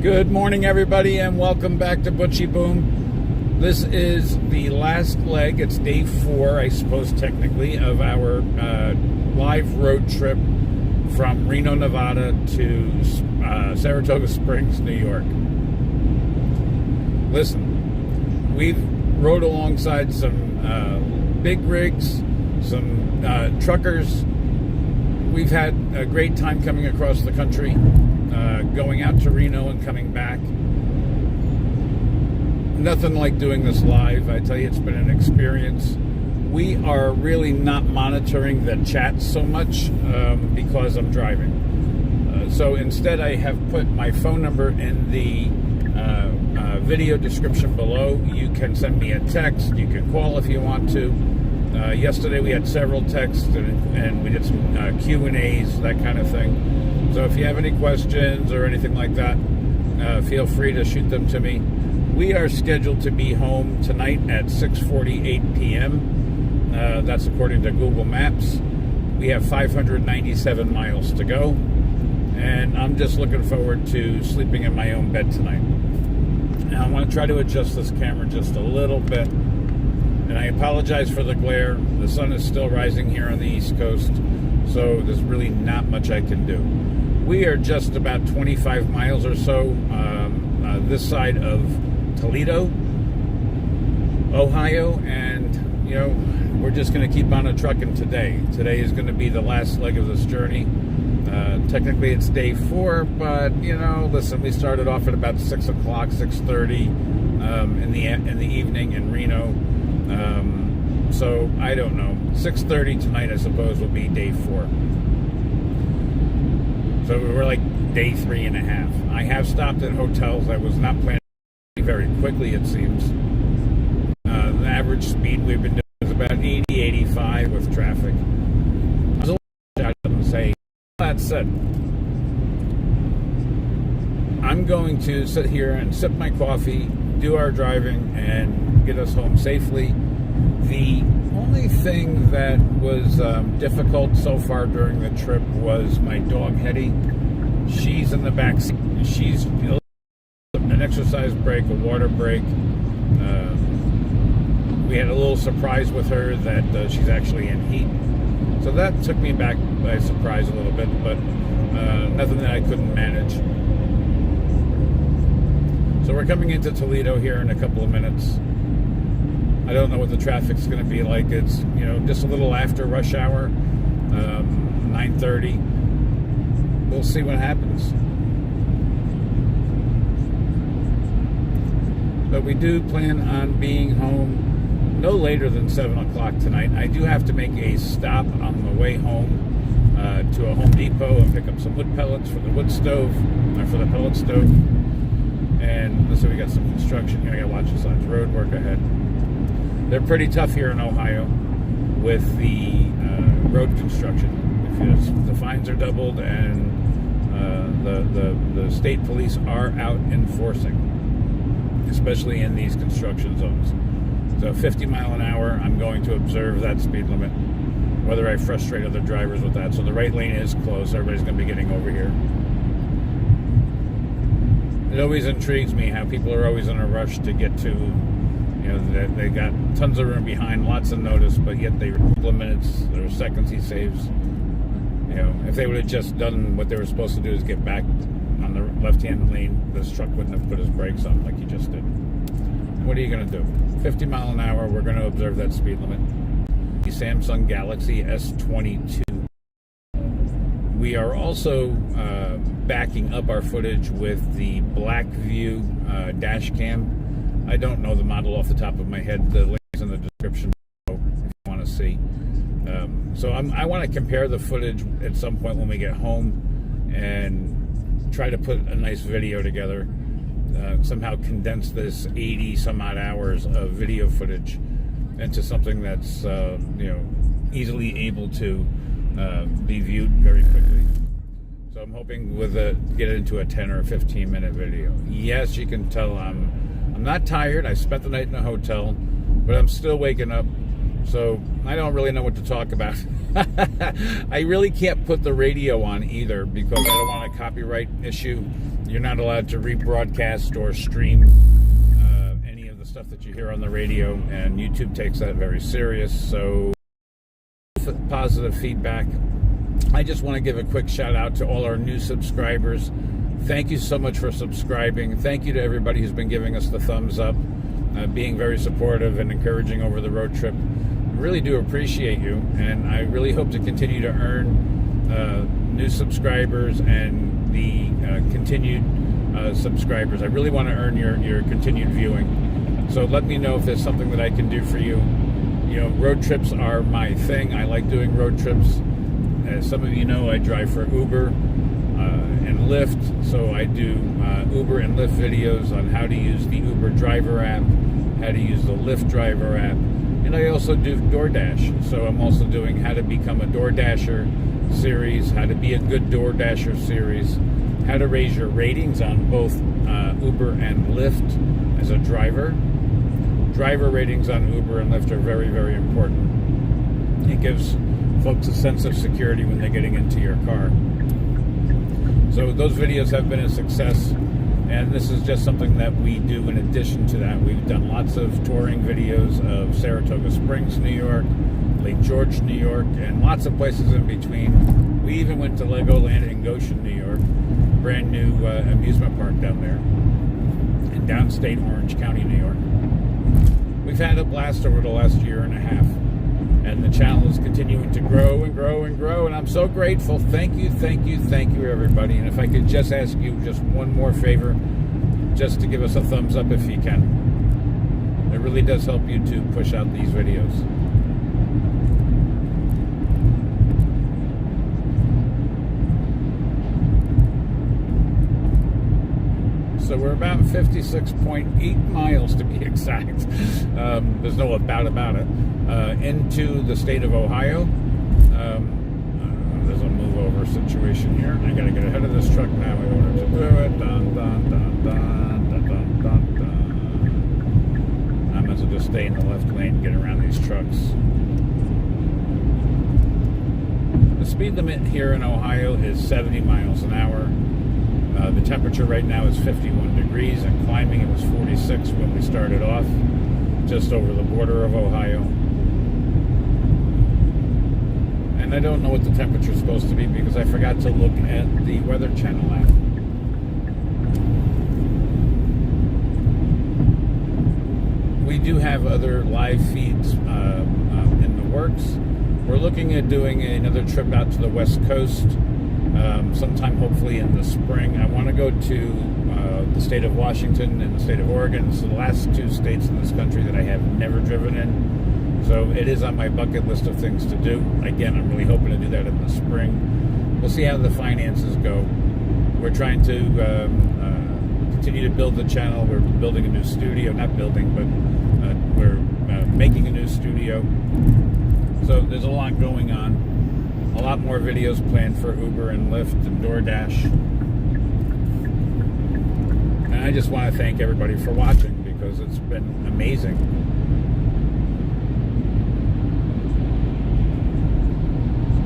Good morning, everybody, and welcome back to ButchyBoom. This is the last leg. It's day 4, I suppose, technically, of our live road trip from Reno, Nevada to Saratoga Springs, New York. Listen, we've rode alongside some big rigs, some truckers. We've had a great time coming across the country, going out to Reno and coming back. Nothing like doing this live. I tell you, it's been an experience. We are really not monitoring the chat so much because I'm driving. So instead, I have put my phone number in the video description below. You can send me a text. You can call if you want to. Yesterday we had several texts and we did some Q&As, that kind of thing. So if you have any questions or anything like that, feel free to shoot them to me. We are scheduled to be home tonight at 6:48 p.m. That's according to Google Maps. We have 597 miles to go, and I'm just looking forward to sleeping in my own bed tonight. Now I want to try to adjust this camera just a little bit. And I apologize for the glare. The sun is still rising here on the East Coast, so there's really not much I can do. We are just about 25 miles or so this side of Toledo, Ohio, and we're just going to keep on trucking today. Today is going to be the last leg of this journey. Technically it's day 4, but listen, we started off at about 6 o'clock, 6:30 in the evening in Reno. So I don't know. 6:30 tonight, I suppose, will be day 4. So we're like day 3.5. I have stopped at hotels. I was not planning very quickly, it seems. The average speed we've been doing is about 80, 85 with traffic. I was a little shout out and say, that said, I'm going to sit here and sip my coffee, do our driving, and get us home safely. The only thing that was difficult so far during the trip was my dog, Heddy. She's in the back seat. She's an exercise break, a water break. We had a little surprise with her that she's actually in heat. So that took me back by surprise a little bit, but nothing that I couldn't manage. So we're coming into Toledo here in a couple of minutes. I don't know what the traffic's going to be like. It's, just a little after rush hour, 9:30. We'll see what happens. But we do plan on being home no later than 7 o'clock tonight. I do have to make a stop on the way home to a Home Depot and pick up some wood pellets for the wood stove, or for the pellet stove. And so we got some construction here. I gotta watch the signs. Road work ahead. They're pretty tough here in Ohio with the road construction. The fines are doubled, and the state police are out enforcing, especially in these construction zones. So 50 mile an hour, I'm going to observe that speed limit, whether I frustrate other drivers with that. So the right lane is closed. Everybody's going to be getting over here. It always intrigues me how people are always in a rush to get to, they got tons of room behind, lots of notice, but yet they couple of minutes or seconds he saves. If they would have just done what they were supposed to do, is get back on the left-hand lane, this truck wouldn't have put his brakes on like he just did. What are you going to do? 50 mile an hour, we're going to observe that speed limit. The Samsung Galaxy S22. We are also backing up our footage with the Blackview dash cam. I don't know the model off the top of my head. The link is in the description below if you want to see. So I want to compare the footage at some point when we get home and try to put a nice video together. Somehow condense this 80 some odd hours of video footage into something that's easily able to be viewed very quickly. So I'm hoping get it into a 10 or 15 minute video. Yes, you can tell I'm not tired. I spent the night in a hotel, but I'm still waking up. So I don't really know what to talk about. I really can't put the radio on either because I don't want a copyright issue. You're not allowed to rebroadcast or stream any of the stuff that you hear on the radio, and YouTube takes that very serious. So, positive feedback. I just want to give a quick shout out to all our new subscribers. Thank you so much for subscribing. Thank you to everybody who's been giving us the thumbs up, being very supportive and encouraging over the road trip. I really do appreciate you, and I really hope to continue to earn new subscribers and the continued subscribers. I really want to earn your continued viewing. So let me know if there's something that I can do for you. You know, road trips are my thing. I like doing road trips. As some of you know, I drive for Uber and Lyft, so I do Uber and Lyft videos on how to use the Uber driver app, how to use the Lyft driver app, and I also do DoorDash. So I'm also doing how to become a DoorDasher series, how to be a good DoorDasher series, how to raise your ratings on both Uber and Lyft as a driver. Driver ratings on Uber and Lyft are very, very important. It gives folks a sense of security when they're getting into your car. So those videos have been a success, and this is just something that we do in addition to that. We've done lots of touring videos of Saratoga Springs, New York, Lake George, New York, and lots of places in between. We even went to Legoland in Goshen, New York, brand new amusement park down there in downstate Orange County, New York. We've had a blast over the last year and a half. And the channel is continuing to grow and grow and grow, and I'm so grateful. Thank you, thank you, thank you, everybody. And if I could just ask you just one more favor, just to give us a thumbs up if you can. It really does help you to push out these videos. So we're about 56.8 miles to be exact. There's no about it. Into the state of Ohio. There's a move over situation here. I gotta get ahead of this truck now in order to do it. Dun, dun, dun, dun, dun, dun, dun, dun. I might as well just stay in the left lane and get around these trucks. The speed limit here in Ohio is 70 miles an hour. The temperature right now is 51 degrees and climbing. It was 46 when we started off, just over the border of Ohio. And I don't know what the temperature is supposed to be because I forgot to look at the Weather Channel app. We do have other live feeds in the works. We're looking at doing another trip out to the West Coast sometime hopefully in the spring. I want to go to the state of Washington and the state of Oregon. It's the last two states in this country that I have never driven in. So it is on my bucket list of things to do. Again, I'm really hoping to do that in the spring. We'll see how the finances go. We're trying to continue to build the channel. We're building a new studio. Not building, but we're making a new studio. So there's a lot going on. A lot more videos planned for Uber and Lyft and DoorDash. And I just want to thank everybody for watching because it's been amazing.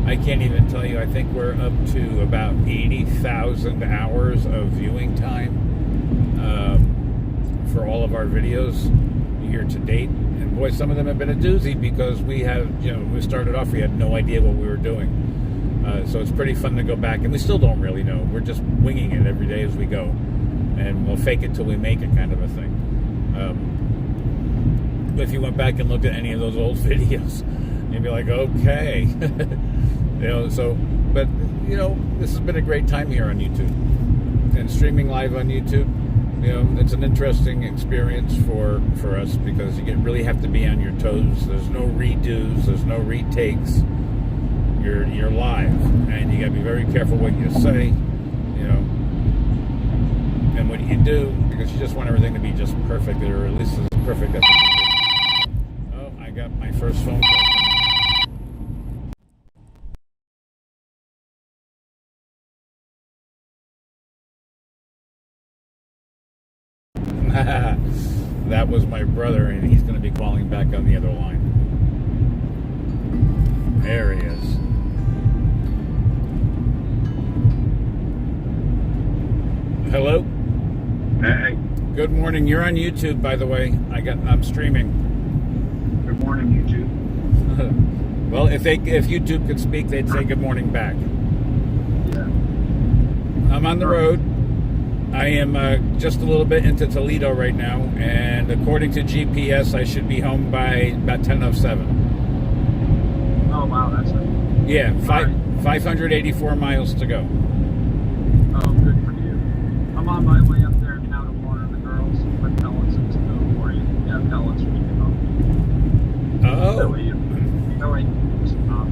I can't even tell you, I think we're up to about 80,000 hours of viewing time for all of our videos year to date. And boy, some of them have been a doozy because we started off, we had no idea what we were doing. So it's pretty fun to go back, and we still don't really know. We're just winging it every day as we go. And we'll fake it till we make it kind of a thing. If you went back and looked at any of those old videos, you'd be like, okay. This has been a great time here on YouTube. And streaming live on YouTube, it's an interesting experience for us because you really have to be on your toes. There's no redos, there's no retakes. You're live, and you got to be very careful what you say, and what you do, because you just want everything to be just perfect, or at least as perfect as it can be. Oh, I got my first phone call. That was my brother, and he's going to be calling back on the other line. There he is. Hello? Hey. Good morning. You're on YouTube, by the way. I'm streaming. Good morning, YouTube. Well, if YouTube could speak, they'd say good morning back. Yeah. I'm on the road. I am just a little bit into Toledo right now, and according to GPS, I should be home by about 10:07. Oh, wow, that's it. Yeah, Right. 584 miles to go. Oh, good for you. I'm on my way up there now to water the girls and put pellets into them for you. Yeah, pellets when you get home. Oh. That way you can stop.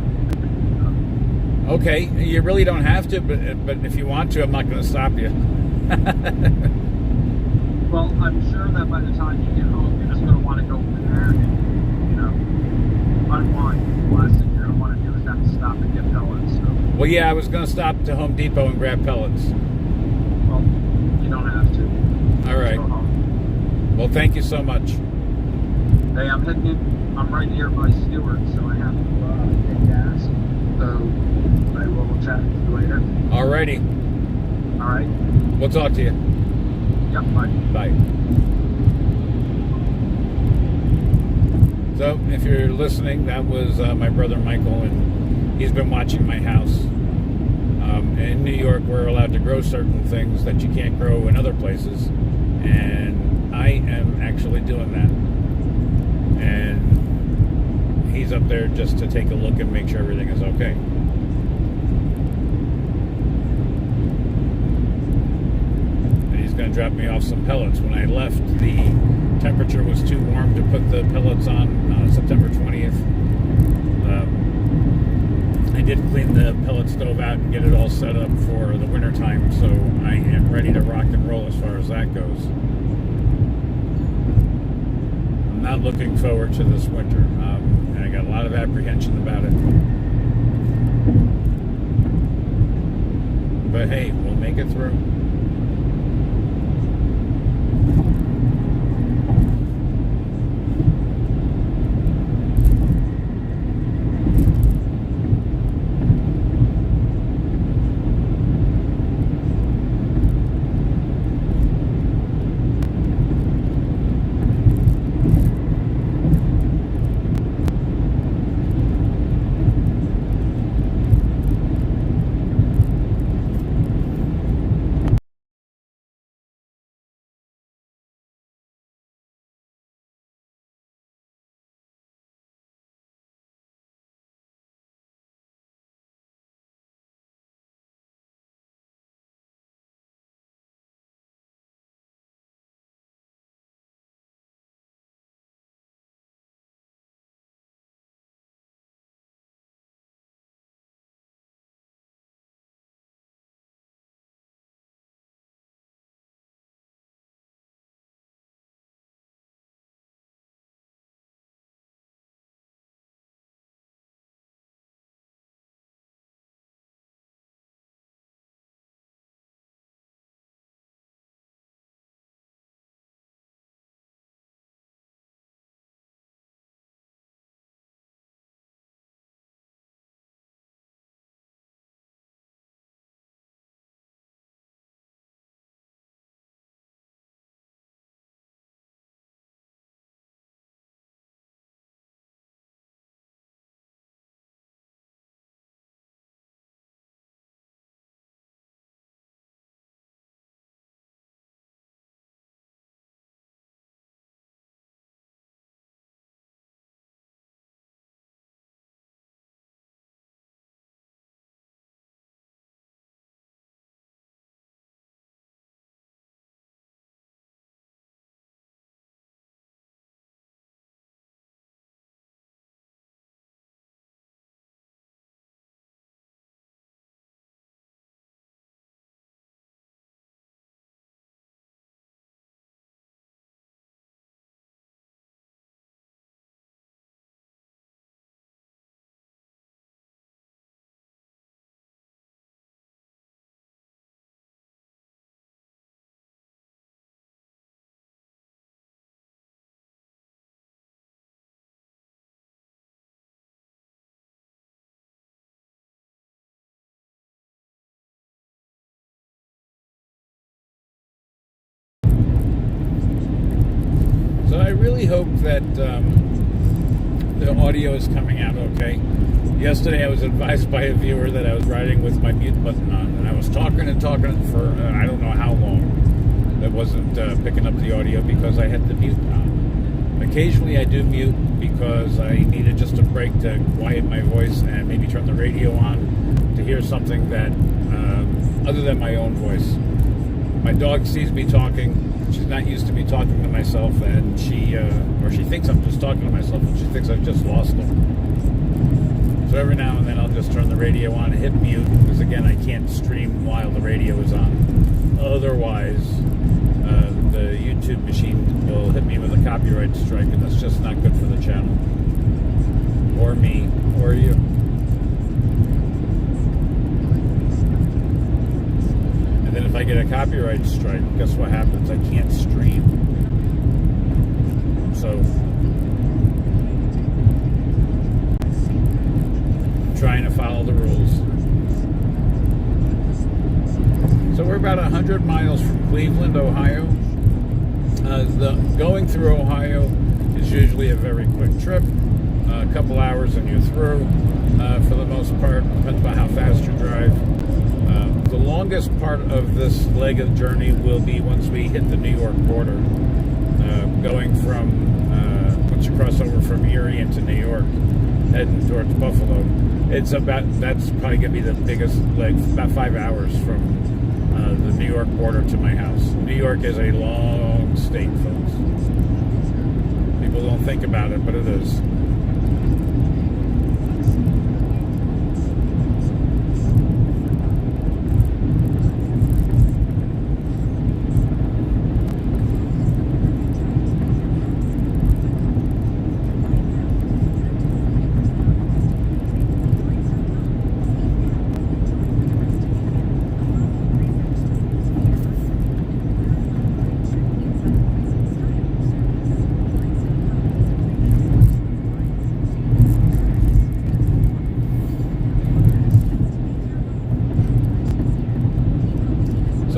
Okay, you really don't have to, but if you want to, I'm not going to stop you. Well, I'm sure that by the time you get home, you're just going to want to go over there and, unwind. The last thing you're going to want to do is have to stop and get pellets. So, Well, yeah, I was going to stop to Home Depot and grab pellets. well, you don't have to. All right. Just go home. Well, thank you so much. Hey, I'm heading in. I'm right here by Stewart, so I have to get gas. So I will chat with you later. Alrighty. All right. We'll talk to you. Yep. Bye. Bye. So, if you're listening, that was my brother Michael, and he's been watching my house. In New York, we're allowed to grow certain things that you can't grow in other places, and I am actually doing that. And he's up there just to take a look and make sure everything is okay. And he's going to drop me off some pellets. When I left, the temperature was too warm to put the pellets on September 20th. I did clean the pellet stove out and get it all set up for the winter time, so I am ready to rock and roll as far as that goes. I'm not looking forward to this winter, and I got a lot of apprehension about it. But hey, we'll make it through. I really hope that the audio is coming out okay. Yesterday I was advised by a viewer that I was riding with my mute button on, and I was talking for I don't know how long. That wasn't picking up the audio because I had the mute on. Occasionally I do mute because I needed just a break to quiet my voice and maybe turn the radio on to hear something that other than my own voice. My dog sees me talking. She's not used to me talking to myself, and she thinks I'm just talking to myself, and she thinks I've just lost them. So every now and then I'll just turn the radio on and hit mute, because again, I can't stream while the radio is on. Otherwise, the YouTube machine will hit me with a copyright strike, and that's just not good for the channel, or me, or you. And then if I get a copyright strike, guess what happens? I can't stream. So, I'm trying to follow the rules. So we're about 100 miles from Cleveland, Ohio. Going through Ohio is usually a very quick trip. A couple hours and you're through. For the most part, depends on how fast you drive. The longest part of this leg of the journey will be once we hit the New York border. Going from, once you cross over from Erie into New York, heading towards Buffalo, that's probably going to be the biggest leg, about 5 hours from the New York border to my house. New York is a long state, folks. People don't think about it, but it is.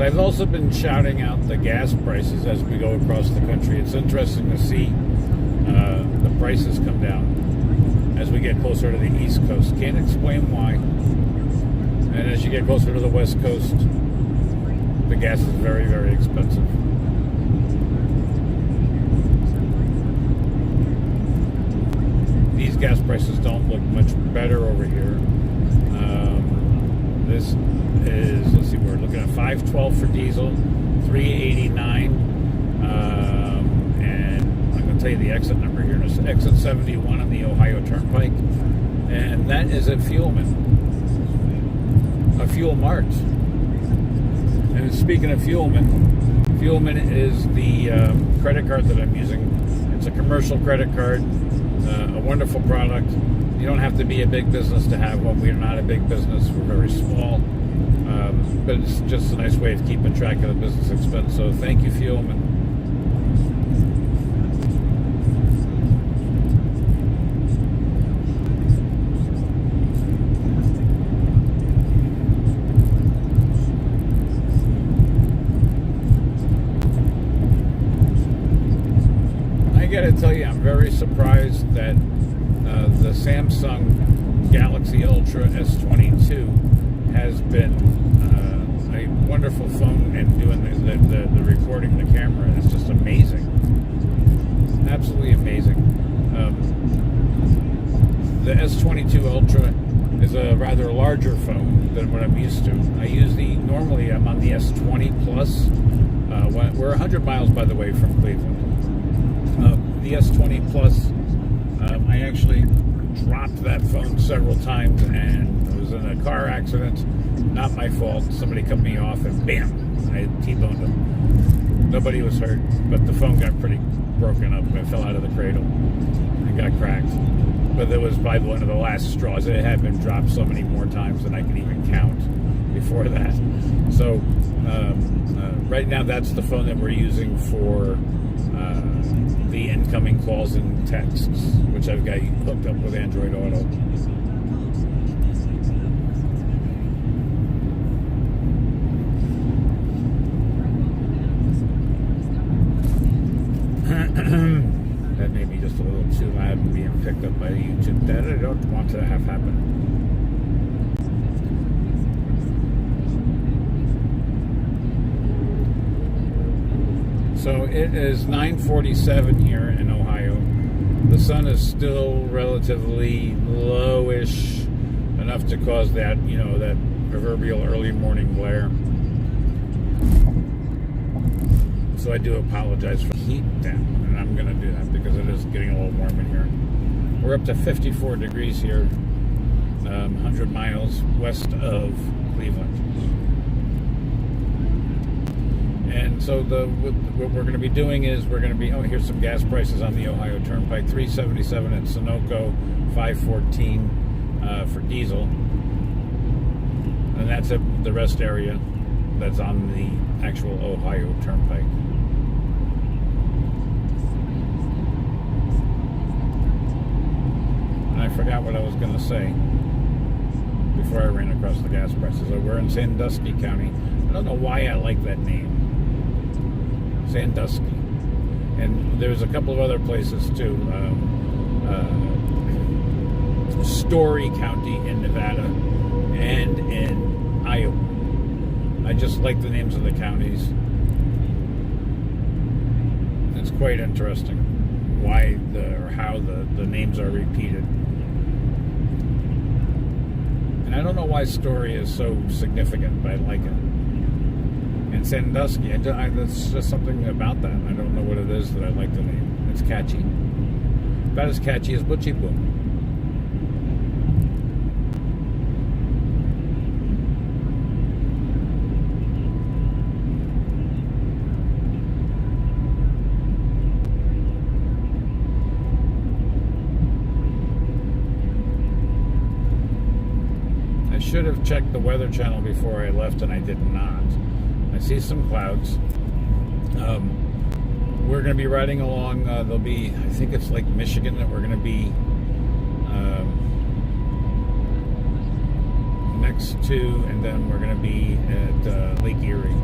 I've also been shouting out the gas prices as we go across the country. It's interesting to see the prices come down as we get closer to the East Coast. Can't explain why. And as you get closer to the West Coast, the gas is very, very expensive. These gas prices don't look much better over here. This is, let's see, we're looking at $5.12 for diesel, $3.89, and I'm going to tell you the exit number here. It's exit 71 on the Ohio Turnpike, and that is at Fuelman, a Fuel Mart. And speaking of Fuelman is the credit card that I'm using. It's a commercial credit card, a wonderful product. You don't have to be a big business to have one. We're not a big business. We're very small. But it's just a nice way of keeping track of the business expense. So thank you, Fuelman. I gotta tell you, I'm very surprised that the Samsung Galaxy Ultra S22 has been a wonderful phone, and doing the recording, the camera is just amazing. Absolutely amazing. The S22 Ultra is a rather larger phone than what I'm used to. Normally I'm on the S20 Plus. We're 100 miles, by the way, from Cleveland. The S20 Plus, I actually dropped that phone several times, and I was in a car accident. Not my fault. Somebody cut me off, and bam, I T-boned him. Nobody was hurt, but the phone got pretty broken up. It fell out of the cradle and got cracked. But that was probably one of the last straws. It had been dropped so many more times than I can even count before that. So right now, that's the phone that we're using for the incoming calls and texts, which I've got hooked up with Android Auto. just a little too loud and being picked up by the YouTube. That I don't want to have happen. So it is 9:47 here in Ohio. The sun is still relatively lowish, enough to cause that, that proverbial early morning glare. So I do apologize for the heat down, and I'm going to do that because it is getting a little warm in here. We're up to 54 degrees here, 100 miles west of Cleveland. And so what we're going to be doing is we're going to be, here's some gas prices on the Ohio Turnpike. $3.77 at Sunoco, $5.14 for diesel. And that's at the rest area that's on the actual Ohio Turnpike. And I forgot what I was going to say before I ran across the gas prices. So we're in Sandusky County. I don't know why I like that name. Sandusky. And there's a couple of other places too. Story County in Nevada and in Iowa. I just like the names of the counties. It's quite interesting why how the names are repeated. And I don't know why Story is so significant, but I like it. And Sandusky, that's just something about that. I don't know what it is that I like the name. It's catchy. About as catchy as ButchyBoom. I should have checked the Weather Channel before I left, and I did not. I see some clouds. We're going to be riding along. There'll be, I think it's Lake Michigan that we're going to be next to, and then we're going to be at Lake Erie.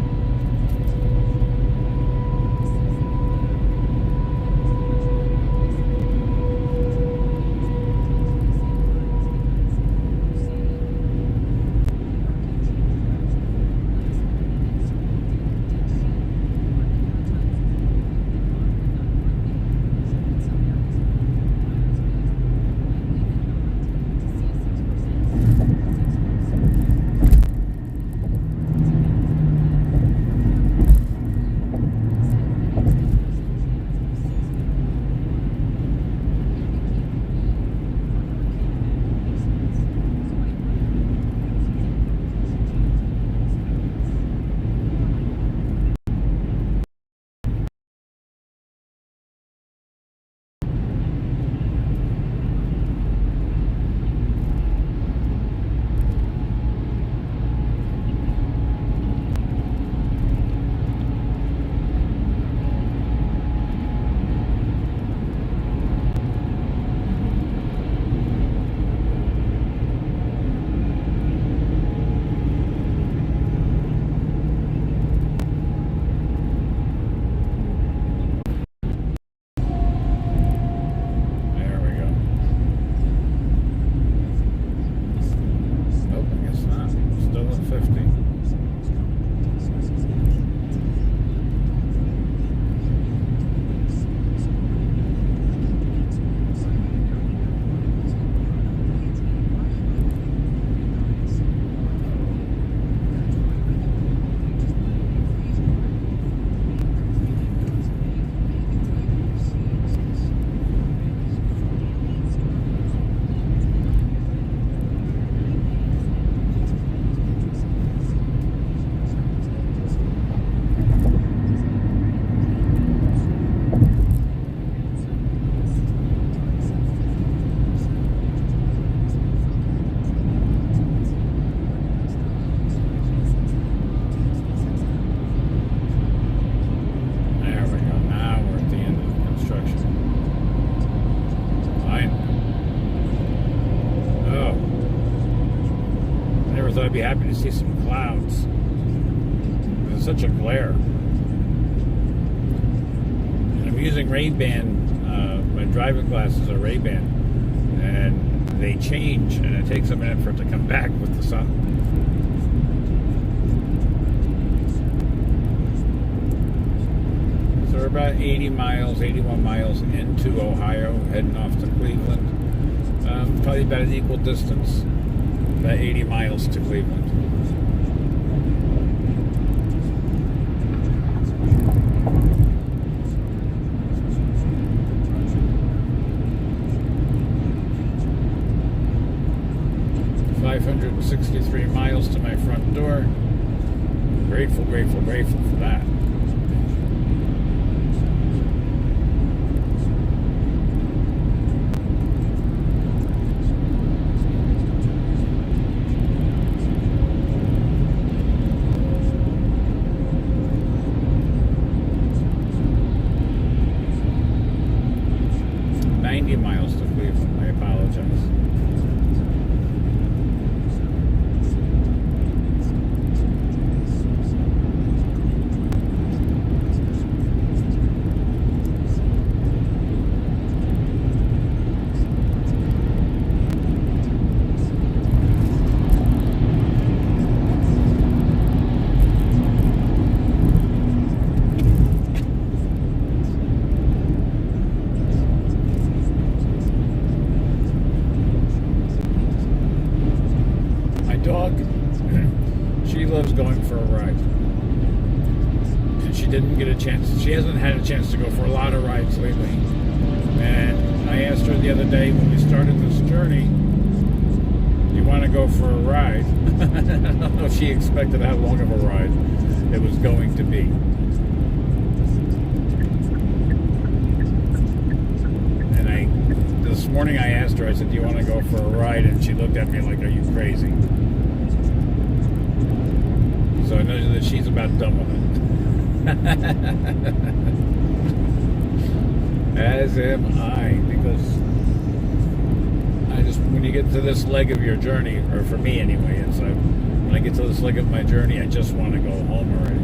I'd be happy to see some clouds. It's such a glare. And I'm using Ray-Ban, my driving glasses are Ray-Ban, and they change, and it takes a minute for it to come back with the sun. So we're about 80 miles, 81 miles into Ohio, heading off to Cleveland. Probably about an equal distance, about 80 miles to Cleveland. $563 miles to my front door. Grateful, grateful, grateful for that. Miles to Cleveland. I apologize. She loves going for a ride, and she didn't get a chance. She hasn't had a chance to go for a lot of rides lately. And I asked her the other day when we started this journey, "Do you want to go for a ride?" I don't know if she expected how long of a ride it was going to be. And this morning I asked her, I said, "Do you want to go for a ride?" And she looked at me like, "Are you crazy?" So I know that she's about done with it. As am I, because when you get to this leg of your journey, or for me anyway, it's like, when I get to this leg of my journey, I just want to go home already.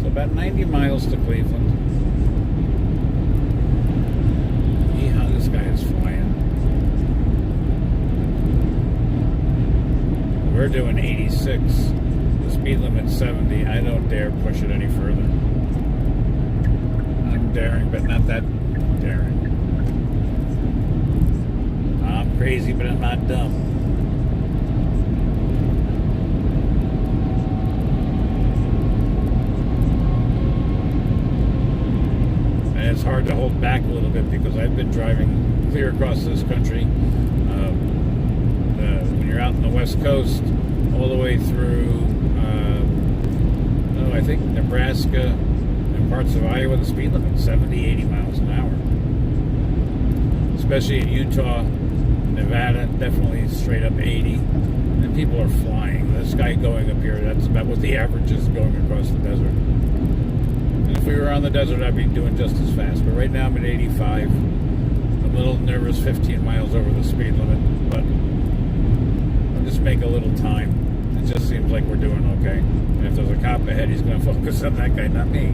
About 90 miles to Cleveland. Yeehaw, this guy is flying. We're doing 86. The speed limit's 70. I don't dare push it any further. I'm daring, but not that daring. I'm crazy, but I'm not dumb. It's hard to hold back a little bit because I've been driving clear across this country. When you're out in the West Coast, all the way through, I think Nebraska and parts of Iowa, the speed limit 70, 80 miles an hour. Especially in Utah, Nevada, definitely straight up 80. And people are flying. This guy going up here, that's about what the average is going across the desert. If we were on the desert, I'd be doing just as fast. But right now I'm at 85. I'm a little nervous, 15 miles over the speed limit. But I'll just make a little time. It just seems like we're doing okay. And if there's a cop ahead, he's going to focus on that guy, not me.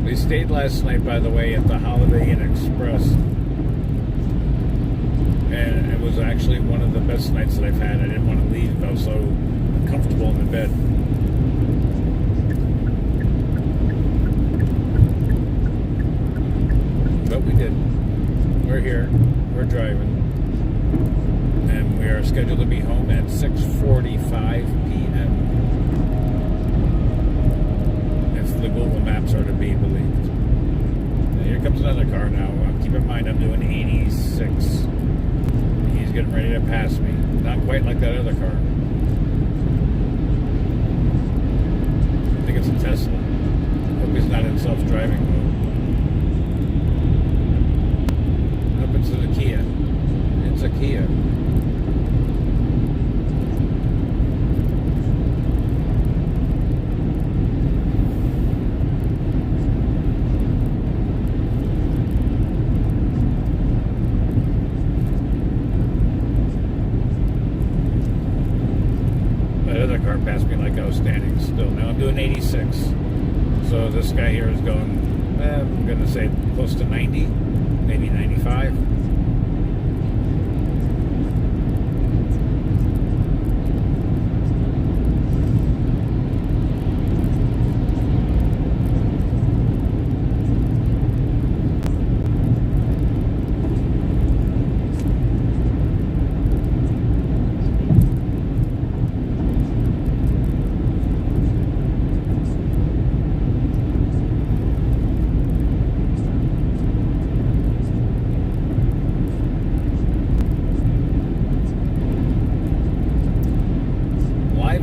We stayed last night, by the way, at the Holiday Inn Express. And it was actually one of the best nights that I've had. I didn't want to leave. I was so comfortable in the bed. But we did. We're here. We're driving. And we are scheduled to be home at 6:45 p.m. If the Google Maps are to be believed. And here comes another car now. Keep in mind, I'm doing 86. He's getting ready to pass me. Not quite like that other car. I think it's a Tesla. Hope he's not in self-driving mode. doing 86. So this guy here is going, I'm going to say close to 90, maybe 95.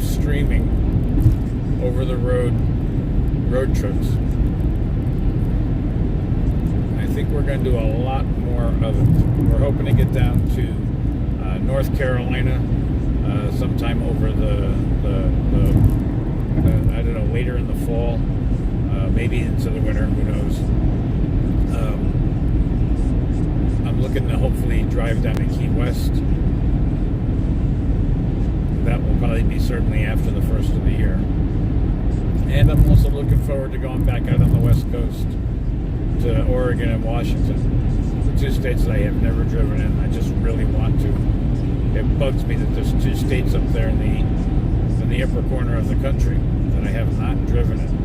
Streaming over the road trips. I think we're going to do a lot more of it. We're hoping to get down to North Carolina sometime over the I don't know, later in the fall, maybe into the winter, who knows. I'm looking to hopefully drive down to Key West. That will probably be certainly after the first of the year. And I'm also looking forward to going back out on the West Coast to Oregon and Washington, the two states that I have never driven in. I just really want to. It bugs me that there's two states up there in the upper corner of the country that I have not driven in.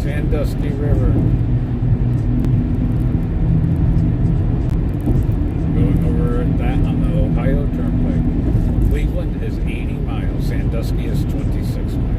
Sandusky River. Going over that on the Ohio Turnpike. Cleveland is 80 miles. Sandusky is 26 miles.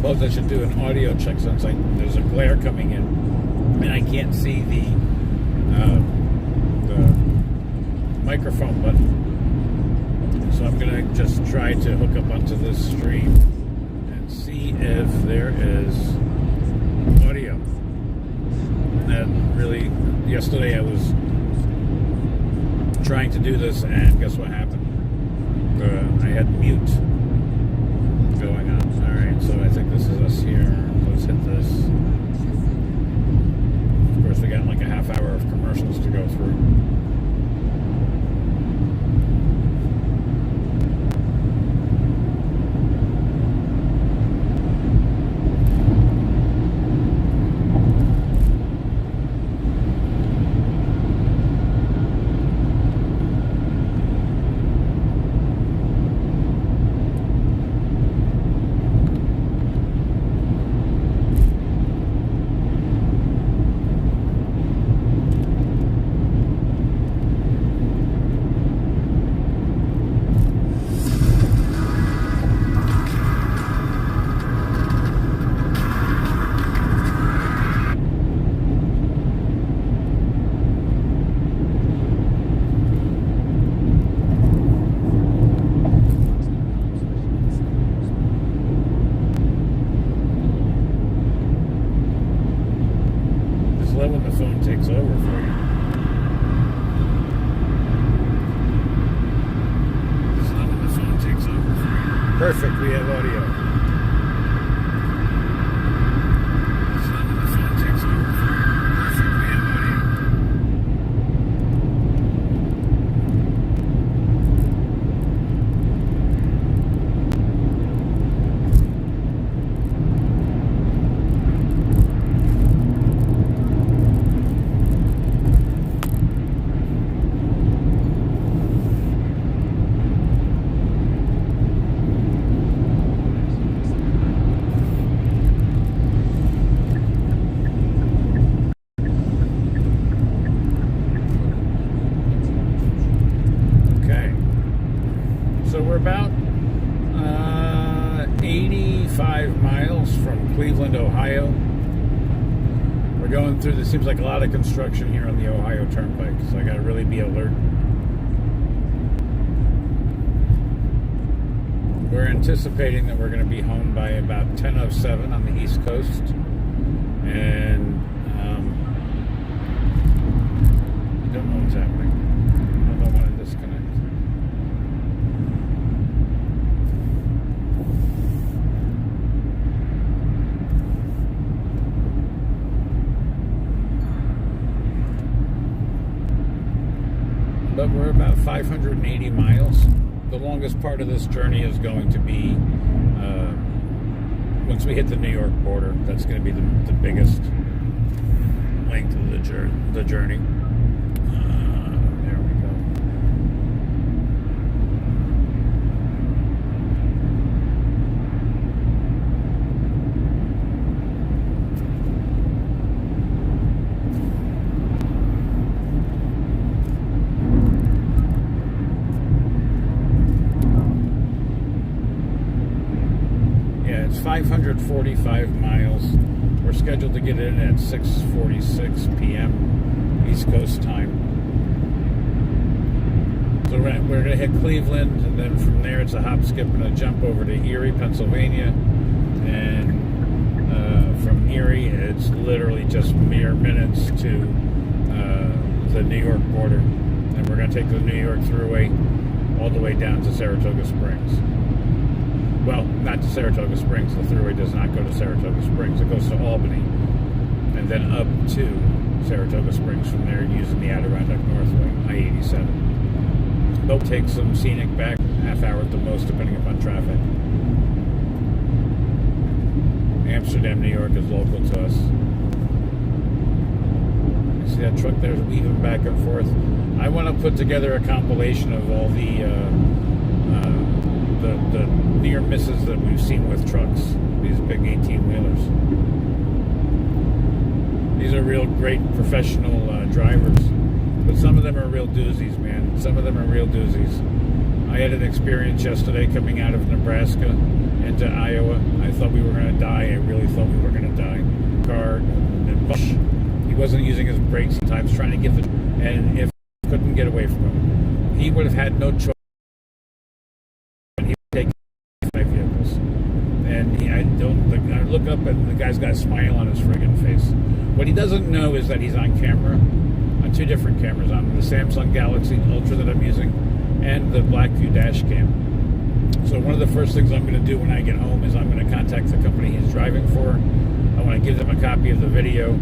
suppose I should do an audio check since there's a glare coming in and I can't see the microphone button. So I'm gonna just try to hook up onto this stream and see if there is audio. And really, yesterday I was trying to do this, and guess what happened? I had mute going on. Alright, so I think this is us here. Let's hit this. half hour of commercials to go through. When the phone takes over for you. Just let when the phone takes over for you. Perfect, we have audio. Just let when the phone takes over for you. Perfect, we have audio. So we're about 85 miles from Cleveland, Ohio. We're going through, there seems like a lot of construction here on the Ohio Turnpike, so I got to really be alert. We're anticipating that we're going to be home by about 10:07 on the East Coast. And I don't know what's happening. I don't want to disconnect. But we're about 580 miles. The longest part of this journey is going to be once we hit the New York border. That's going to be the biggest length of the journey. There we go. It's 545 miles. We're scheduled to get in at 6:46 p.m. East Coast time. So we're going to hit Cleveland, and then from there it's a hop, skip, and a jump over to Erie, Pennsylvania. And from Erie, it's literally just mere minutes to the New York border. And we're going to take the New York Thruway all the way down to Saratoga Springs. Well, not to Saratoga Springs. The Thruway does not go to Saratoga Springs. It goes to Albany and then up to Saratoga Springs from there using the Adirondack Northway, I-87. They'll take some scenic back, half hour at the most, depending upon traffic. Amsterdam, New York is local to us. You see that truck there weaving back and forth? I want to put together a compilation of all the near misses that we've seen with trucks, these big 18-wheelers. These are real great professional drivers, but some of them are real doozies, man. Some of them are real doozies. I had an experience yesterday coming out of Nebraska into Iowa. I thought we were going to die. I really thought we were going to die. Car, he wasn't using his brakes sometimes, trying to get the, and if couldn't get away from him, he would have had no choice. I look up and the guy's got a smile on his friggin' face. What he doesn't know is that he's on camera, on two different cameras, on the Samsung Galaxy Ultra that I'm using and the Blackview dash cam. So one of the first things I'm going to do when I get home is I'm going to contact the company he's driving for. I want to give them a copy of the video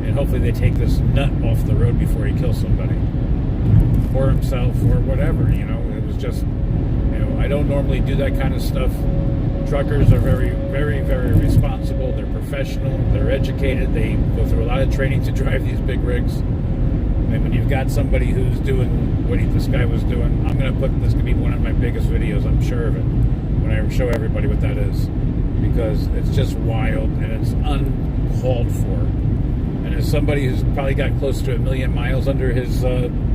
and hopefully they take this nut off the road before he kills somebody or himself or whatever. You know, it was just, you know, I don't normally do that kind of stuff. Truckers are very, very, very responsible. They're professional. They're educated. They go through a lot of training to drive these big rigs. And when you've got somebody who's doing what this guy was doing, this going to be one of my biggest videos, I'm sure of it, when I show everybody what that is. Because it's just wild and it's uncalled for. And as somebody who's probably got close to 1 million miles under his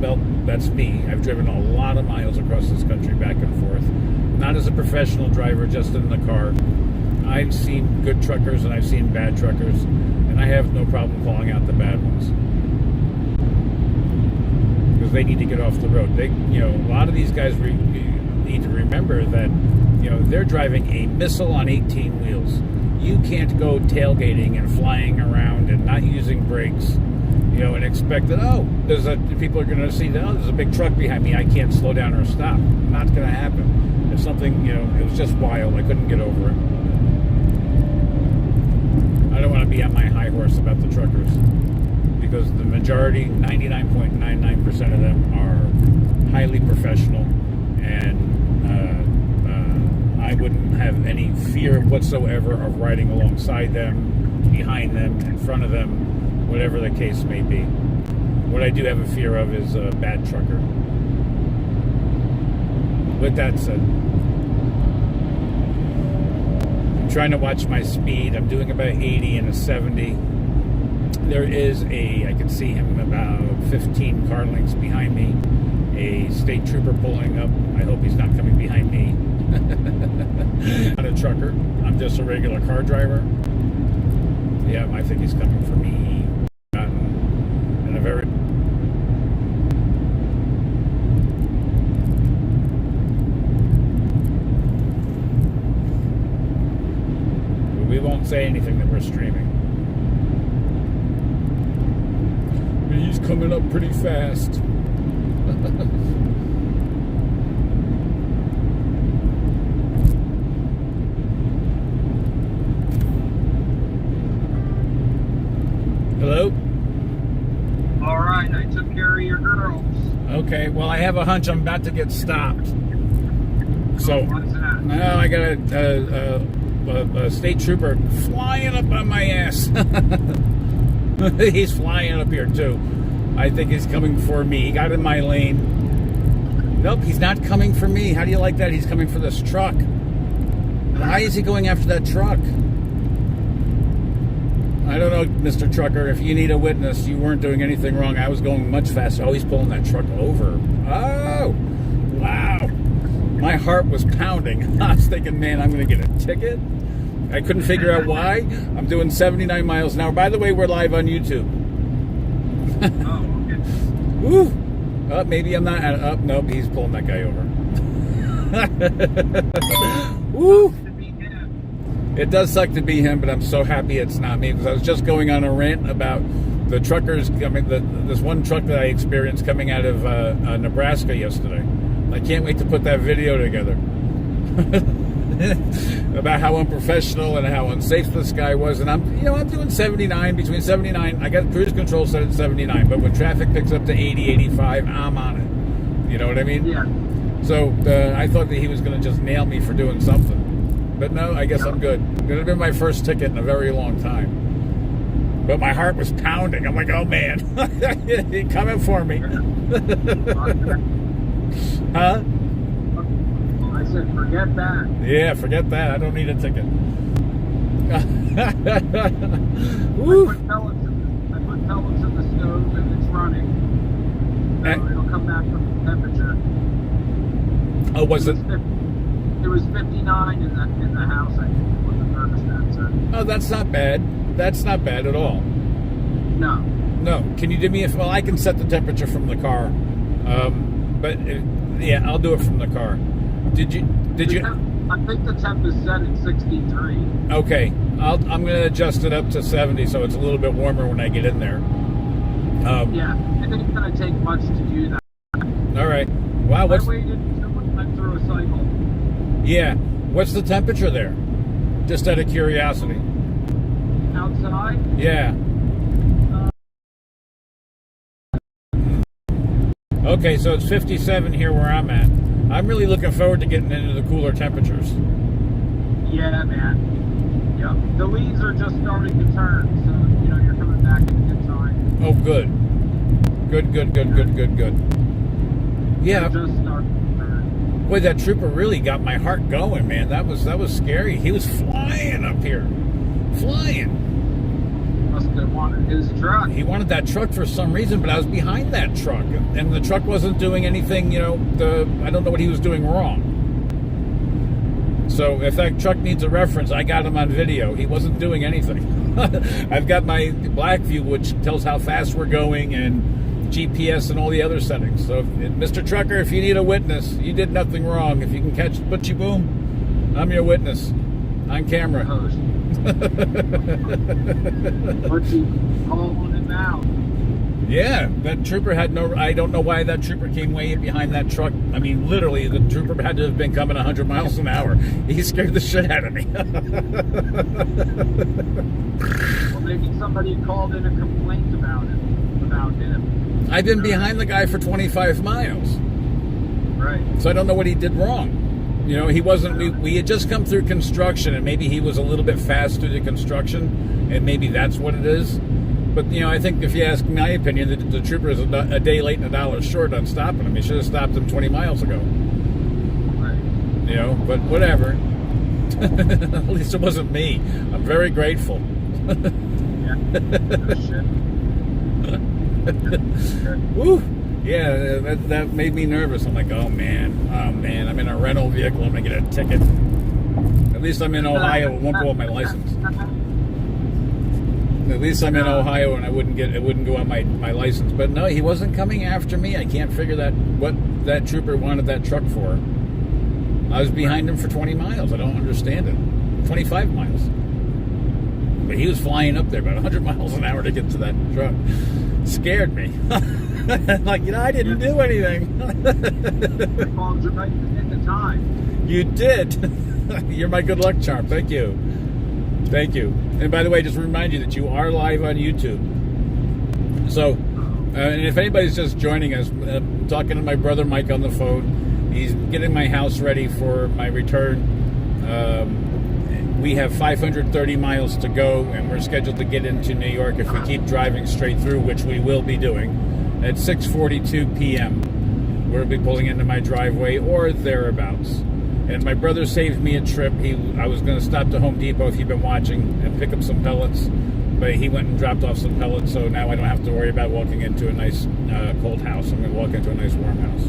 belt, that's me. I've driven a lot of miles across this country back and forth. Not as a professional driver, just in the car. I've seen good truckers and I've seen bad truckers, and I have no problem calling out the bad ones. Because they need to get off the road. A lot of these guys need to remember that, they're driving a missile on 18 wheels. You can't go tailgating and flying around and not using brakes, and expect that, people are going to see that, there's a big truck behind me, I can't slow down or stop. Not going to happen. It's something, it was just wild. I couldn't get over it. I don't want to be on my high horse about the truckers, because the majority, 99.99% of them, are highly professional, and I wouldn't have any fear whatsoever of riding alongside them, behind them, in front of them, whatever the case may be. What I do have a fear of is a bad trucker. With that said, I'm trying to watch my speed. I'm doing about 80 and a 70. There is I can see him about 15 car lengths behind me. A state trooper pulling up. I hope he's not coming behind me. Not a trucker. I'm just a regular car driver. Yeah, I think he's coming for me. In a very... We won't say anything that we're streaming. He's coming up pretty fast. Hello? All right, I took care of your girls. Okay, well, I have a hunch I'm about to get stopped. So, what's that? now I got a state trooper flying up on my ass. He's flying up here too. I think he's coming for me. He got in my lane. Nope, he's not coming for me. How do you like that? He's coming for this truck. Why is he going after that truck? I don't know, Mr. Trucker. If you need a witness, you weren't doing anything wrong. I was going much faster. Oh, he's pulling that truck over. Oh, wow. My heart was pounding. I was thinking, man, I'm going to get a ticket. I couldn't figure out why. I'm doing 79 miles an hour. By the way, we're live on YouTube. Oh, okay. Woo! Maybe I'm not. Nope, he's pulling that guy over. Woo! It does suck to be him, but I'm so happy it's not me, because I was just going on a rant about the truckers coming. This one truck that I experienced coming out of Nebraska yesterday. I can't wait to put that video together. About how unprofessional and how unsafe this guy was. And I'm doing 79, between 79. I got cruise control set at 79, but when traffic picks up to 80, 85, I'm on it. You know what I mean? Yeah. So I thought that he was going to just nail me for doing something. But no, I guess I'm good. It would have been my first ticket in a very long time. But my heart was pounding. I'm like, oh man, he's coming for me. Huh? I said, forget that. Yeah, forget that. I don't need a ticket. Woo. I put pellets in the stove and it's running. So it'll come back from the temperature. Oh, was it? It was 59 in the house, I think, with the thermostat set. Oh, that's not bad. That's not bad at all. No. No. Can you do me well, I can set the temperature from the car. But yeah, I'll do it from the car. Did you? I think the temp is set at 63. Okay. I'm going to adjust it up to 70, so it's a little bit warmer when I get in there. Yeah, I think it's going to take much to do that. All right. Wow. I waited until we went through a cycle. Yeah. What's the temperature there? Just out of curiosity. Outside? Yeah. Okay, so it's 57 here where I'm at. I'm really looking forward to getting into the cooler temperatures. Yeah, man. Yeah. The leaves are just starting to turn, so, you're coming back at a good time. Oh, good. Good. Yeah. They're just starting to turn. Boy, that trooper really got my heart going, man. That was scary. He was flying up here. Flying. Must have wanted his truck. He wanted that truck for some reason, but I was behind that truck, and the truck wasn't doing anything, I don't know what he was doing wrong. So if that truck needs a reference, I got him on video. He wasn't doing anything. I've got my black view, which tells how fast we're going, and GPS and all the other settings. So, Mr. Trucker, if you need a witness, you did nothing wrong. If you can catch ButchyBoom, I'm your witness on camera. Oh, Butchy calling him out. Yeah, that trooper had I don't know why that trooper came way behind that truck. I mean, literally, the trooper had to have been coming 100 miles an hour. He scared the shit out of me. Well, maybe somebody called in a complaint about him. I've been behind the guy for 25 miles. Right. So I don't know what he did wrong. He wasn't, we had just come through construction, and maybe he was a little bit fast through the construction, and maybe that's what it is. But, I think if you ask my opinion, the trooper is a day late and $1 short on stopping him. He should have stopped him 20 miles ago. Right. But whatever. At least it wasn't me. I'm very grateful. Yeah. Oh, shit. Woo! Yeah, that made me nervous. I'm like, oh man, I'm in a rental vehicle. I'm gonna get a ticket. At least I'm in Ohio. It won't go on my license. At least I'm in Ohio, and it wouldn't go on my license. But no, he wasn't coming after me. I can't figure what that trooper wanted that truck for. I was behind him for 20 miles. I don't understand it. 25 miles. But he was flying up there about 100 miles an hour to get to that truck. Scared me. Like, I didn't do anything. I called you right at the time. You did. You're my good luck charm. Thank you. Thank you. And by the way, just remind you that you are live on YouTube. So, and if anybody's just joining us, I'm talking to my brother Mike on the phone. He's getting my house ready for my return. We have 530 miles to go, and we're scheduled to get into New York if we keep driving straight through, which we will be doing. At 6:42 p.m., we'll be pulling into my driveway or thereabouts. And my brother saved me a trip. I was going to stop to Home Depot, if you've been watching, and pick up some pellets. But he went and dropped off some pellets, so now I don't have to worry about walking into a nice cold house. I'm going to walk into a nice warm house.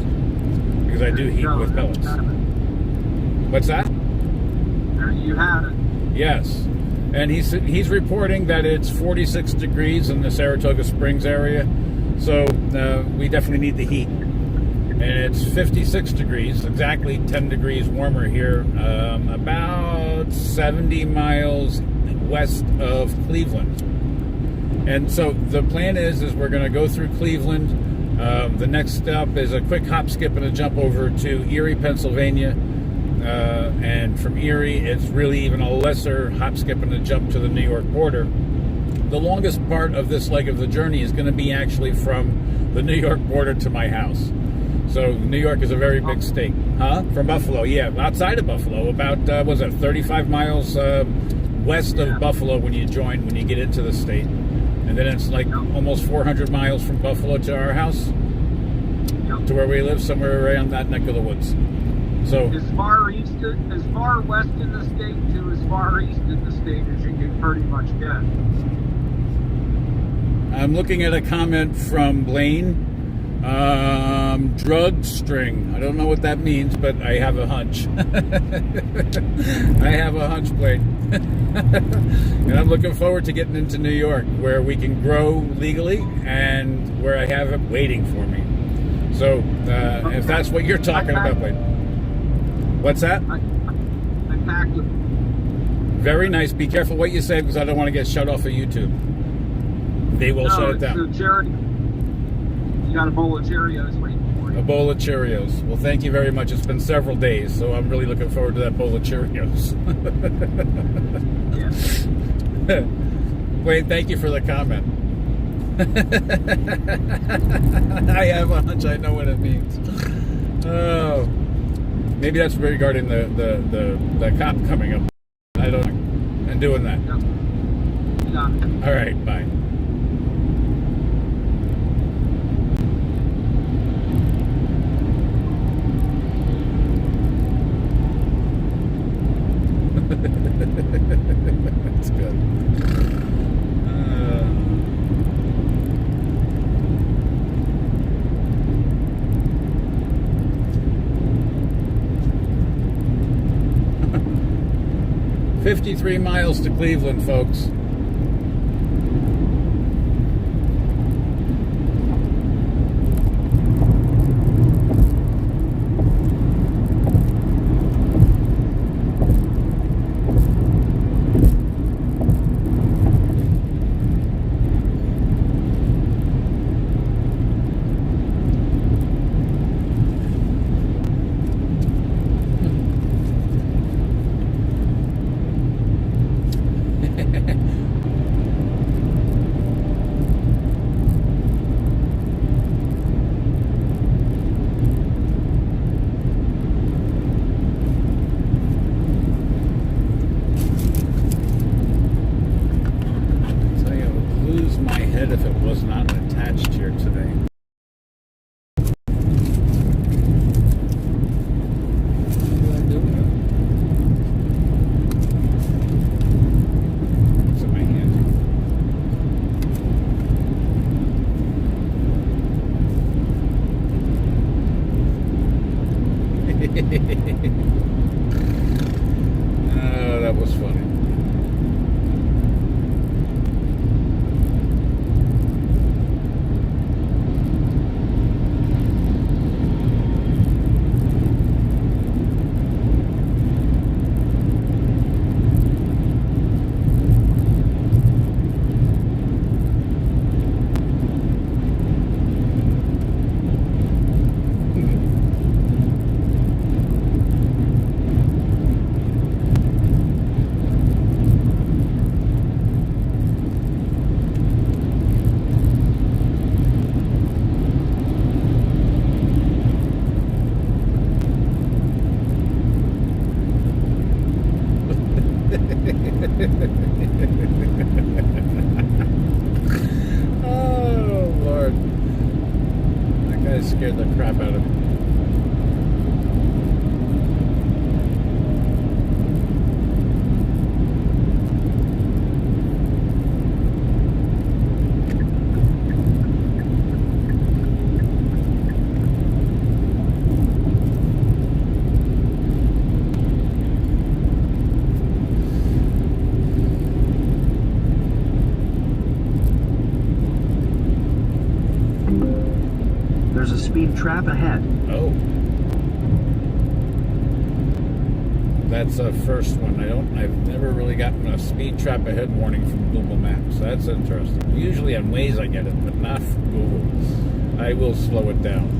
Because I do heat with pellets. What's that? There you have it. Yes. And he's reporting that it's 46 degrees in the Saratoga Springs area. So we definitely need the heat. And it's 56 degrees, exactly 10 degrees warmer here, about 70 miles west of Cleveland. And so the plan is we're going to go through Cleveland. The next stop is a quick hop, skip, and a jump over to Erie, Pennsylvania. And from Erie, it's really even a lesser hop, skip, and a jump to the New York border. The longest part of this leg of the journey is going to be actually from the New York border to my house. So New York is a very big state. From Buffalo, yeah. Outside of Buffalo, about, 35 miles west of Buffalo when you get into the state. And then it's like almost 400 miles from Buffalo to our house, to where we live, somewhere around that neck of the woods. So as far west in the state to as far east in the state as you can pretty much get. I'm looking at a comment from Blaine. Drug string. I don't know what that means, but I have a hunch. I have a hunch, Blaine. And I'm looking forward to getting into New York, where we can grow legally and where I have it waiting for me. So, if that's what you're talking about, Blaine. What's that? I packed it. Very nice. Be careful what you say, because I don't want to get shut off of YouTube. They will shut it down. You got a bowl of Cheerios waiting for you. A bowl of Cheerios. Well, thank you very much. It's been several days, so I'm really looking forward to that bowl of Cheerios. Yeah. Wayne, thank you for the comment. I have a hunch I know what it means. Oh, maybe that's regarding the cop coming up. I don't know. And doing that. Yep. You got it. All right, bye. That's good. 53 miles to Cleveland, folks. If it was not attached here today. What did I do with it? It's in my hand. Oh, that was funny. Oh, Lord. That guy scared the crap out of me. There's a speed trap ahead. Oh. That's a first one. I've never really gotten a speed trap ahead warning from Google Maps. That's interesting. Usually on Waze I get it, but not from Google. I will slow it down.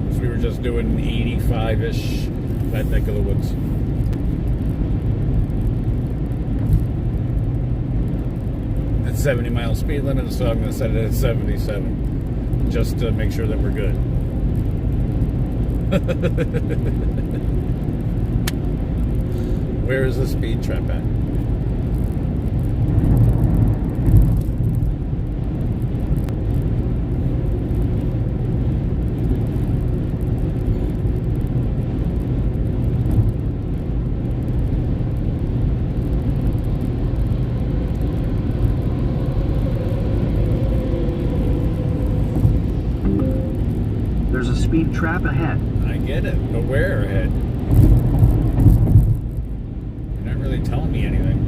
Because we were just doing 85-ish, that neck of the woods. At 70 mile speed limit, so I'm going to set it at 77. Just to make sure that we're good. Where is the speed trap at? There's a speed trap ahead. I get it, but where ahead? You're not really telling me anything.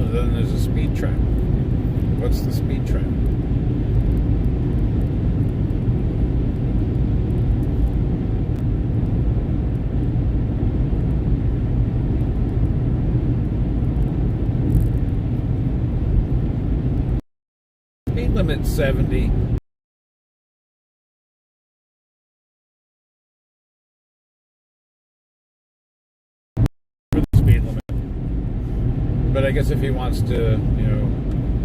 Other than there's a speed trap. What's the speed trap? Speed limit 70. But I guess if he wants to,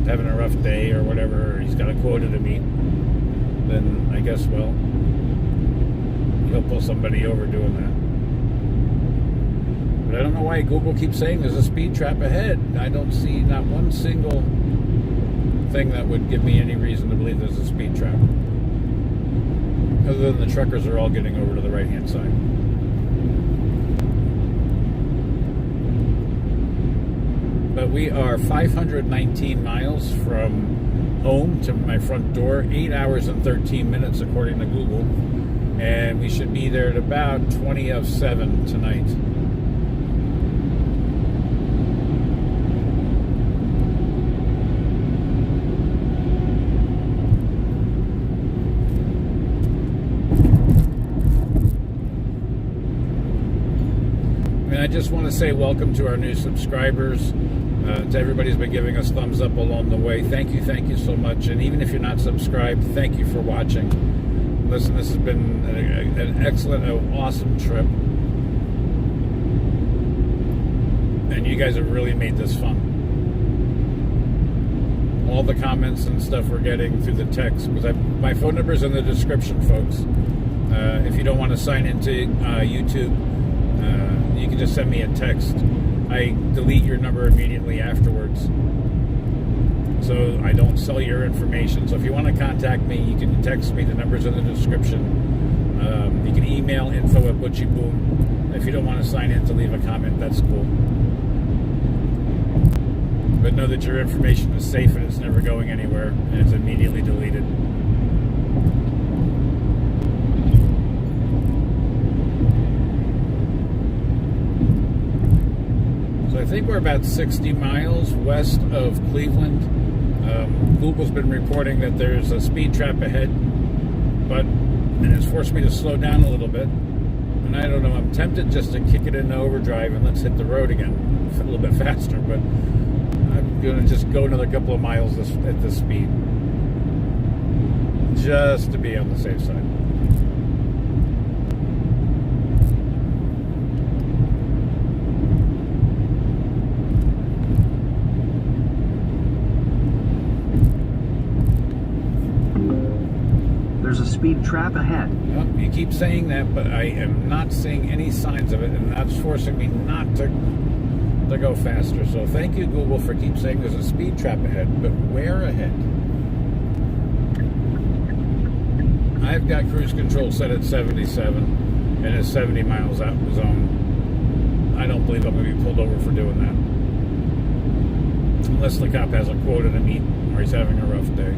having a rough day or whatever, or he's got a quota to meet, then I guess, well, he'll pull somebody over doing that. But I don't know why Google keeps saying there's a speed trap ahead. I don't see not one single thing that would give me any reason to believe there's a speed trap. Other than the truckers are all getting over to the right-hand side. But we are 519 miles from home to my front door, 8 hours and 13 minutes according to Google. And we should be there at about 20 of 7 tonight. I just want to say welcome to our new subscribers, to everybody who's been giving us thumbs up along the way. Thank you so much. And even if you're not subscribed, thank you for watching. Listen, this has been an excellent, awesome trip. And you guys have really made this fun. All the comments and stuff we're getting through the text, because my phone number's in the description, folks. If you don't want to sign into YouTube, you can just send me a text. I delete your number immediately afterwards, so I don't sell your information. So if you want to contact me, you can text me. The number's in the description. You can email info@ButchyBoom. If you don't want to sign in to leave a comment, that's cool. But know that your information is safe and it's never going anywhere, and it's immediately deleted. I think we're about 60 miles west of Cleveland. Google's been reporting that there's a speed trap ahead, and it's forced me to slow down a little bit. And I don't know, I'm tempted just to kick it into overdrive and let's hit the road again a little bit faster, but I'm going to just go another couple of miles at this speed, just to be on the safe side. There's a speed trap ahead. Well, you keep saying that, but I am not seeing any signs of it, and that's forcing me not to go faster. So thank you, Google, for keep saying there's a speed trap ahead, but where ahead? I've got cruise control set at 77, and it's 70 miles out of the zone. I don't believe I'm going to be pulled over for doing that. Unless the cop has a quota to meet, or he's having a rough day.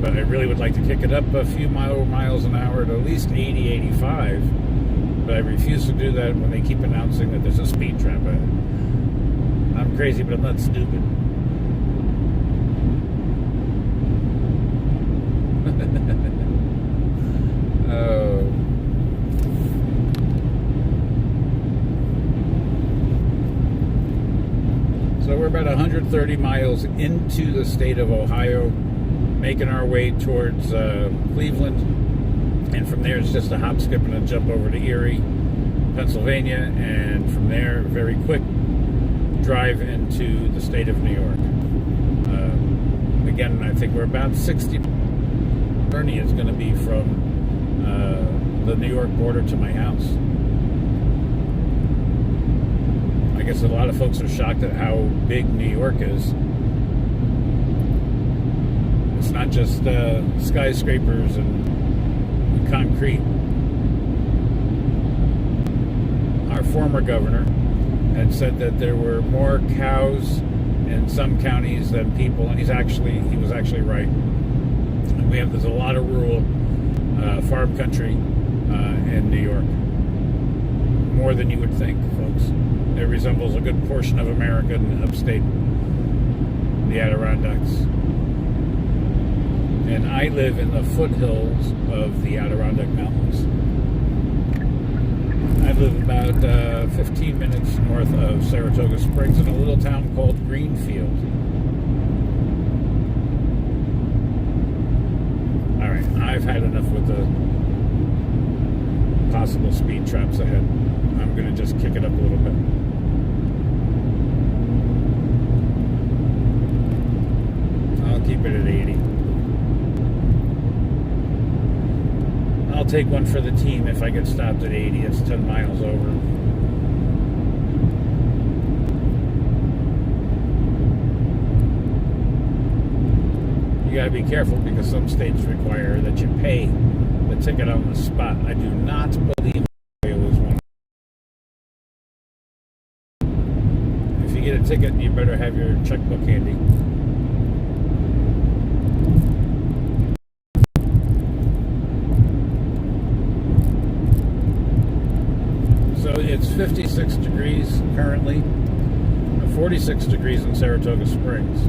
But I really would like to kick it up a few miles an hour to at least 80, 85. But I refuse to do that when they keep announcing that there's a speed trap ahead. I'm crazy, but I'm not stupid. Oh. So we're about 130 miles into the state of Ohio, making our way towards Cleveland, and from there it's just a hop, skip, and a jump over to Erie, Pennsylvania, and from there, very quick drive into the state of New York. Again, I think we're about 60. Journey is going to be from the New York border to my house. I guess a lot of folks are shocked at how big New York is. It's not just skyscrapers and concrete. Our former governor had said that there were more cows in some counties than people, and he was actually right. There's a lot of rural farm country in New York, more than you would think, folks. It resembles a good portion of America in upstate, the Adirondacks. And I live in the foothills of the Adirondack Mountains. I live about 15 minutes north of Saratoga Springs in a little town called Greenfield. All right, I've had enough with the possible speed traps ahead. I'm going to just kick it up a little bit. take one for the team if I get stopped at 80. It's 10 miles over. You got to be careful because some states require that you pay the ticket on the spot. I do not believe it was one. If you get a ticket, you better have your checkbook handy. So it's 56 degrees currently, 46 degrees in Saratoga Springs.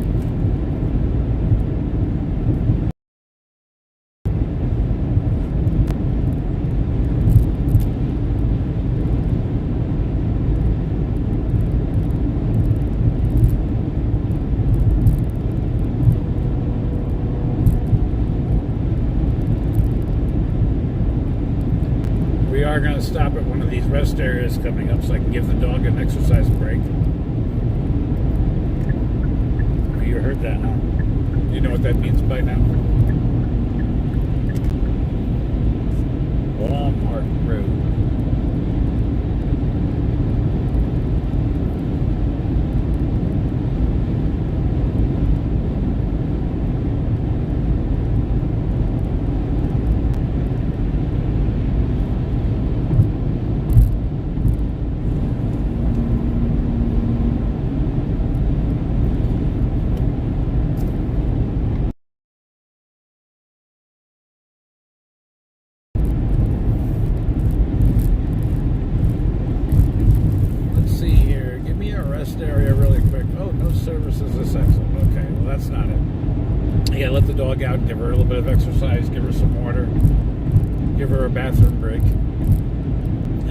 We are going to stop at one of these rest areas coming up so I can give the dog an exercise break. Oh, you heard that, huh? You know what that means by now? Walmart Road. Area really quick. Oh, no services this excellent. Okay, well that's not it. Yeah, let the dog out, give her a little bit of exercise, give her some water, give her a bathroom break.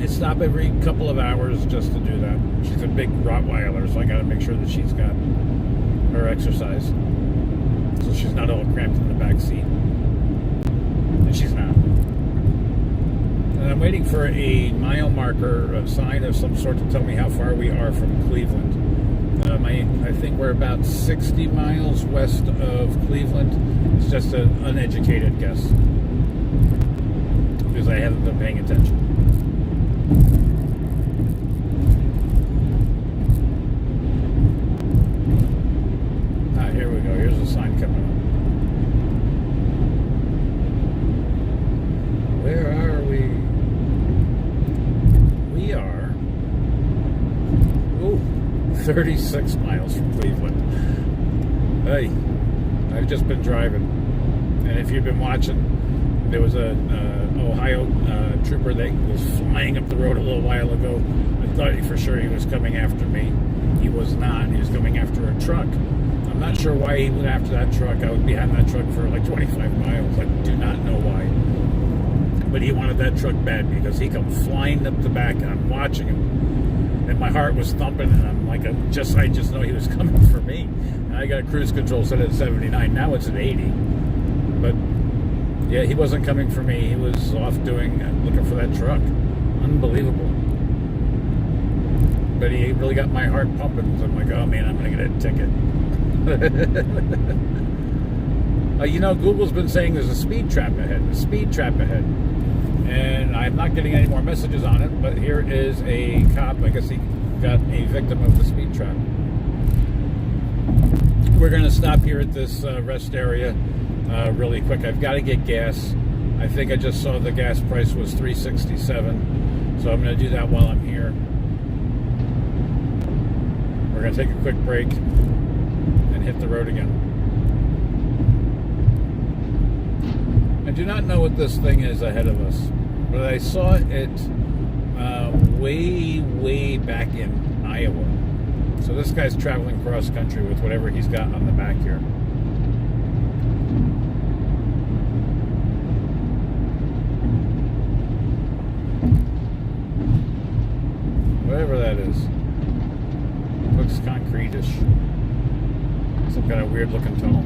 I stop every couple of hours just to do that. She's a big rottweiler, so I got to make sure that she's got her exercise, so she's not all cramped in the back seat. And she's not. And I'm waiting for a mile marker, a sign of some sort to tell me how far we are from Cleveland. I think we're about 60 miles west of Cleveland. It's just an uneducated guess because I haven't been paying attention. Ah, here we go. Here's a sign coming up. Where are we? We are 36 miles from Cleveland. Hey, I've just been driving, and if you've been watching, there was a Ohio trooper that was flying up the road a little while ago. I thought for sure he was coming after me. He was not. He was coming after a truck. I'm not sure why he went after that truck. I was behind that truck for like 25 miles. I do not know why. But he wanted that truck bad because he come flying up the back, and I'm watching him, and my heart was thumping, and I'm like, I just know he was coming for me. And I got cruise control set at 79. Now it's at 80. But yeah, he wasn't coming for me. He was off looking for that truck. Unbelievable. But he really got my heart pumping. So I'm like, oh man, I'm gonna get a ticket. Google's been saying there's a speed trap ahead. And I'm not getting any more messages on it, but here is a cop. I guess he got a victim of the speed trap. We're going to stop here at this rest area really quick. I've got to get gas. I think I just saw the gas price was $3.67, so I'm going to do that while I'm here. We're going to take a quick break and hit the road again. I do not know what this thing is ahead of us, but I saw it way back in Iowa. So this guy's traveling cross country with whatever he's got on the back here. Whatever that is. Looks concrete-ish. Some kind of weird looking tunnel.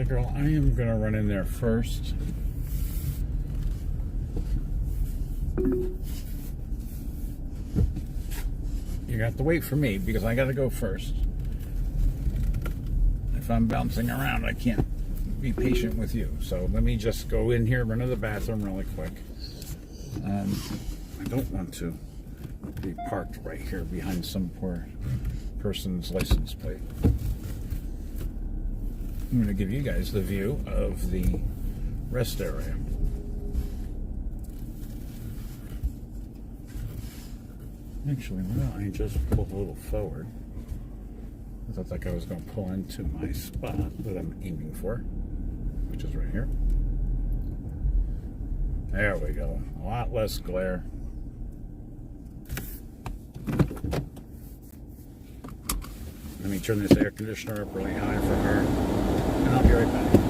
girl, I am going to run in there first. You got to wait for me because I got to go first. If I'm bouncing around, I can't be patient with you. So let me just go in here, run to the bathroom really quick. I don't want to be parked right here behind some poor person's license plate. I'm going to give you guys the view of the rest area. Actually, why don't I just pull a little forward? I thought like I was going to pull into my spot that I'm aiming for, which is right here. There we go. A lot less glare. Let me turn this air conditioner up really high for her, and I'll be right back.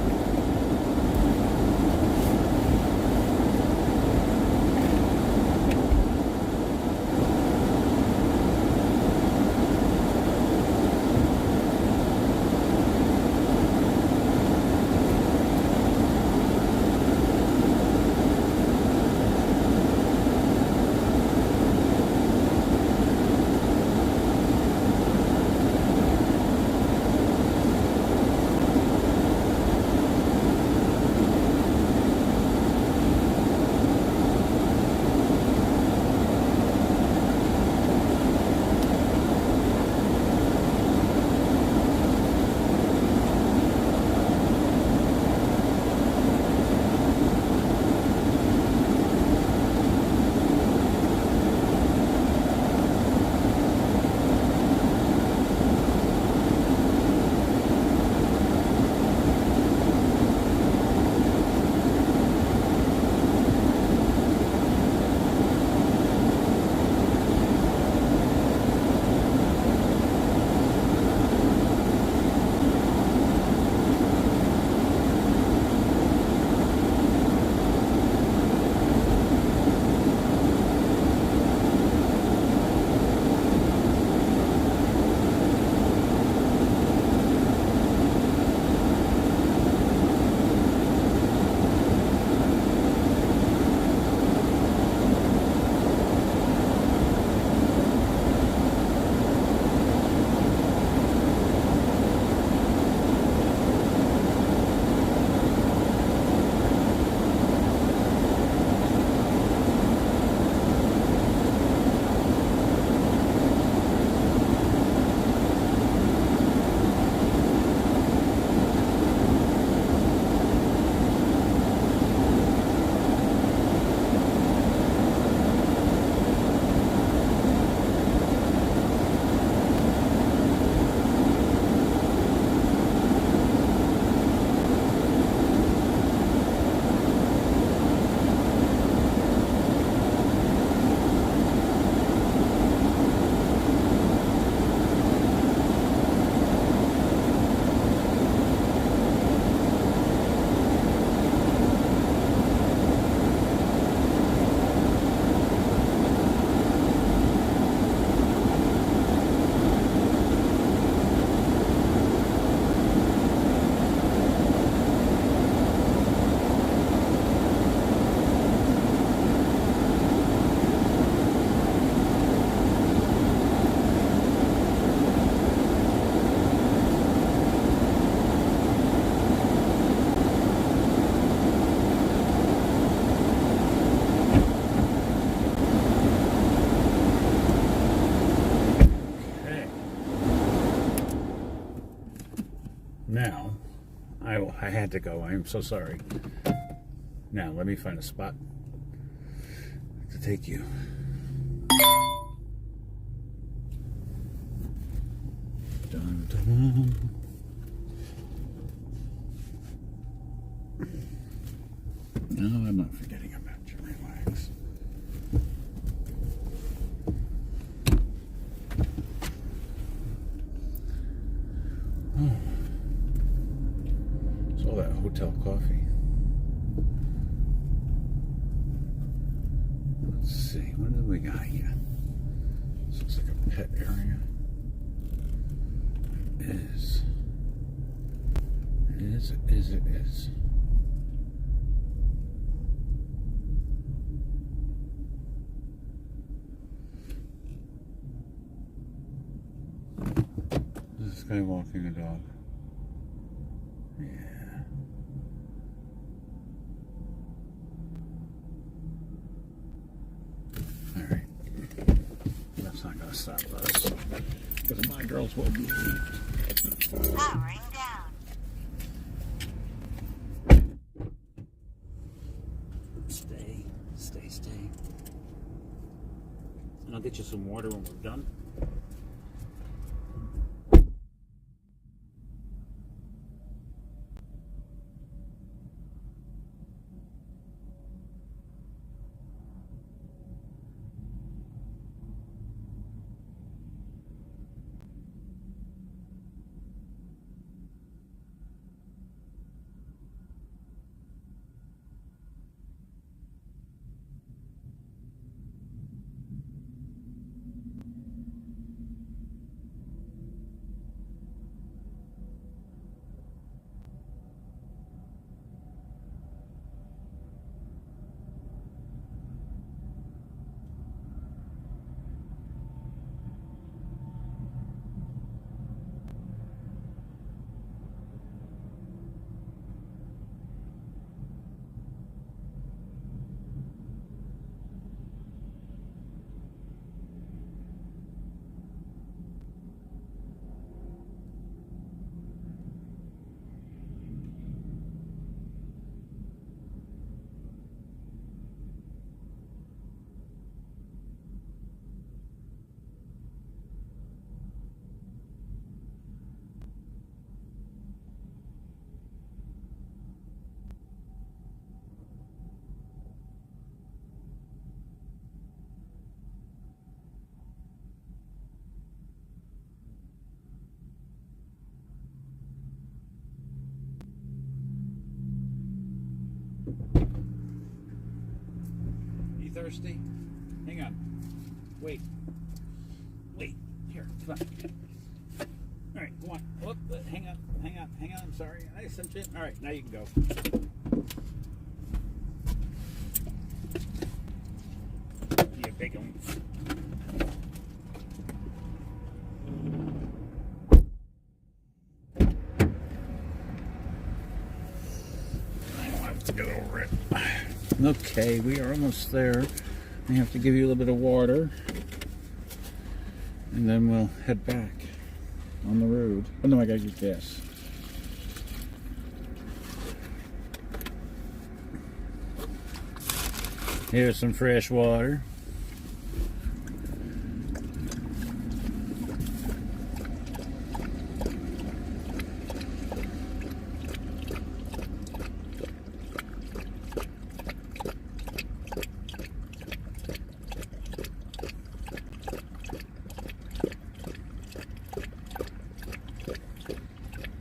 Now, I had to go. I'm so sorry. Now, let me find a spot to take you. Dun, dun. No, I'm not forgetting about you. Relax. Oh. It's all that hotel coffee. Let's see. What do we got here? This looks like a pet area. It is. It is. This guy walking a dog. Yeah. Alright. That's not going to stop us. Because my girls will be. Powering down. Stay. And I'll get you some water when we're done. You thirsty? Hang on. Wait. Here, come on. Alright, go on. Whoop, hang on. I'm sorry. I sent it. Alright, now you can go. You big one. I don't have to get over it. Okay, we are almost there. I have to give you a little bit of water. And then we'll head back on the road. Oh no, I gotta get gas. Here's some fresh water.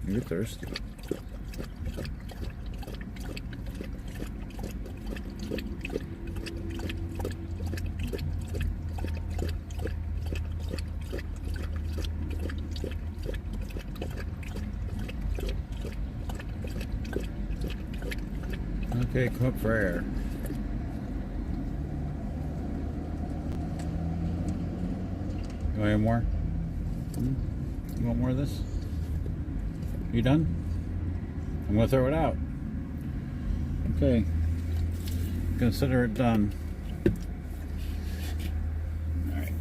You're thirsty. Okay, come up for air. You want any more? You want more of this? You done? I'm gonna throw it out. Okay. Consider it done. Alright.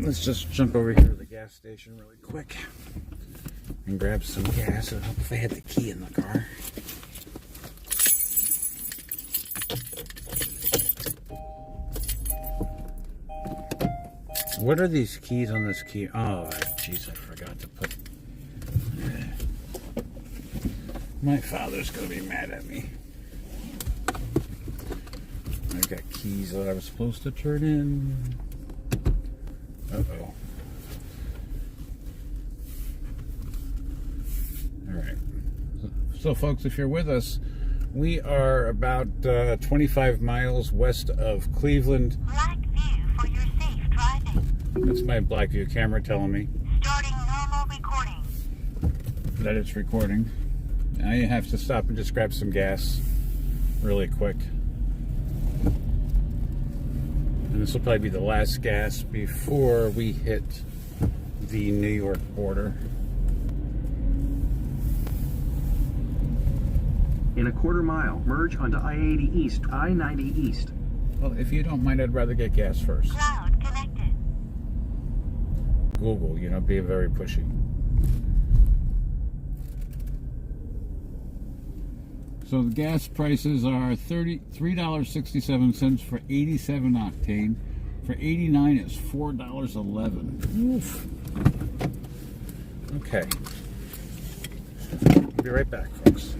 Let's just jump over here to the gas station really quick and grab some gas. It'd help if I had the key in the car. What are these keys on this key? Oh, jeez, I forgot to put... My father's gonna be mad at me. I've got keys that I was supposed to turn in. Uh-oh. Alright. So folks, if you're with us, we are about 25 miles west of Cleveland. Black view for your safe driving. That's my Blackview camera telling me Starting normal recording. that it's recording. I have to stop and just grab some gas really quick. And this will probably be the last gas before we hit the New York border. In a quarter mile, merge onto I-80 East, I-90 East. Well, if you don't mind, I'd rather get gas first. Cloud connected. Google, be very pushy. So the gas prices are $3.67 for 87 octane. For 89, it's $4.11. Oof. Okay. Be right back, folks.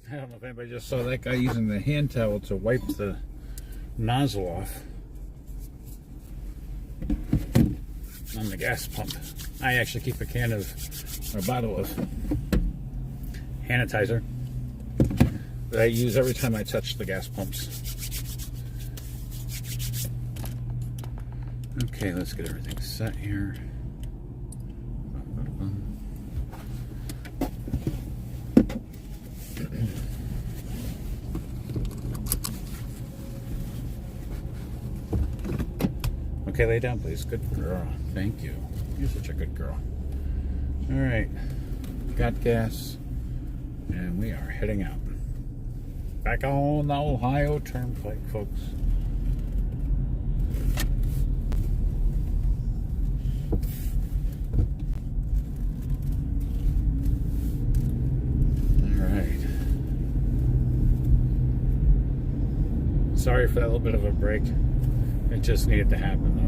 I don't know if anybody just saw that guy using the hand towel to wipe the nozzle off on the gas pump. I actually keep a bottle of sanitizer that I use every time I touch the gas pumps. Okay, let's get everything set here. Okay, lay down, please. Good girl. Thank you. You're such a good girl. All right. Got gas. And we are heading out. Back on the Ohio Turnpike, folks. All right. Sorry for that little bit of a break. It just needed to happen, though.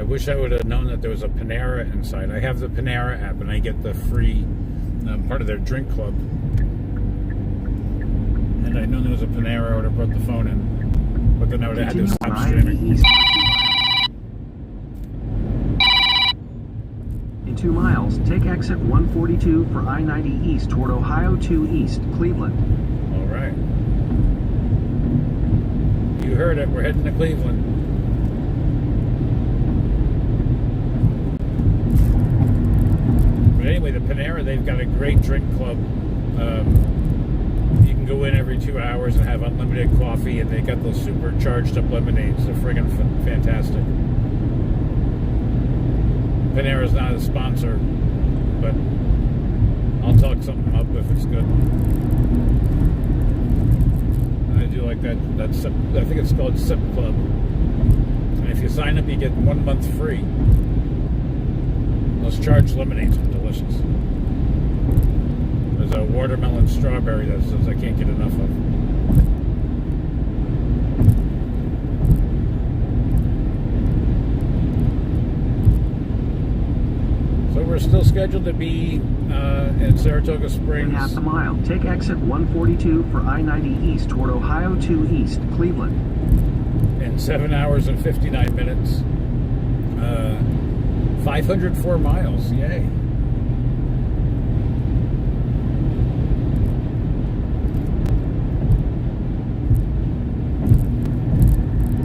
I wish I would have known that there was a Panera inside. I have the Panera app, and I get the free part of their drink club. And I know there was a Panera. I would have brought the phone in. But then I would have had to stop streaming. In 2 miles, take exit 142 for I-90 East toward Ohio 2 East, Cleveland. All right. You heard it. We're heading to Cleveland. But anyway, the Panera, they've got a great drink club. You can go in every 2 hours and have unlimited coffee, and they got those super charged up lemonades. They're friggin' fantastic. Panera's not a sponsor, but I'll talk something up if it's good. I do like that SIP, I think it's called SIP Club. And if you sign up, you get 1 month free. Those charged lemonades are delicious. There's a watermelon strawberry that says I can't get enough of. So we're still scheduled to be in Saratoga Springs. In half a mile, take exit 142 for I-90 East toward Ohio 2 East, Cleveland. In 7 hours and 59 minutes. 504 miles, yay.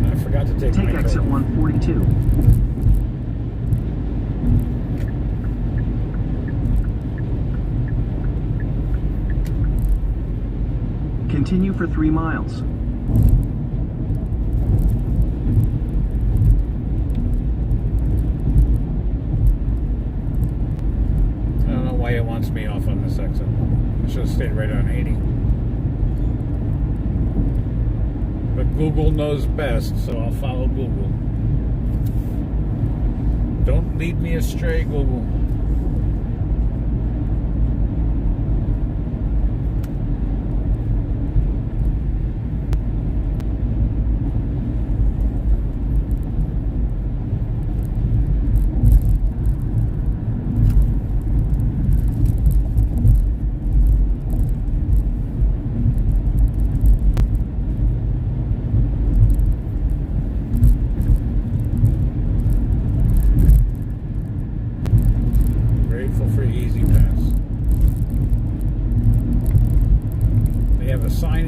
I forgot to take my exit coat. 142. Continue for 3 miles. I don't know why it wants me off on this exit. I should have stayed right on 80. But Google knows best, so I'll follow Google. Don't lead me astray, Google.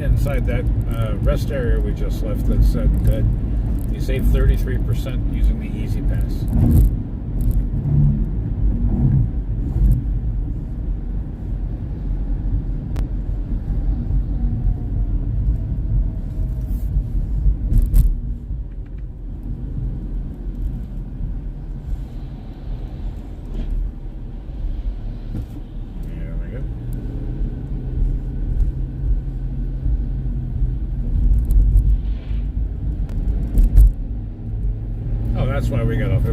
Inside that rest area we just left that said that you save 33% using the Easy Pass. That's why we got off it.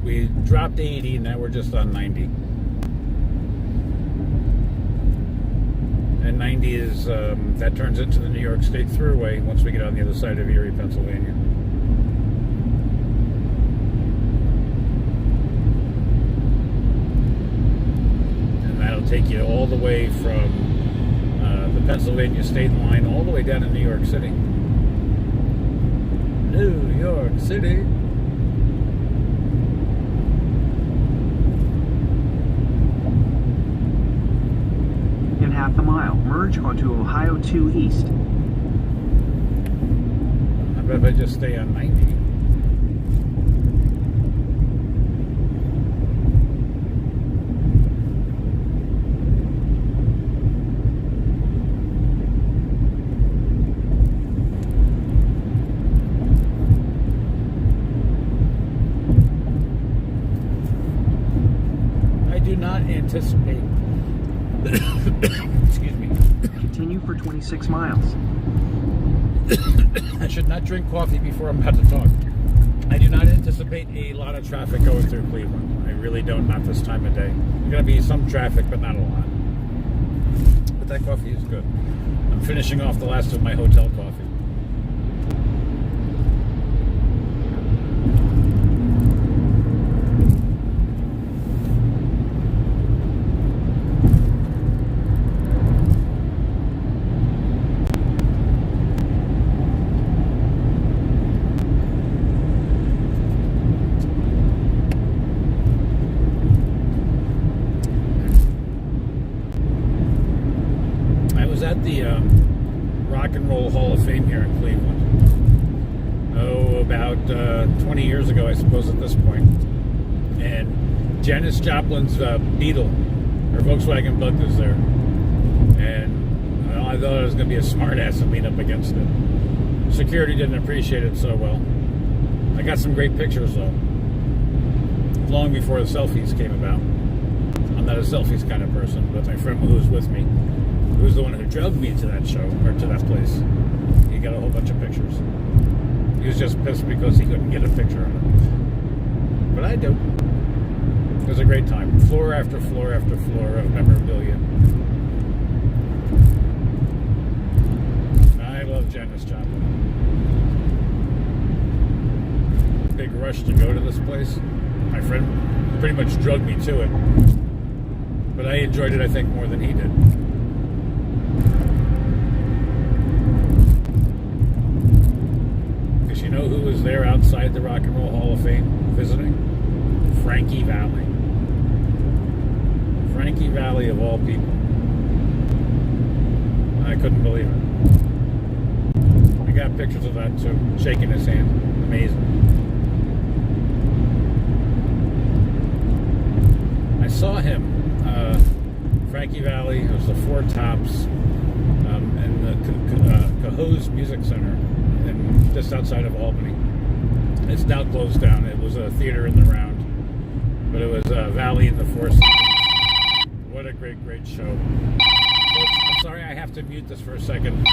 We dropped 80, now we're just on 90. And 90 is, that turns into the New York State Thruway once we get on the other side of Erie, Pennsylvania. And that'll take you all the way from the Pennsylvania state line all the way down to New York City. New York City. Half a mile, merge onto Ohio 2 East. I bet if I just stay on 90. I do not anticipate excuse me. Continue for 26 miles. I should not drink coffee before I'm about to talk. I do not anticipate a lot of traffic going through Cleveland. I really don't, not this time of day. There's going to be some traffic, but not a lot. But that coffee is good. I'm finishing off the last of my hotel coffee. At the Rock and Roll Hall of Fame here in Cleveland. Oh, about 20 years ago, I suppose, at this point. And Janis Joplin's Beetle, her Volkswagen Bug, was there. And I thought I was going to be a smartass and lean up against it. Security didn't appreciate it so well. I got some great pictures, though. long before the selfies came about. I'm not a selfies kind of person, but my friend who was with me, who was the one who drove me to that show, or to that place, he got a whole bunch of pictures. He was just pissed because he couldn't get a picture of it. But I do. It was a great time. Floor after floor after floor of memorabilia. I love Janis Joplin. Big rush to go to this place. My friend pretty much drugged me to it. But I enjoyed it, I think, more than he did. Because you know who was there outside the Rock and Roll Hall of Fame visiting? Frankie Valli. Frankie Valli of all people. I couldn't believe it. I got pictures of that too, shaking his hand. Amazing. I saw him, Frankie Valli. It was the Four Tops, and the Cahoes Music Center, just outside of Albany. It's now closed down. It was a theater in the Round, but it was Valley in the Four Seasons. What a great, great show. Folks, I'm sorry I have to mute this for a second.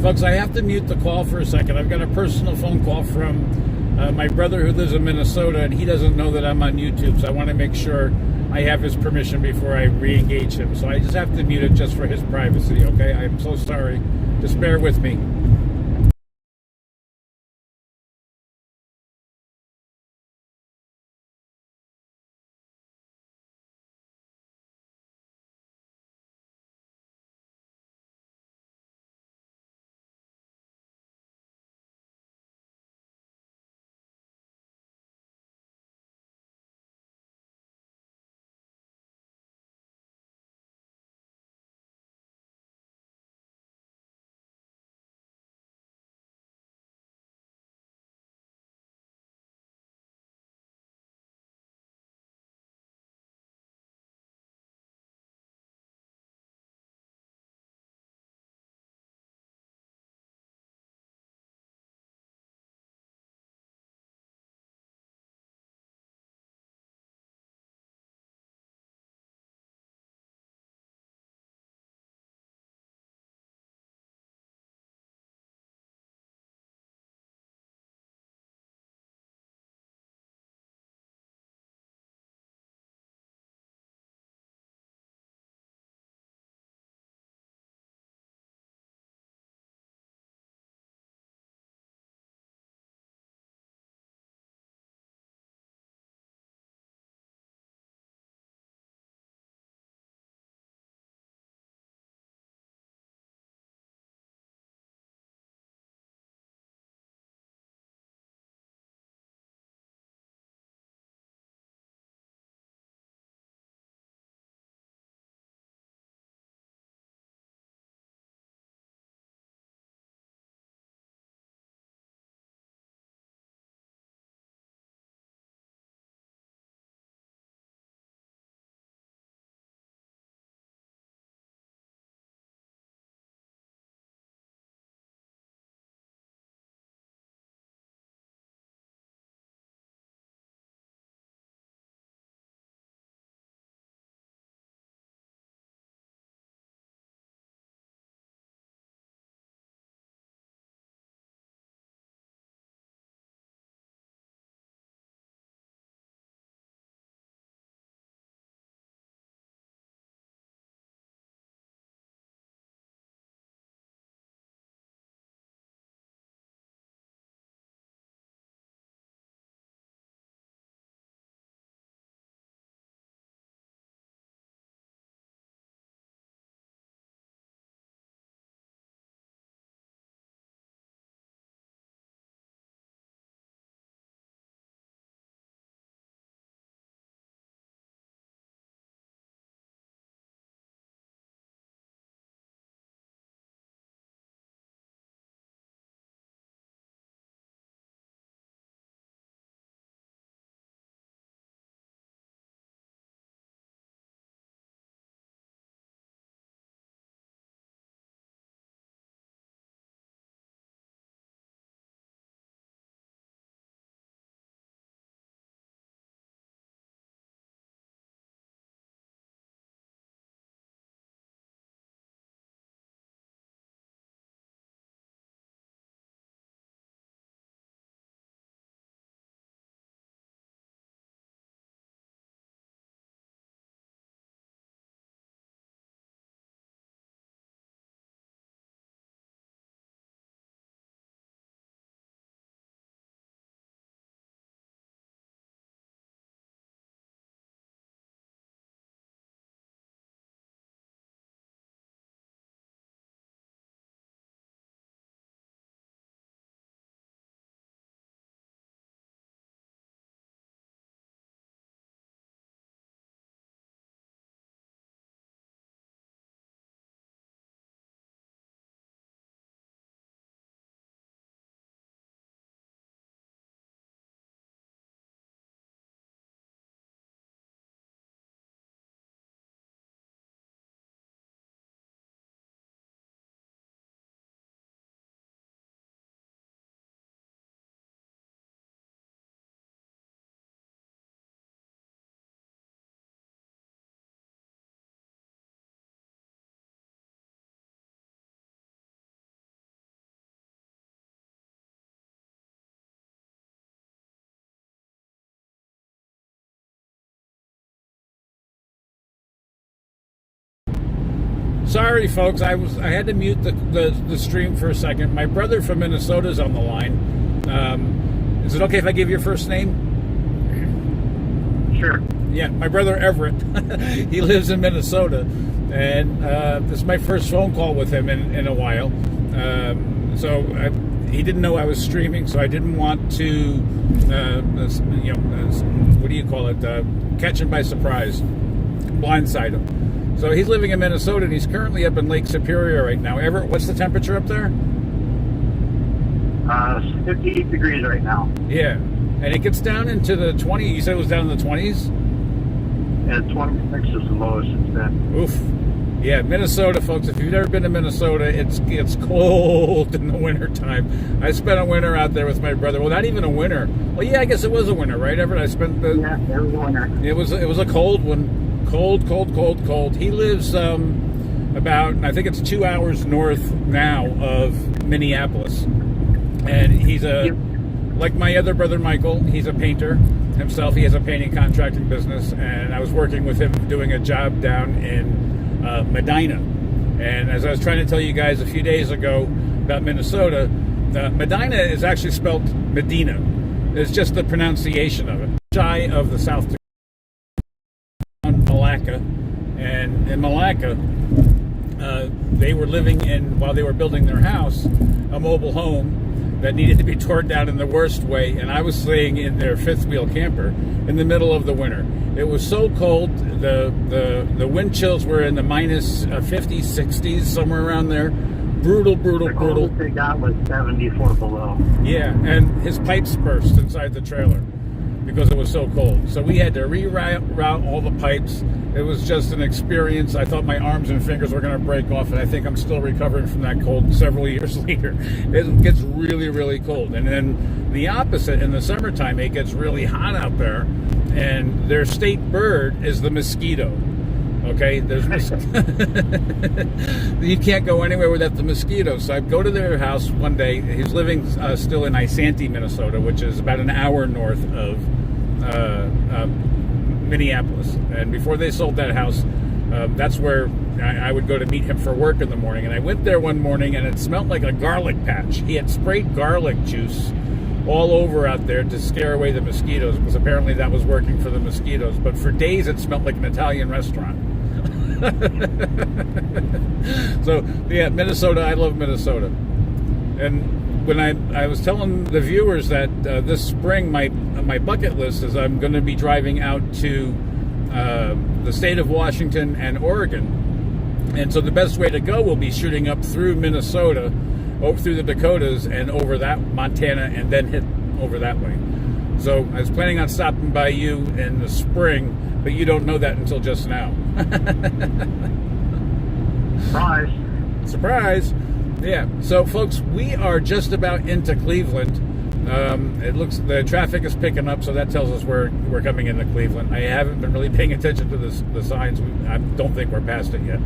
Folks, I have to mute the call for a second. I've got a personal phone call from my brother who lives in Minnesota, and he doesn't know that I'm on YouTube, so I want to make sure I have his permission before I re-engage him. So I just have to mute it just for his privacy, okay? I'm so sorry. Just bear with me. Sorry, folks. I had to mute the stream for a second. My brother from Minnesota is on the line. Is it okay if I give your first name? Sure. Yeah, my brother Everett. He lives in Minnesota, and this is my first phone call with him in a while. He didn't know I was streaming, so I didn't want to, what do you call it? Catch him by surprise, blindside him. So he's living in Minnesota, and he's currently up in Lake Superior right now. Everett, what's the temperature up there? 58 degrees right now. Yeah, and it gets down into the 20s. You said it was down in the 20s? And 26 is the lowest it's been. Oof. Yeah, Minnesota, folks. If you've never been to Minnesota, it's cold in the wintertime. I spent a winter out there with my brother. Well, not even a winter. Well, yeah, I guess it was a winter, right, Everett? Yeah, it was a winter. It was a cold one. Cold. He lives about, I think it's 2 hours north now of Minneapolis. And he's like my other brother, Michael, he's a painter himself. He has a painting contracting business. And I was working with him doing a job down in Medina. And as I was trying to tell you guys a few days ago about Minnesota, Medina is actually spelled Medina. It's just the pronunciation of it. Shy of the South Dakota, Malacca. And in Malacca, they were living in, while they were building their house, a mobile home that needed to be torn down in the worst way. And I was staying in their fifth wheel camper in the middle of the winter. It was so cold, the wind chills were in the minus 50s, 60s, somewhere around there. Brutal. The coldest they got was 74 below. Yeah, and his pipes burst inside the trailer because it was so cold. So we had to reroute all the pipes. It was just an experience. I thought my arms and fingers were going to break off, and I think I'm still recovering from that cold several years later. It gets really, really cold. And then the opposite, in the summertime, it gets really hot out there, and their state bird is the mosquito. Okay, you can't go anywhere without the mosquitoes. So I go to their house one day. He's living still in Isanti, Minnesota, which is about an hour north of Minneapolis. And before they sold that house, that's where I would go to meet him for work in the morning. And I went there one morning, and it smelled like a garlic patch. He had sprayed garlic juice all over out there to scare away the mosquitoes, because apparently that was working for the mosquitoes. But for days, it smelled like an Italian restaurant. So, yeah, Minnesota, I love Minnesota. And when I was telling the viewers that this spring, my bucket list is I'm going to be driving out to the state of Washington and Oregon. And so the best way to go will be shooting up through Minnesota, over through the Dakotas, and over that Montana, and then hit over that way. So I was planning on stopping by you in the spring, but you don't know that until just now. Surprise! Yeah. So, folks, we are just about into Cleveland. It looks the traffic is picking up, so that tells us we're coming into Cleveland. I haven't been really paying attention to the signs. I don't think we're past it yet.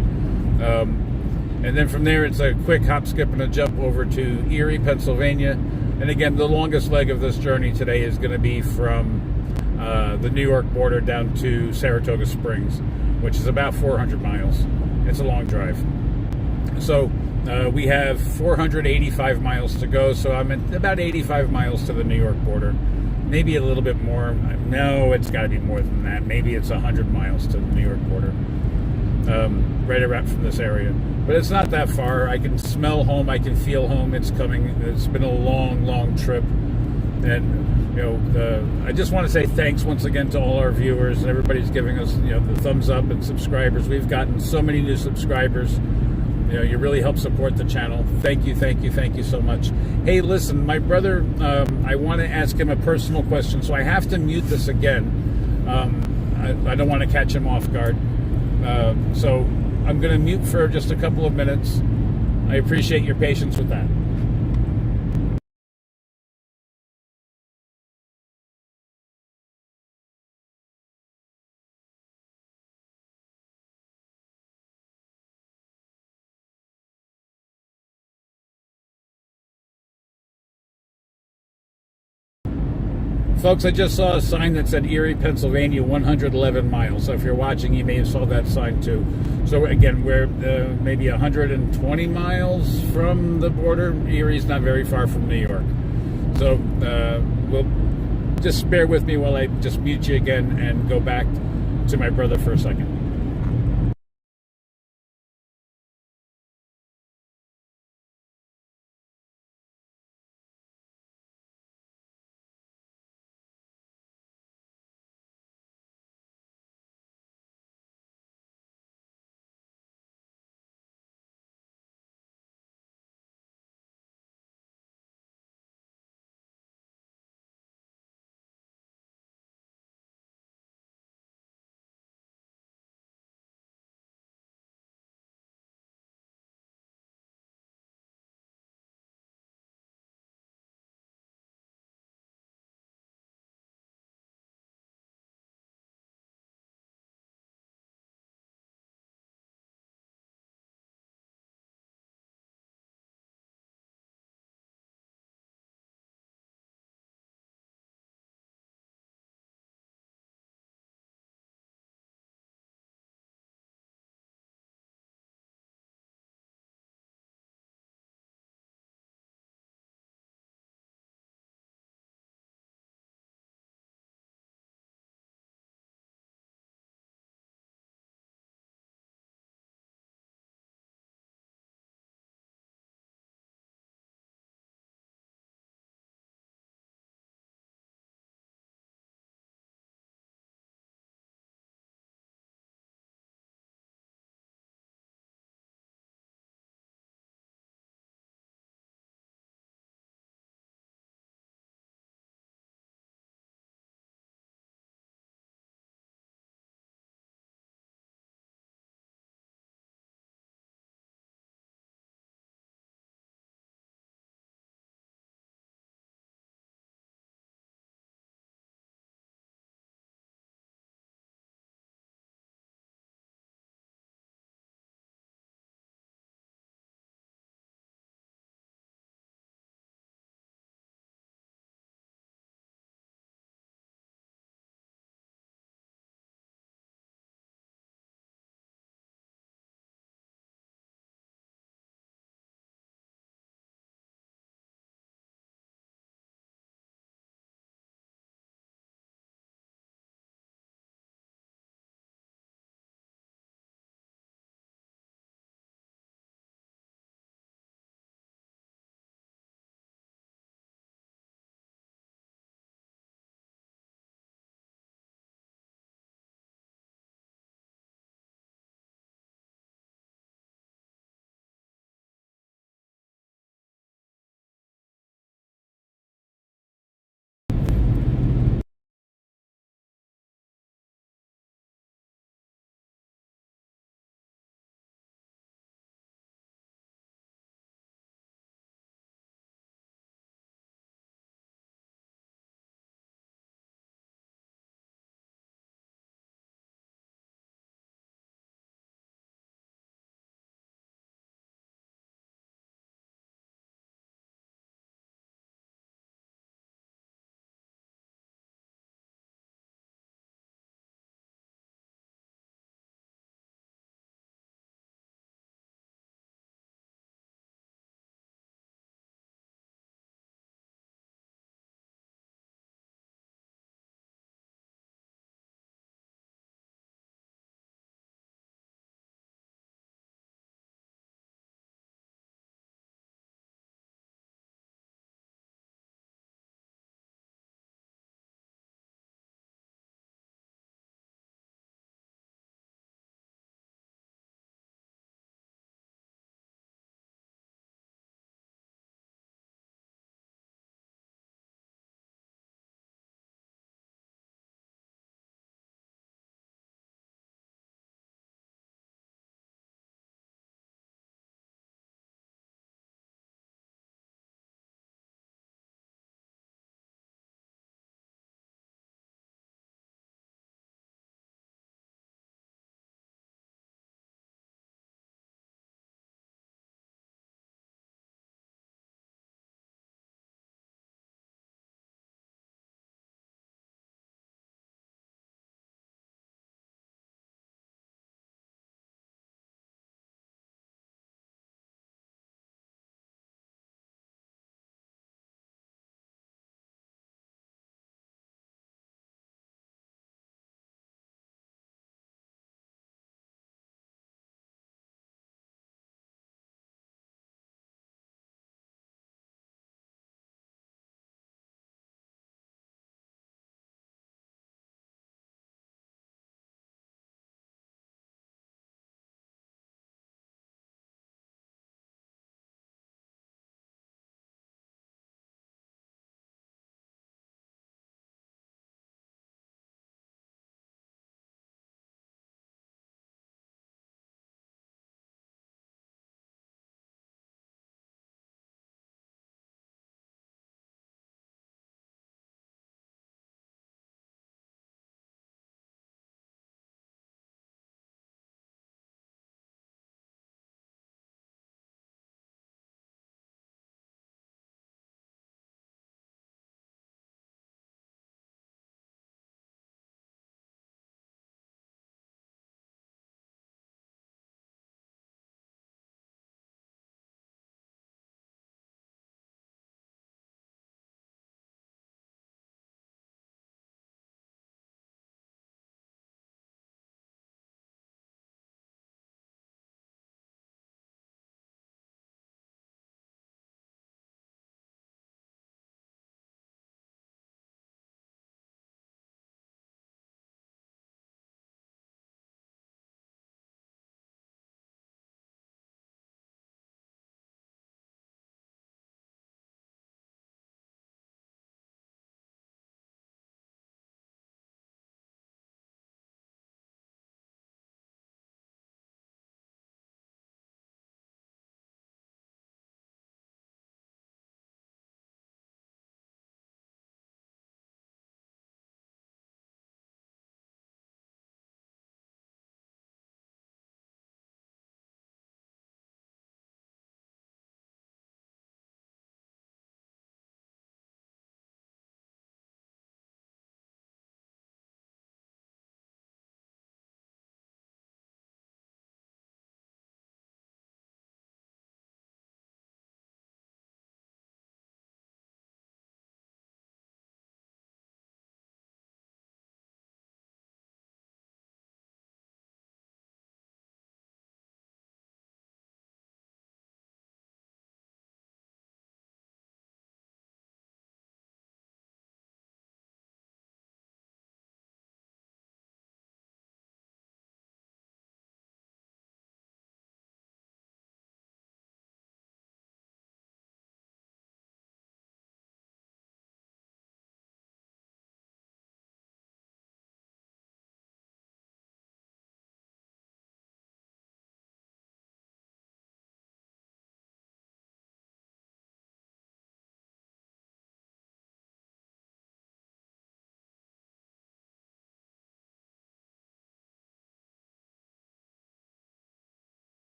And then from there, it's a quick hop, skip, and a jump over to Erie, Pennsylvania. And again, the longest leg of this journey today is going to be from the New York border down to Saratoga Springs, which is about 400 miles. It's a long drive. So we have 485 miles to go. So I'm at about 85 miles to the New York border. Maybe a little bit more. No, it's got to be more than that. Maybe it's 100 miles to the New York border. Right around from this area. But it's not that far. I can smell home. I can feel home. It's coming. It's been a long trip. And, I just want to say thanks once again to all our viewers. Everybody's giving us, the thumbs up and subscribers. We've gotten so many new subscribers. You really help support the channel. Thank you so much. Hey, listen, my brother, I want to ask him a personal question, so I have to mute this again. I don't want to catch him off guard. So I'm going to mute for just a couple of minutes. I appreciate your patience with that. Folks, I just saw a sign that said Erie, Pennsylvania, 111 miles. So if you're watching, you may have saw that sign too. So again, we're maybe 120 miles from the border. Erie's not very far from New York. So we'll just bear with me while I just mute you again and go back to my brother for a second.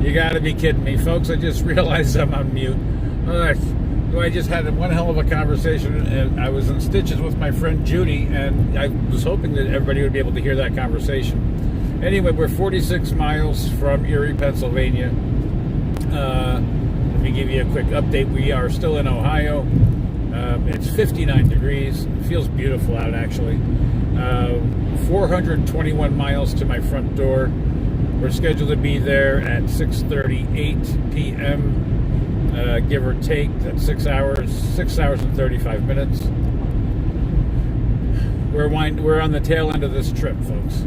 You gotta be kidding me, folks. I just realized I'm on mute. I just had one hell of a conversation, and I was in stitches with my friend Judy, and I was hoping that everybody would be able to hear that conversation. Anyway, we're 46 miles from Erie, Pennsylvania. Let me give you a quick update. We are still in Ohio. It's 59 degrees. It feels beautiful out, actually. 421 miles to my front door. We're scheduled to be there at 6:38 p.m., give or take. That's 6 hours and 35 minutes. We're on the tail end of this trip, folks.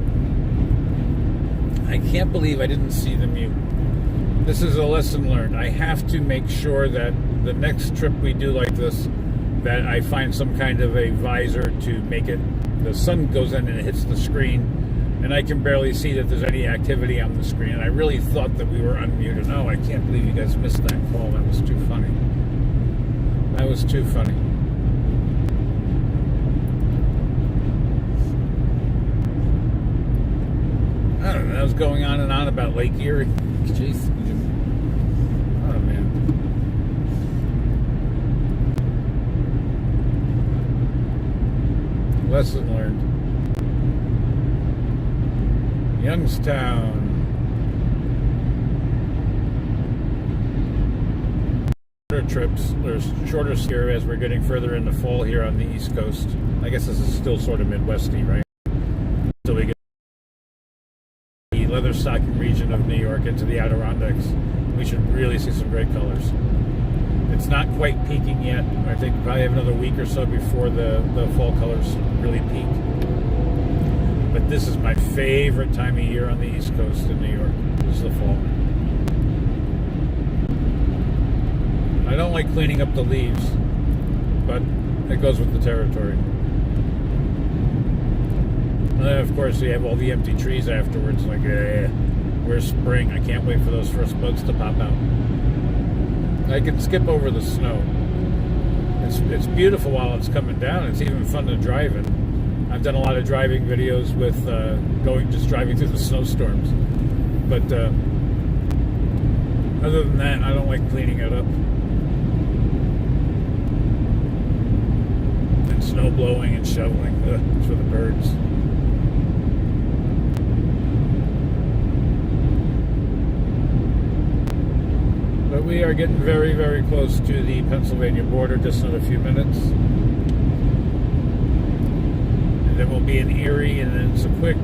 I can't believe I didn't see the mute. This is a lesson learned. I have to make sure that the next trip we do like this, that I find some kind of a visor to make it, the sun goes in and it hits the screen, and I can barely see that there's any activity on the screen. And I really thought that we were unmuted. Oh, I can't believe you guys missed that call. That was too funny. That was too funny. I don't know. That was going on and on about Lake Erie. Jeez. Oh, man. Lesson learned. Youngstown. Shorter trips. There's shorter here as we're getting further into fall here on the East Coast. I guess this is still sort of Midwesty, right? So we get the leather stocking region of New York into the Adirondacks. We should really see some great colors. It's not quite peaking yet. I think we probably have another week or so before the fall colors really peak. But this is my favorite time of year on the East Coast in New York. This is the fall. I don't like cleaning up the leaves, but it goes with the territory. And then, of course, you have all the empty trees afterwards. Like, where's spring? I can't wait for those first buds to pop out. I can skip over the snow. It's beautiful while it's coming down. It's even fun to drive in. I've done a lot of driving videos with just driving through the snowstorms. But other than that, I don't like cleaning it up. And snow blowing and shoveling. It's for the birds. But we are getting very, very close to the Pennsylvania border, just in a few minutes. And then we'll be in Erie, and then it's a quick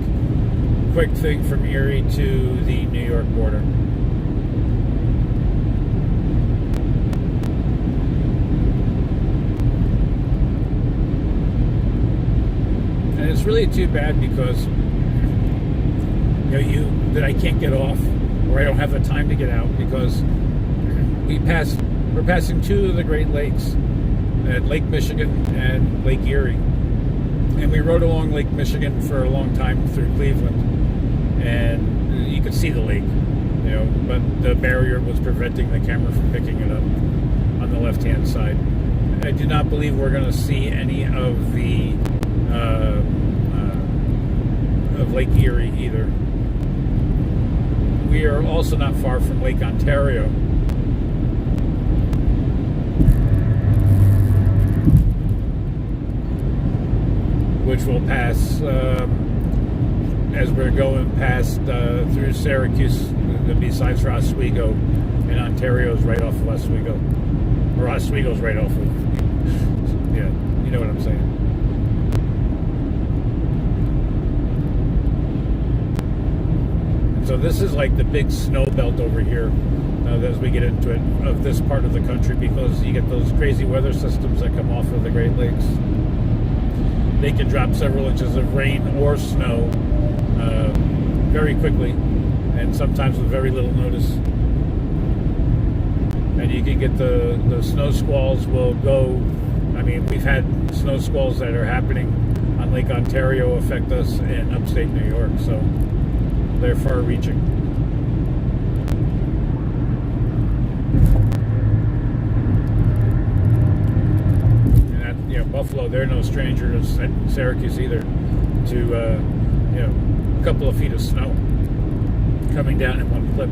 thing from Erie to the New York border. And it's really too bad because that I can't get off, or I don't have the time to get out, because we're passing two of the Great Lakes, at Lake Michigan and Lake Erie. And we rode along Lake Michigan for a long time through Cleveland, and you could see the lake, but the barrier was preventing the camera from picking it up on the left-hand side. I do not believe we're going to see any of the of Lake Erie either. We are also not far from Lake Ontario, which will pass as we're going past through Syracuse, besides Oswego, and Ontario's right off of Oswego, or Oswego's right off of, yeah, you know what I'm saying. So this is like the big snow belt over here, as we get into it, of this part of the country, because you get those crazy weather systems that come off of the Great Lakes. They can drop several inches of rain or snow very quickly, and sometimes with very little notice. And you can get the snow squalls will go. I mean, we've had snow squalls that are happening on Lake Ontario affect us in upstate New York, so they're far-reaching. Buffalo, they're no stranger to Syracuse either, to a couple of feet of snow coming down in one clip.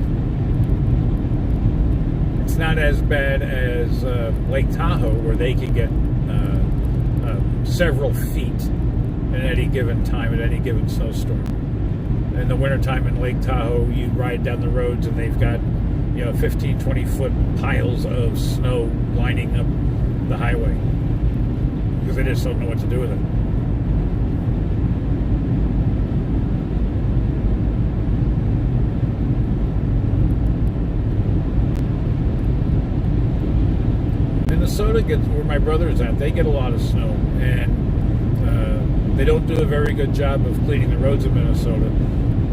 It's not as bad as Lake Tahoe, where they can get several feet at any given time, at any given snowstorm. In the wintertime in Lake Tahoe, you ride down the roads and they've got 15, 20-foot piles of snow lining up the highway because they just don't know what to do with it. Minnesota gets, where my brother's at, they get a lot of snow, and they don't do a very good job of cleaning the roads in Minnesota.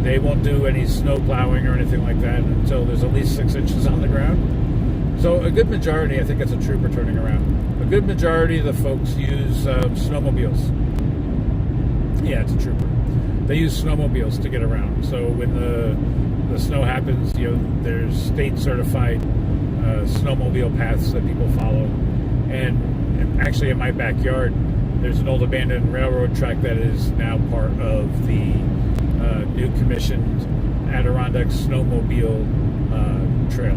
They won't do any snow plowing or anything like that until there's at least 6 inches on the ground. So a good majority, I think it's a trooper turning around, a good majority of the folks use snowmobiles. Yeah, it's a trooper. They use snowmobiles to get around. So when the snow happens, there's state certified snowmobile paths that people follow. And actually in my backyard, there's an old abandoned railroad track that is now part of the new commissioned Adirondack snowmobile trail.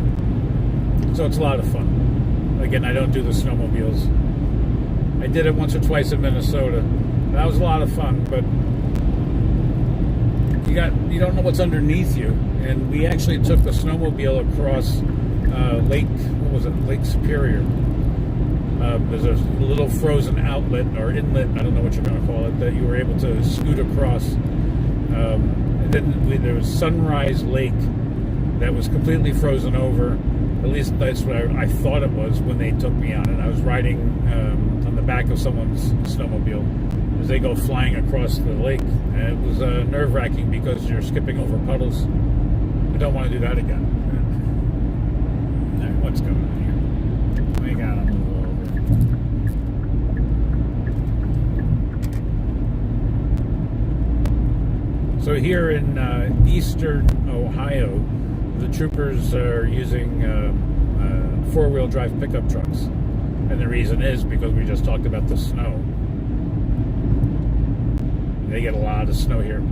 So it's a lot of fun. Again, I don't do the snowmobiles. I did it once or twice in Minnesota. That was a lot of fun, but you don't know what's underneath you. And we actually took the snowmobile across Lake Superior. There's a little frozen outlet or inlet, I don't know what you're going to call it, that you were able to scoot across. And then there was Sunrise Lake that was completely frozen over. At least that's what I thought it was when they took me on it. I was riding on the back of someone's snowmobile as they go flying across the lake. And it was nerve-wracking because you're skipping over puddles. I don't want to do that again. All right, what's going on here? We got to move over. So here in eastern Ohio, the troopers are using four-wheel drive pickup trucks. And the reason is because we just talked about the snow. They get a lot of snow here.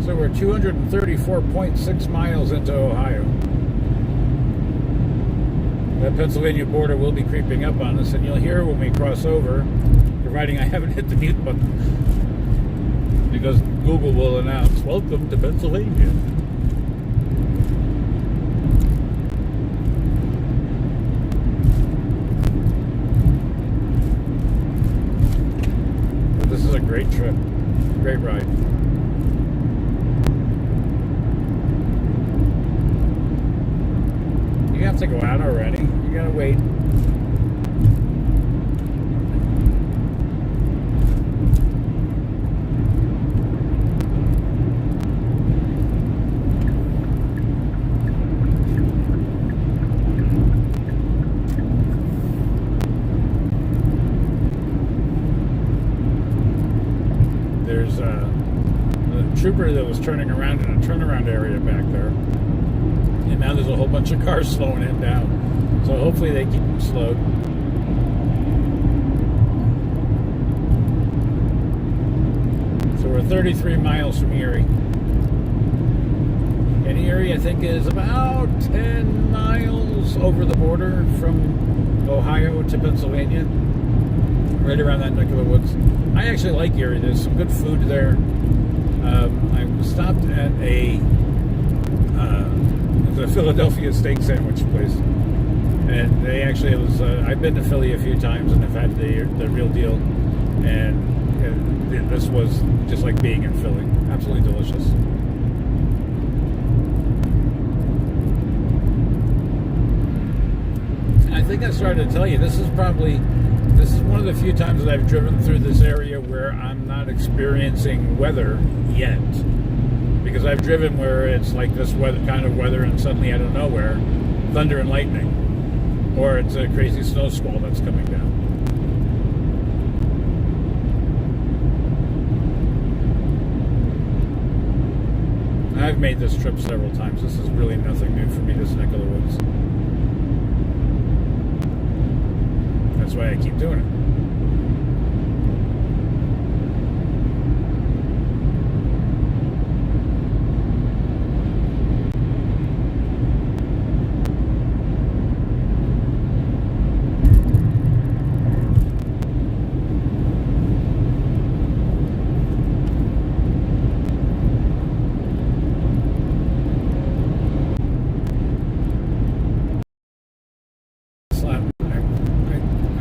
So we're 234.6 miles into Ohio. That Pennsylvania border will be creeping up on us, and you'll hear when we cross over, providing I haven't hit the mute button, because Google will announce, "Welcome to Pennsylvania." But this is a great trip, great ride. You have to go out already. You gotta wait. There's a trooper that was turning around in a turnaround area back there. And now there's a whole bunch of cars slowing him down. So hopefully they keep him slowed. So we're 33 miles from Erie. And Erie, I think, is about 10 miles over the border from Ohio to Pennsylvania. Right around that neck of the woods. I actually like Erie. There's some good food there. I stopped at a Philadelphia steak sandwich place, and they actually, it was I've been to Philly a few times and I've had the real deal, and this was just like being in Philly. Absolutely delicious. I think I started to tell you, this is one of the few times that I've driven through this area where I'm not experiencing weather yet. Because I've driven where it's like this kind of weather, and suddenly out of nowhere, thunder and lightning, or it's a crazy snow squall that's coming down. I've made this trip several times. This is really nothing new for me, this neck of the woods. That's why I keep doing it.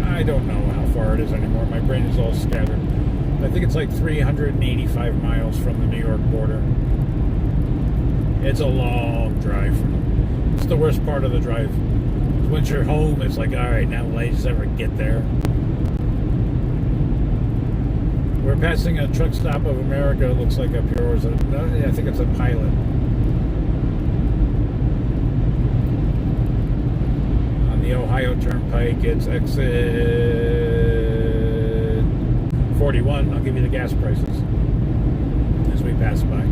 I don't know how far it is anymore. My brain is all scattered. I think it's like 385 miles from the New York border. It's a long drive. It's the worst part of the drive. Once you're home, it's like, all right, now let's ever get there. We're passing a truck stop of America. It looks like up here. Or is it? No, I think it's a Pilot. The Ohio Turnpike, it's exit 41. I'll give you the gas prices as we pass by.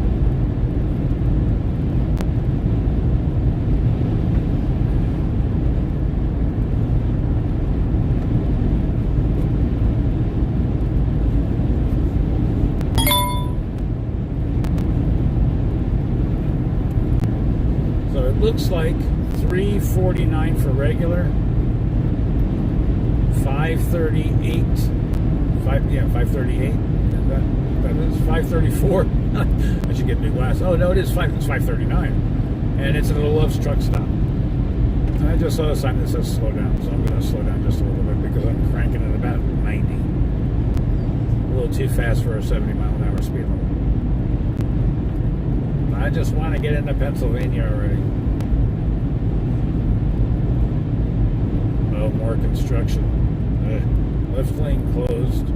So it looks like $3.49 for regular, $5.38. $5.38. That is $5.34. I should get new glasses. Oh no, it's $5.39, and it's at a Love's truck stop. I just saw a sign that says slow down, so I'm going to slow down just a little bit because I'm cranking at about 90. A little too fast for a 70-mile-an-hour speed limit. I just want to get into Pennsylvania already. Oh, more construction. Left lane closed.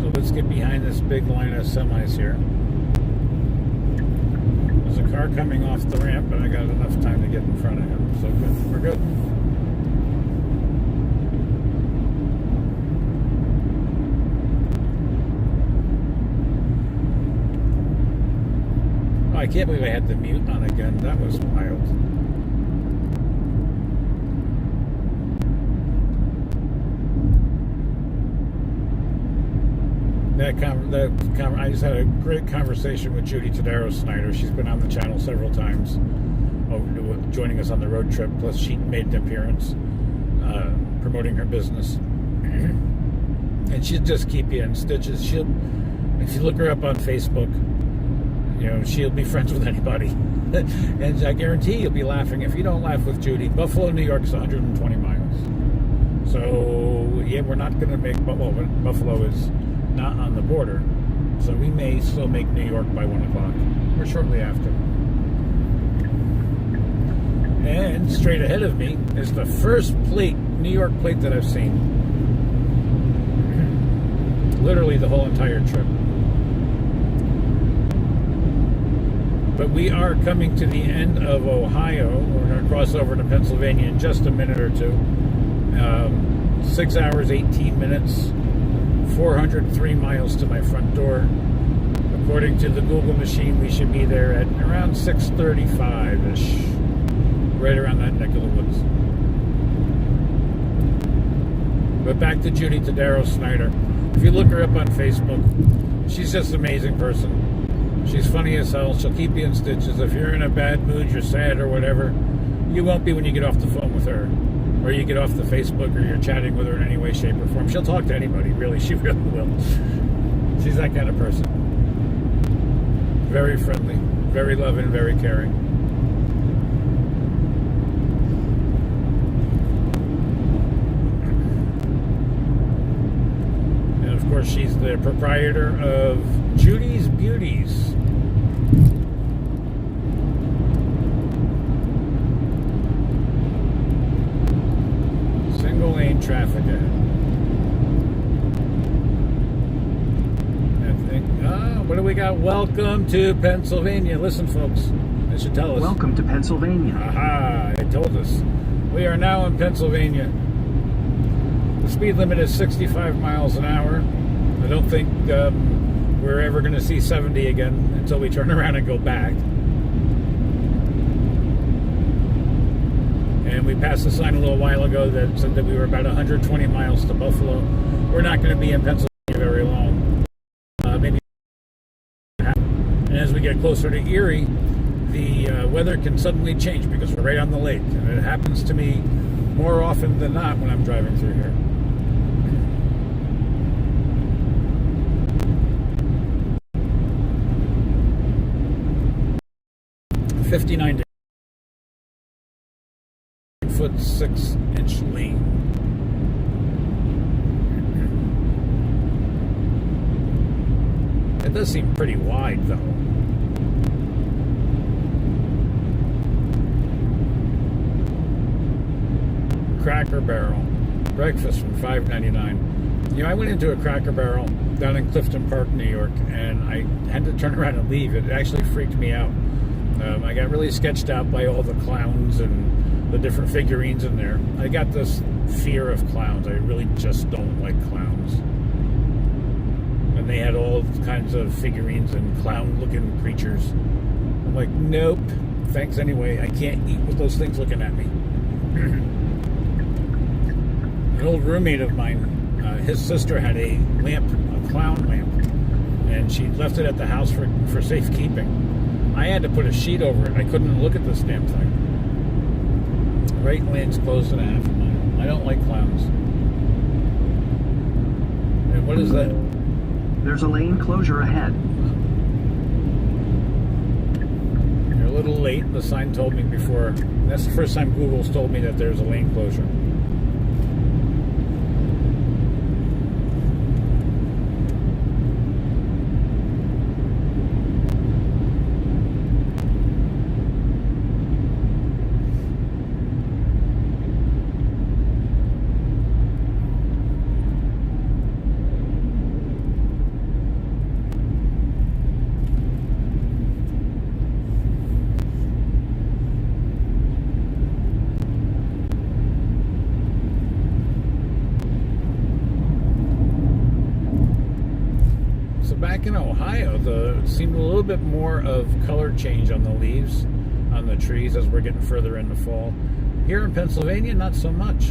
So let's get behind this big line of semis here. There's a car coming off the ramp, but I got enough time to get in front of him. So good. We're good. Oh, I can't believe I had the mute on again. That was wild. I just had a great conversation with Judy Tadaro-Snyder. She's been on the channel several times, joining us on the road trip. Plus, she made an appearance promoting her business, and she'll just keep you in stitches. If you look her up on Facebook, she'll be friends with anybody, and I guarantee you'll be laughing. If you don't laugh with Judy, Buffalo, New York is 120 miles. So yeah, we're not going to make Buffalo is not on the border, so we may still make New York by 1 o'clock or shortly after. And straight ahead of me is the first New York plate that I've seen. Literally the whole entire trip. But we are coming to the end of Ohio. We're going to cross over to Pennsylvania in just a minute or two. 6 hours, 18 minutes. 403 miles to my front door. According to the Google machine, we should be there at around 6:35-ish. Right around that neck of the woods. But back to Judy Tadaro-Snyder. If you look her up on Facebook, she's just an amazing person. She's funny as hell. She'll keep you in stitches. If you're in a bad mood, you're sad or whatever, you won't be when you get off the phone with her. Or you get off the Facebook, or you're chatting with her in any way, shape, or form. She'll talk to anybody, really. She really will. She's that kind of person. Very friendly, very loving, very caring. And of course, she's the proprietor of Judy's Beauties. Lane traffic ahead. I think, what do we got? Welcome to Pennsylvania. Listen, folks, they should tell us. Welcome to Pennsylvania. Aha, they told us. We are now in Pennsylvania. The speed limit is 65 miles an hour. I don't think we're ever going to see 70 again until we turn around and go back. And we passed a sign a little while ago that said that we were about 120 miles to Buffalo. We're not going to be in Pennsylvania very long. Maybe. And as we get closer to Erie, the weather can suddenly change because we're right on the lake. And it happens to me more often than not when I'm driving through here. 59 foot 6-inch lane. It does seem pretty wide though. Cracker Barrel breakfast from $5.99. You know, I went into a Cracker Barrel down in Clifton Park, New York, and I had to turn around and leave. It actually freaked me out. I got really sketched out by all the clowns and the different figurines in there. I got this fear of clowns. I really just don't like clowns. And they had all kinds of figurines and clown-looking creatures. I'm like, nope, thanks anyway. I can't eat with those things looking at me. An old roommate of mine, his sister had a lamp, a clown lamp, and she left it at the house for safekeeping. I had to put a sheet over it. I couldn't look at this damn thing. Right lane's closed in a half a mile. I don't like clowns. And what is that? There's a lane closure ahead. You're a little late. The sign told me before. That's the first time Google's told me that there's a lane closure. Back in Ohio, it seemed a little bit more of color change on the leaves, on the trees as we're getting further into fall. Here in Pennsylvania, not so much.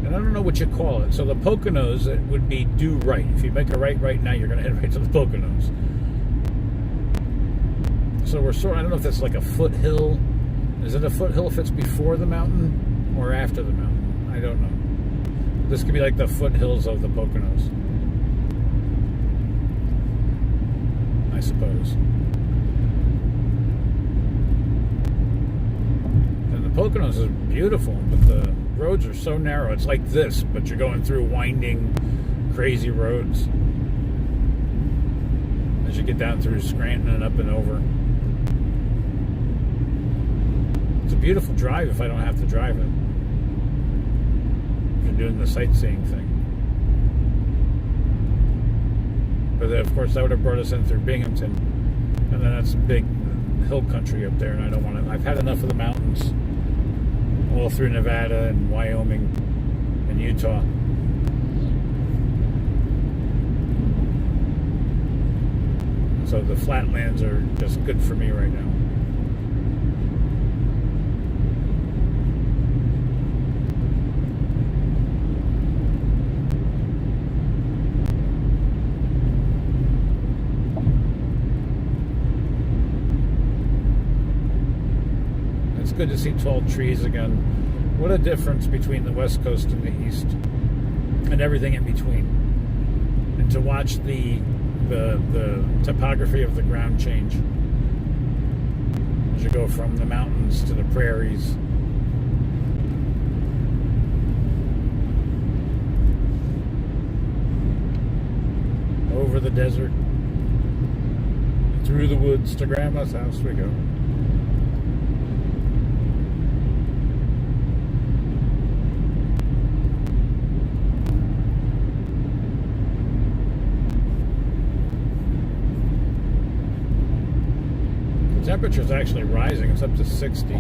And I don't know what you call it. So the Poconos, it would be due right. If you make a right now, you're going to head right to the Poconos. So we're I don't know if that's like a foothill. Is it a foothill if it's before the mountain or after the mountain? I don't know. This could be like the foothills of the Poconos, I suppose. And the Poconos is beautiful, but the roads are so narrow. It's like this, but you're going through winding, crazy roads as you get down through Scranton and up and over. It's a beautiful drive if I don't have to drive it. If you're doing the sightseeing thing. But then, of course, that would have brought us in through Binghamton, and then that's big hill country up there, and I don't want to. I've had enough of the mountains, all through Nevada and Wyoming and Utah. So the flatlands are just good for me right now. It's good to see tall trees again. What a difference between the West Coast and the East, and everything in between. And to watch the topography of the ground change as you go from the mountains to the prairies. Over the desert, through the woods to Grandma's house we go. The temperature's actually rising. It's up to 60.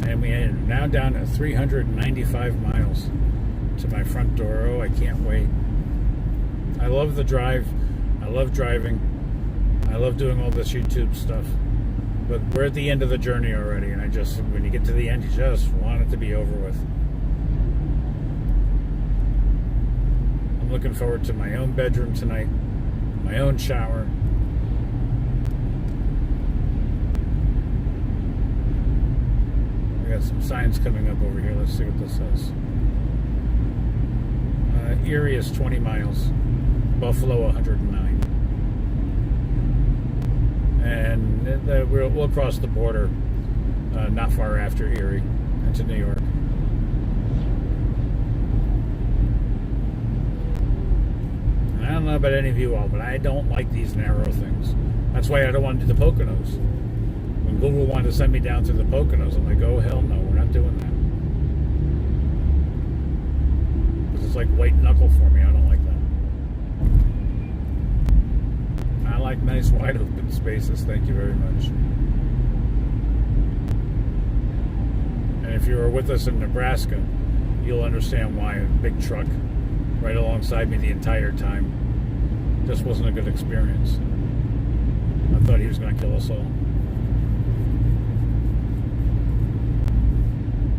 And we are now down to 395 miles. to my front door. Oh, I can't wait. I love the drive. I love driving. I love doing all this YouTube stuff. But we're at the end of the journey already, and when you get to the end, you just want it to be over with. I'm looking forward to my own bedroom tonight, my own shower. We got some signs coming up over here. Let's see what this says. Erie is 20 miles. Buffalo, 109. And we'll cross the border not far after Erie into New York. And I don't know about any of you all, but I don't like these narrow things. That's why I don't want to do the Poconos. When Google wanted to send me down to the Poconos, I'm like, oh, hell no, we're not doing that. Because it's like white knuckle for me. I don't like that. I like nice wide open spaces. Thank you very much. And if you were with us in Nebraska, you'll understand why a big truck right alongside me the entire time just wasn't a good experience. I thought he was going to kill us all.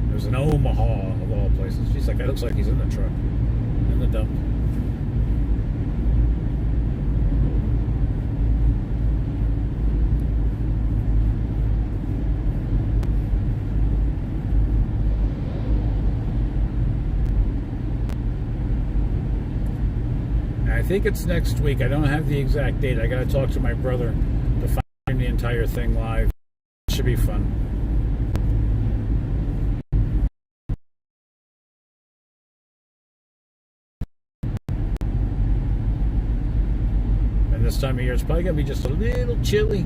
It was in Omaha, of all places. She's like, it looks like he's in the truck, in the dump. I think it's next week. I don't have the exact date. I got to talk to my brother to find the entire thing live. It should be fun. And this time of year, it's probably going to be just a little chilly.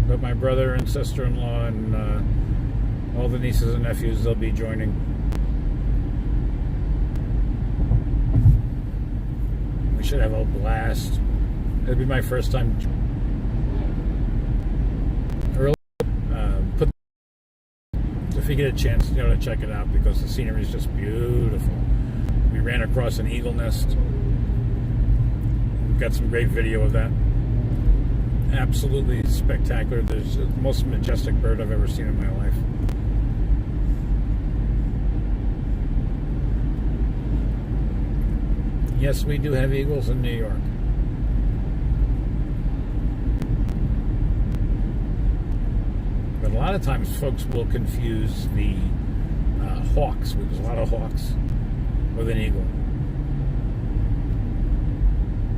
But my brother and sister-in-law and all the nieces and nephews, they'll be joining. We should have a blast. It'll be my first time. If you get a chance, to check it out because the scenery is just beautiful. We ran across an eagle nest. We've got some great video of that. Absolutely spectacular. There's the most majestic bird I've ever seen in my life. Yes, we do have eagles in New York. But a lot of times folks will confuse the hawks, there's a lot of hawks, with an eagle.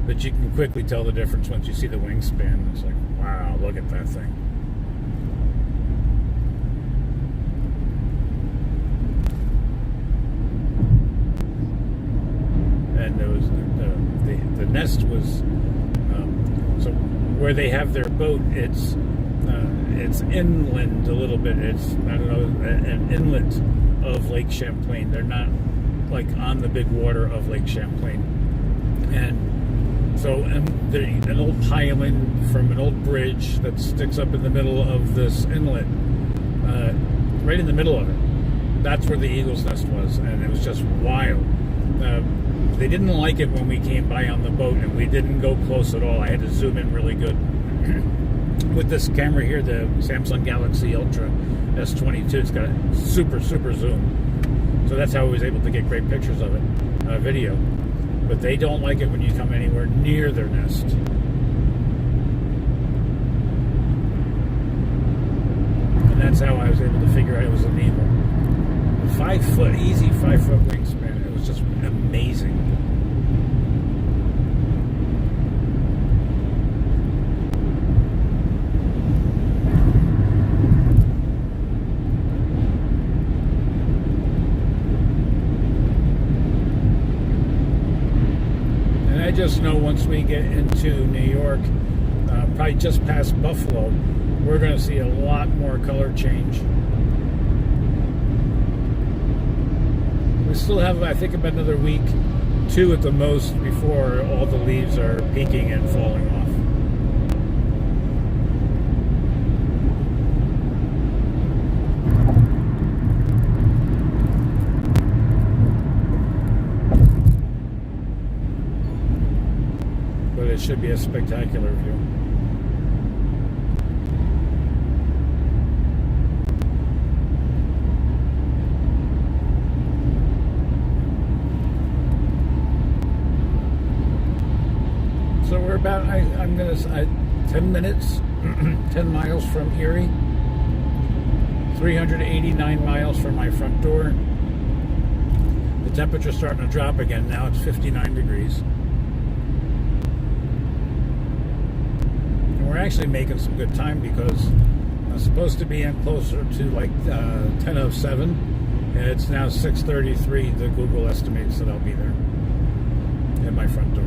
But you can quickly tell the difference once you see the wingspan. It's like, wow, look at that thing. And there was the nest was so where they have their boat. It's inland a little bit. It's an inlet of Lake Champlain. They're not like on the big water of Lake Champlain, and so an old piling from an old bridge that sticks up in the middle of this inlet, right in the middle of it. That's where the eagle's nest was, and it was just wild. They didn't like it when we came by on the boat, and we didn't go close at all. I had to zoom in really good. With this camera here, the Samsung Galaxy Ultra S22, it's got a super zoom. So that's how I was able to get great pictures of it, video. But they don't like it when you come anywhere near their nest. And that's how I was able to figure out it was an eagle. 5 foot, easy 5 foot wingspan. It was just amazing. I just know once we get into New York, probably just past Buffalo, we're going to see a lot more color change. We still have, I think, about another week 2 at the most before all the leaves are peaking and falling off. But it should be a spectacular view. So we're about, I'm going to, 10 minutes, 10 miles from Erie, 389 miles from my front door. The temperature's starting to drop again. Now it's 59 degrees. And we're actually making some good time because I'm supposed to be in closer to like 10:07, and it's now 6:33. The Google estimates that I'll be there at my front door.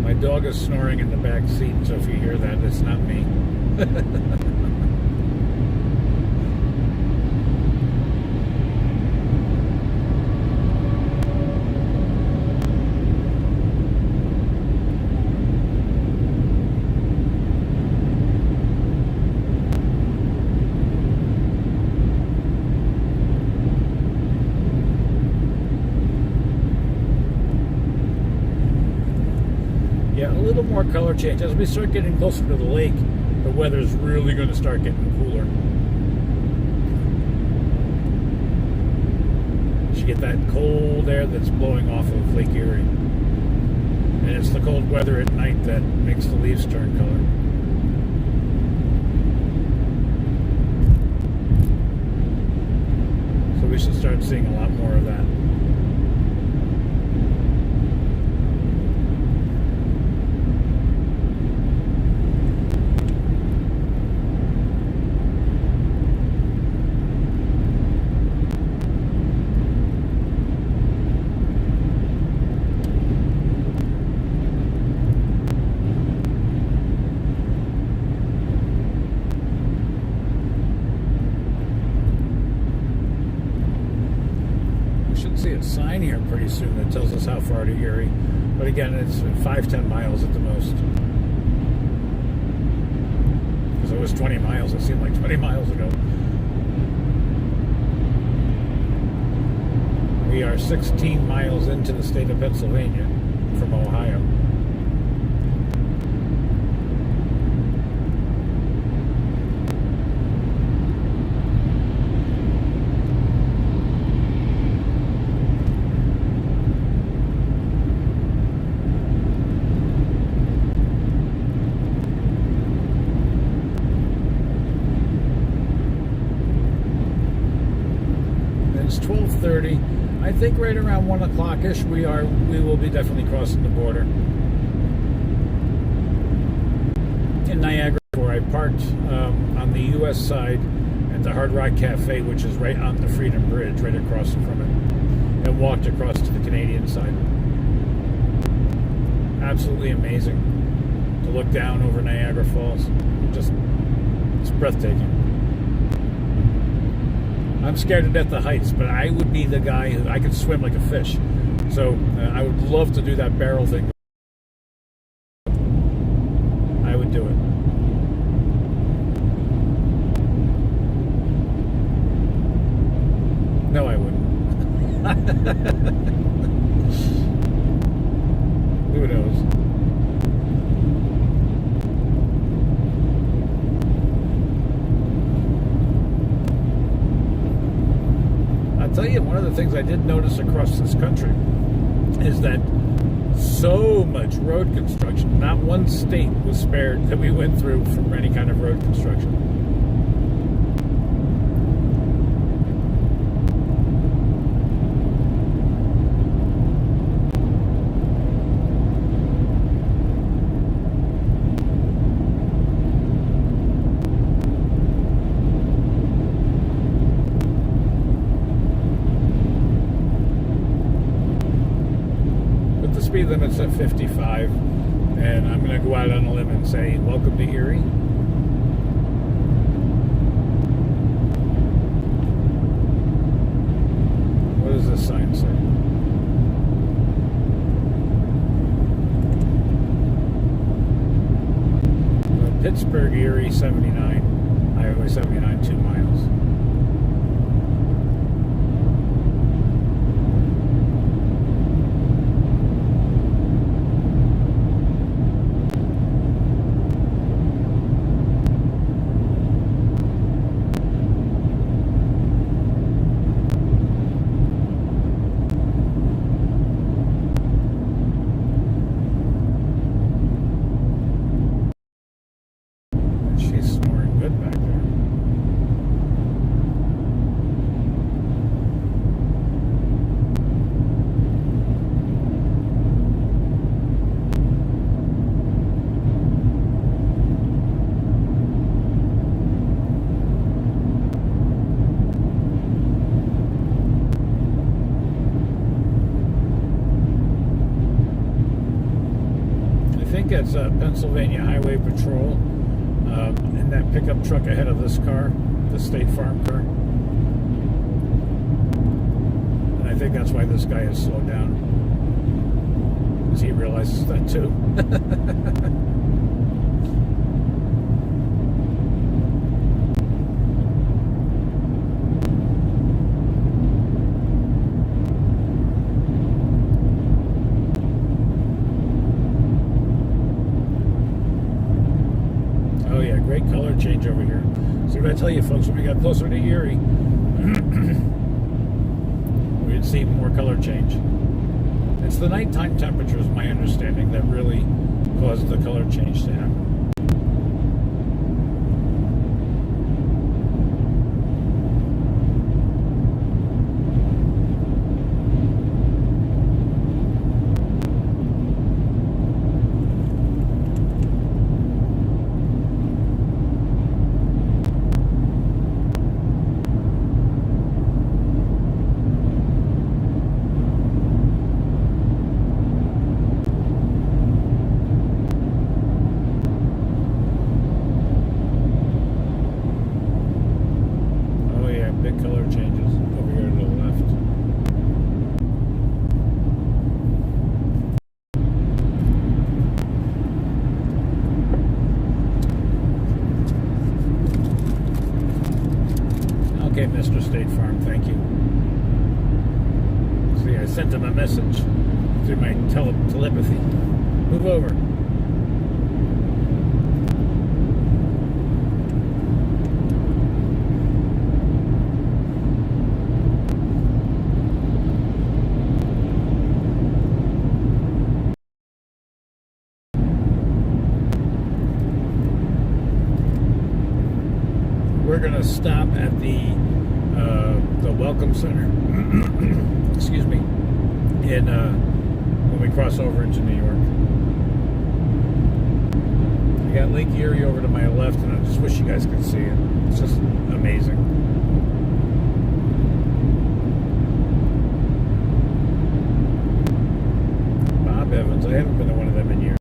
My dog is snoring in the back seat, so if you hear that, it's not me. Yeah, a little more color change. As we start getting closer to the lake, the weather's really going to start getting cooler. You get that cold air that's blowing off of Lake Erie. And it's the cold weather at night that makes the leaves turn color. So we should start seeing a lot more of that. See a sign here pretty soon that tells us how far to Erie, but again, it's 5-10 miles at the most. Because it was 20 miles, it seemed like 20 miles ago. We are 16 miles into the state of Pennsylvania from Ohio. It's 12:30. I think right around 1 o'clock-ish we will be definitely crossing the border. In Niagara, where I parked on the U.S. side at the Hard Rock Cafe, which is right on the Freedom Bridge, right across from it, and walked across to the Canadian side. Absolutely amazing to look down over Niagara Falls. It's breathtaking. I'm scared to death of heights, but I would be the guy who I could swim like a fish. So I would love to do that barrel thing. I would do it. No, I wouldn't. Who knows? I'll tell you, one of the things I did notice across this country is that so much road construction, not one state was spared that we went through from any kind of road construction. us at 55, and I'm going to go out on a limb and say, welcome to Erie. What does this sign say? Pittsburgh, Erie, 79. Highway 79, 2 miles. She's snoring good back there. I think it's Pennsylvania Highway Patrol. And that pickup truck ahead of this car, the State Farm car. And I think that's why this guy has slowed down. Because he realizes that too. Oh yeah, great color change over here. See what I tell you, folks, when we got closer to Erie, we'd see more color change. It's the nighttime temperatures, my understanding, that really caused the color change to happen. Big color changes over here to the left. Okay, Mr. State Farm, thank you. See, I sent him a message through my telepathy. Move over. We're going to stop at the Welcome Center. Excuse me. In when we cross over into New York. I got Lake Erie over to my left, and I just wish you guys could see it. It's just amazing. Bob Evans. I haven't been to one of them in years.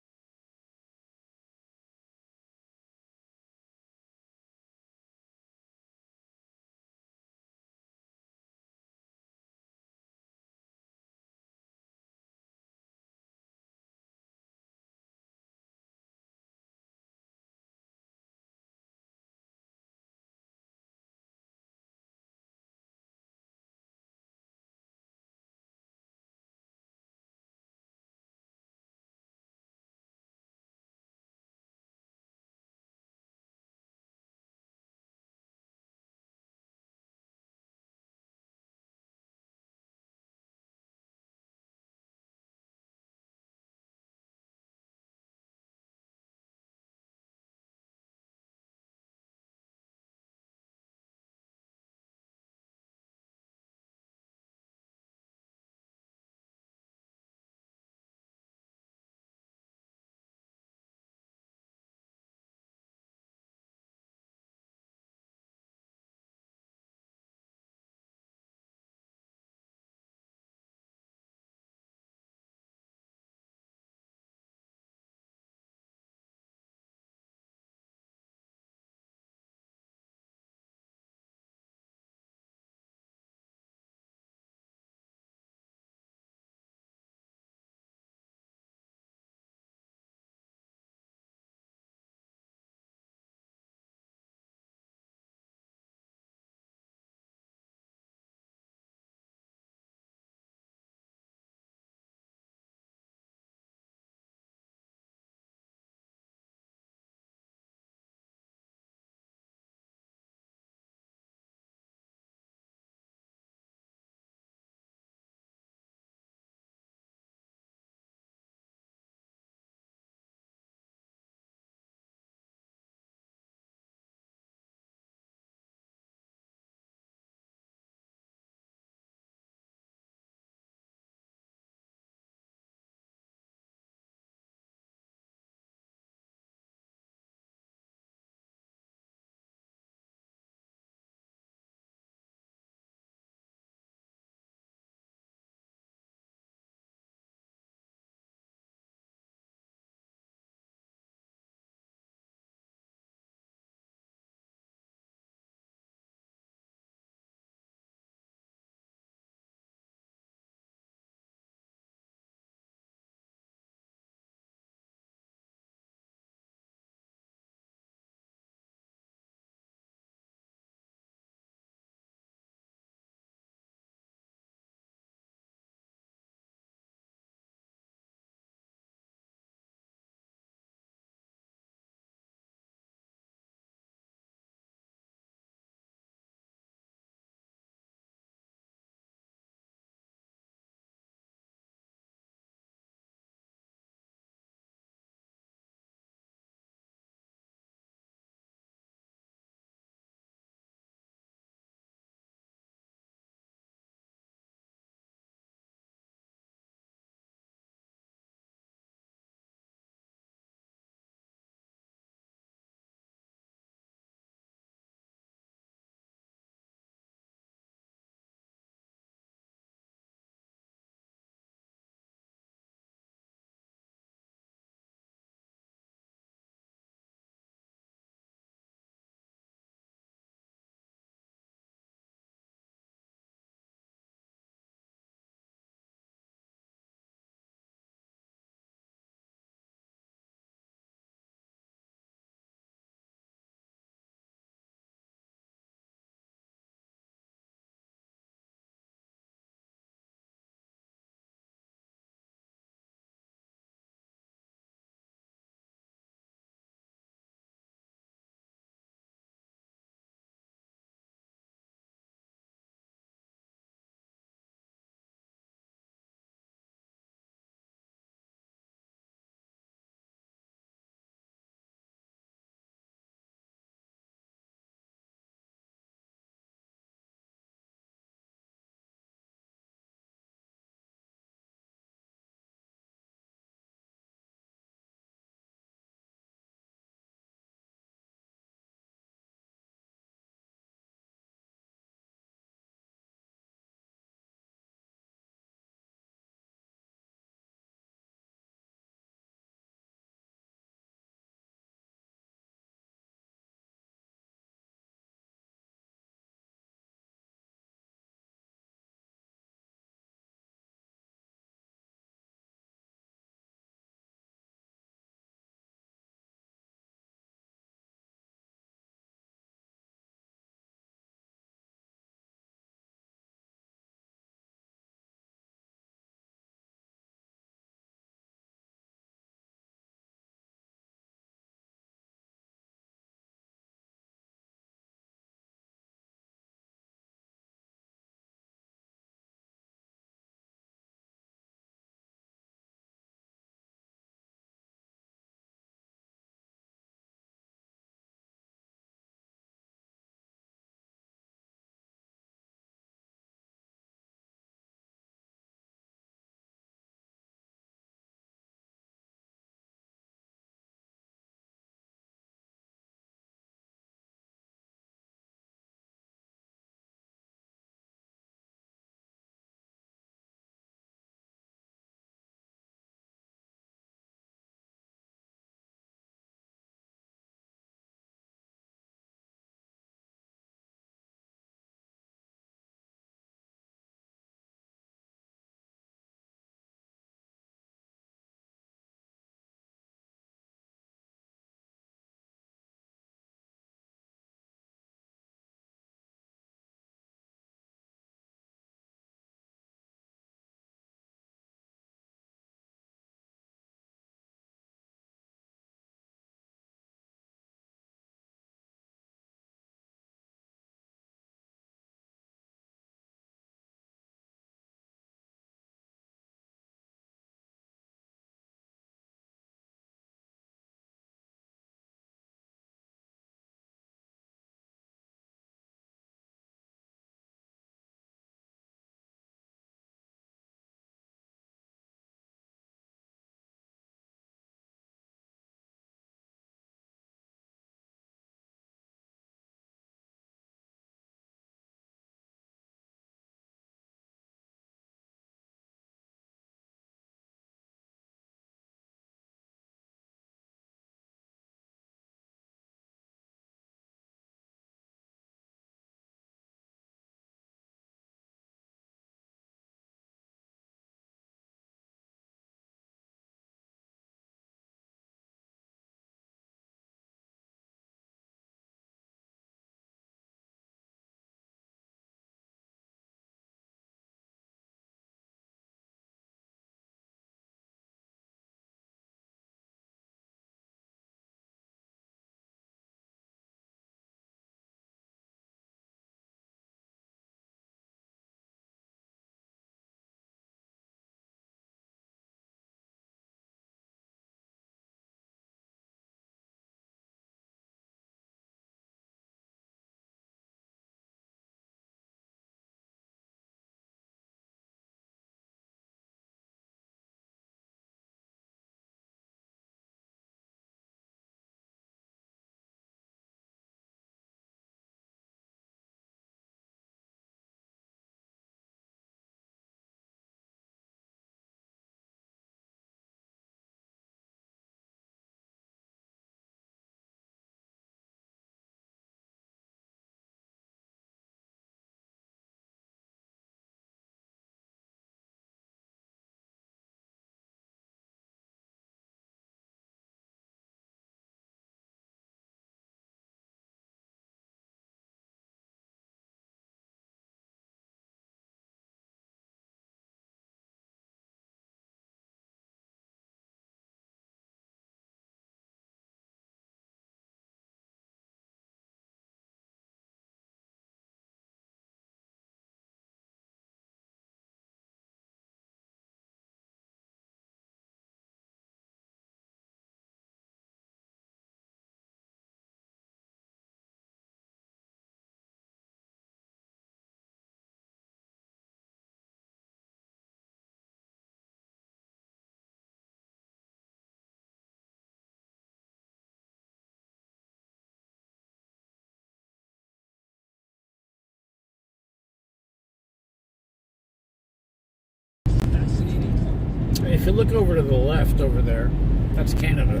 if you look over to the left over there, that's Canada.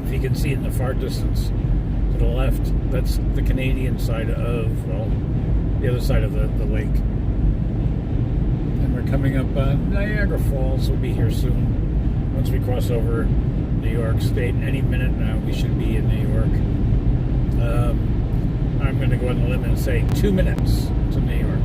If you can see in the far distance to the left, that's the Canadian side of, well, the other side of the lake. And we're coming up Niagara Falls. Will be here soon. Once we cross over New York State, any minute now we should be in New York. I'm going to go on the limb and say 2 minutes to New York.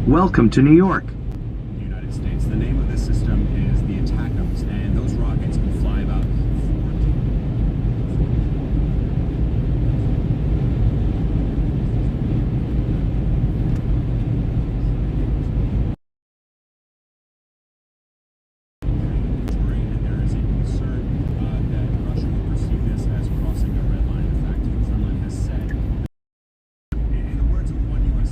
Welcome to New York. The United States. The name of this system is the ATACMS, and those rockets can fly about 14. And there is a concern that Russia will perceive this as crossing the red line. In fact, the Kremlin has said, in the words of one U.S.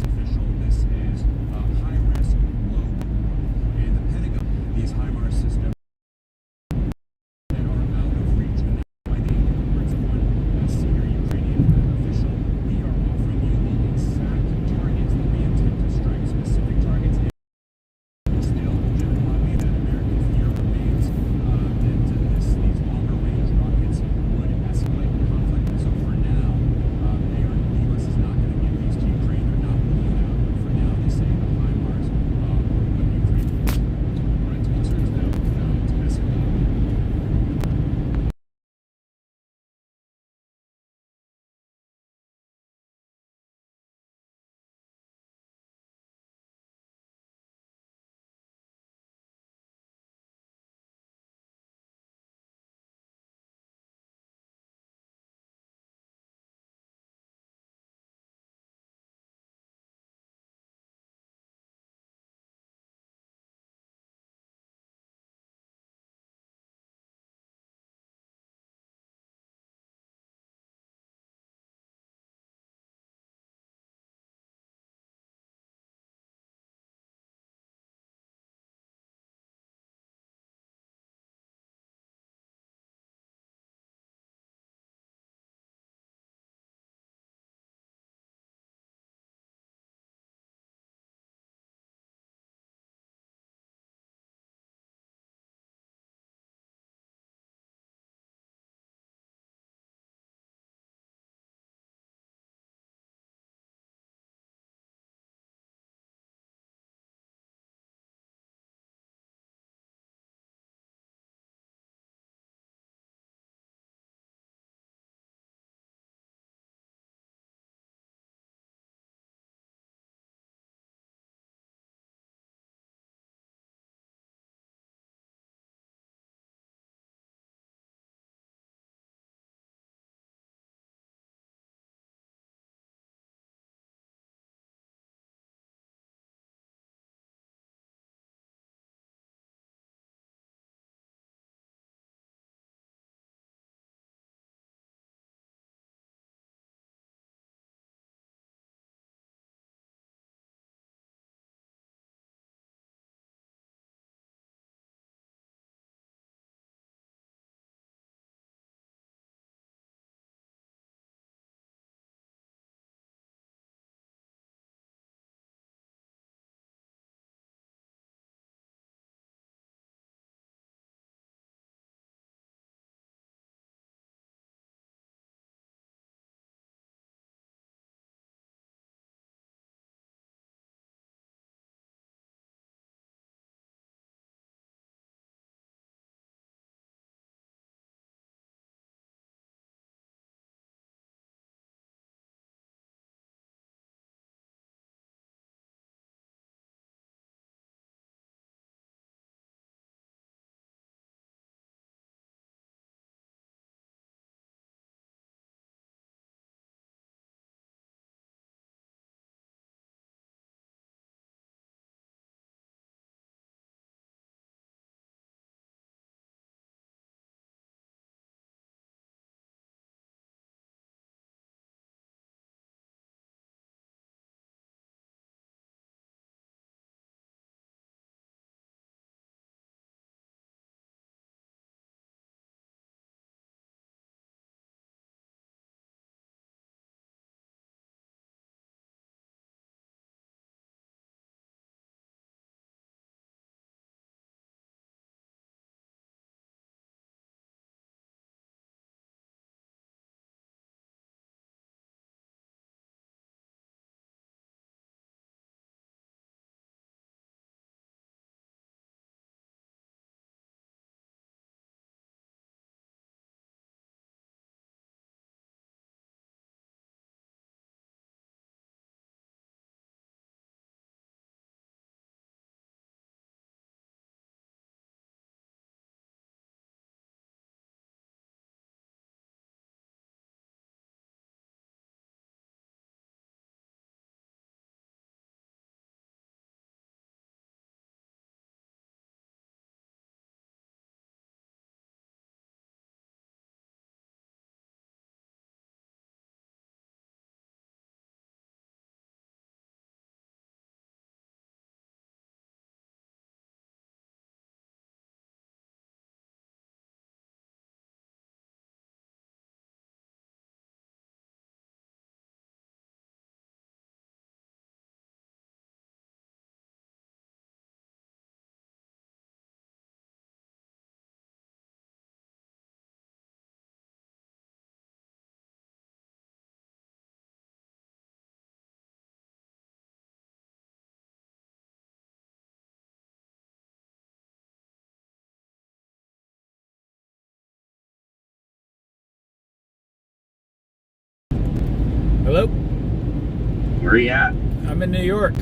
Hello? Where are you at? I'm in New York.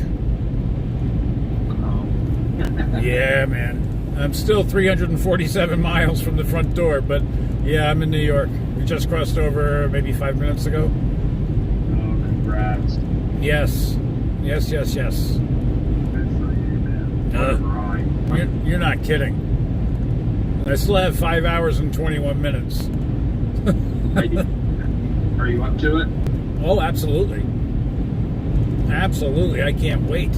Oh. Yeah, man. I'm still 347 miles from the front door, but yeah, I'm in New York. We just crossed over maybe 5 minutes ago. Oh, congrats. Yes. Yes, yes, yes. Good for you, man. What a ride. You're not kidding. I still have 5 hours and 21 minutes. Are you up to it? Oh, absolutely. Absolutely. I can't wait.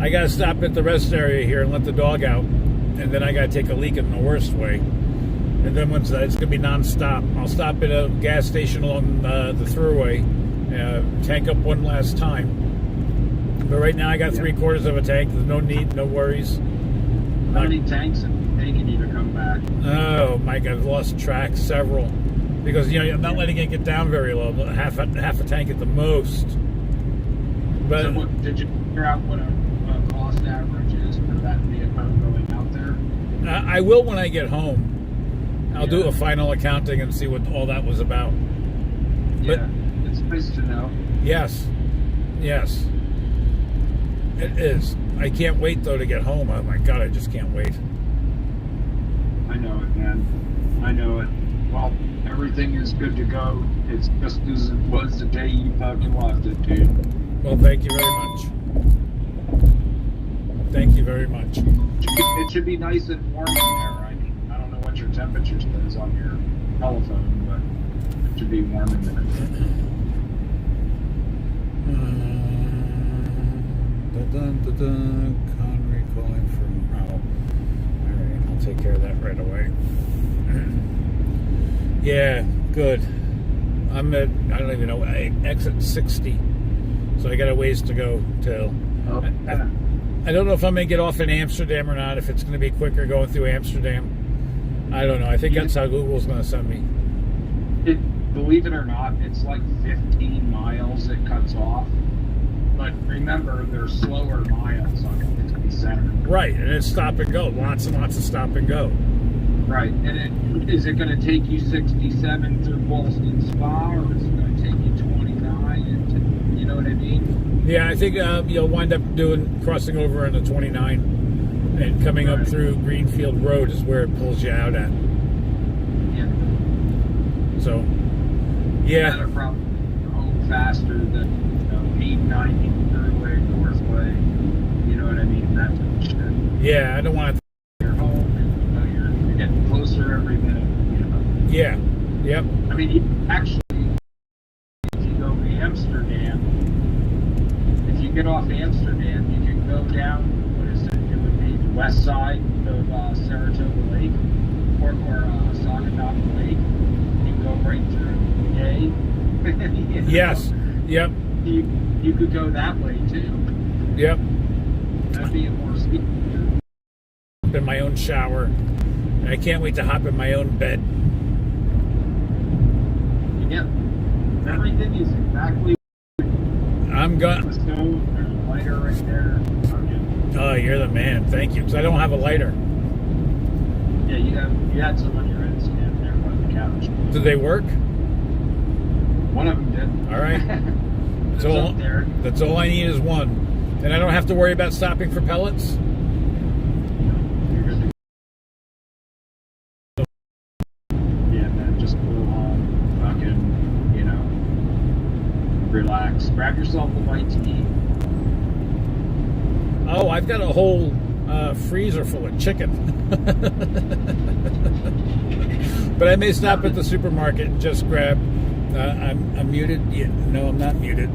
I got to stop at the rest area here and let the dog out. And then I got to take a leak in the worst way. And then once it's going to be nonstop. I'll stop at a gas station along the thruway, tank up one last time. But right now I got 3/4 of a tank. There's no need, no worries. How many tanks have taken you to come back? Oh, Mike, I've lost track, several. Because, I'm not letting it get down very low. Half a tank at the most. But So did you figure out what a cost average is for that vehicle going out there? I will when I get home. I'll do Yeah. a final accounting and see what all that was about. But Yeah, it's nice to know. yes. Yes. It is. I can't wait, though, to get home. Oh, my God, I just can't wait. I know it, man. I know it. Well, everything is good to go. It's just as it was the day you fucking left it, dude. Well, thank you very much. Thank you very much. It should be nice and warm in there. I mean, I don't know what your temperature is on your telephone, but it should be warm in there. Connery calling from All right, I'll take care of that right away. Yeah, good. I'm at, I don't even know, exit 60. So I got a ways to go till. Oh, yeah. I don't know if I'm going to get off in Amsterdam or not, if it's going to be quicker going through Amsterdam. I don't know. I think that's how Google's going to send me. Believe it or not, it's like 15 miles it cuts off. But remember, there's slower miles on 57. Right, and it's stop and go. Lots and lots of stop and go. Right, and is it going to take you 67 through Boston Spa, or is it going to take you 29? You know what I mean? Yeah, I think you'll wind up crossing over on the 29 and coming up through Greenfield Road is where it pulls you out at. Yeah. So, yeah. That'll probably go faster than 890 Thruway, Northway. You know what I mean? That type of shit. Yeah, I don't want to. You're home, and you're getting closer every minute. You know? Yeah. Yep. I mean, actually, if you go to Amsterdam, if you get off Amsterdam, you can go down, what is it? It would be the west side of Saratoga Lake or Saginaw Lake. You go right through Yay. You know? Yes. Yep. You could go that way too. Yep. That'd be a more speed. In my own shower. And I can't wait to hop in my own bed. Yep. Everything is exactly. I'm going. The stove, there's a lighter right there. Oh, you're the man. Thank you. Because I don't have a lighter. Yeah, you had some on your head stand there by the couch. Do they work? One of them did. All right. It's up there. That's all I need is one. And I don't have to worry about stopping for pellets? You're good to go. Yeah, man, just go home, fucking, relax. Grab yourself a bite to eat. Oh, I've got a whole freezer full of chicken. But I may stop at the supermarket and just grab. I'm muted. Yeah, no, I'm not muted.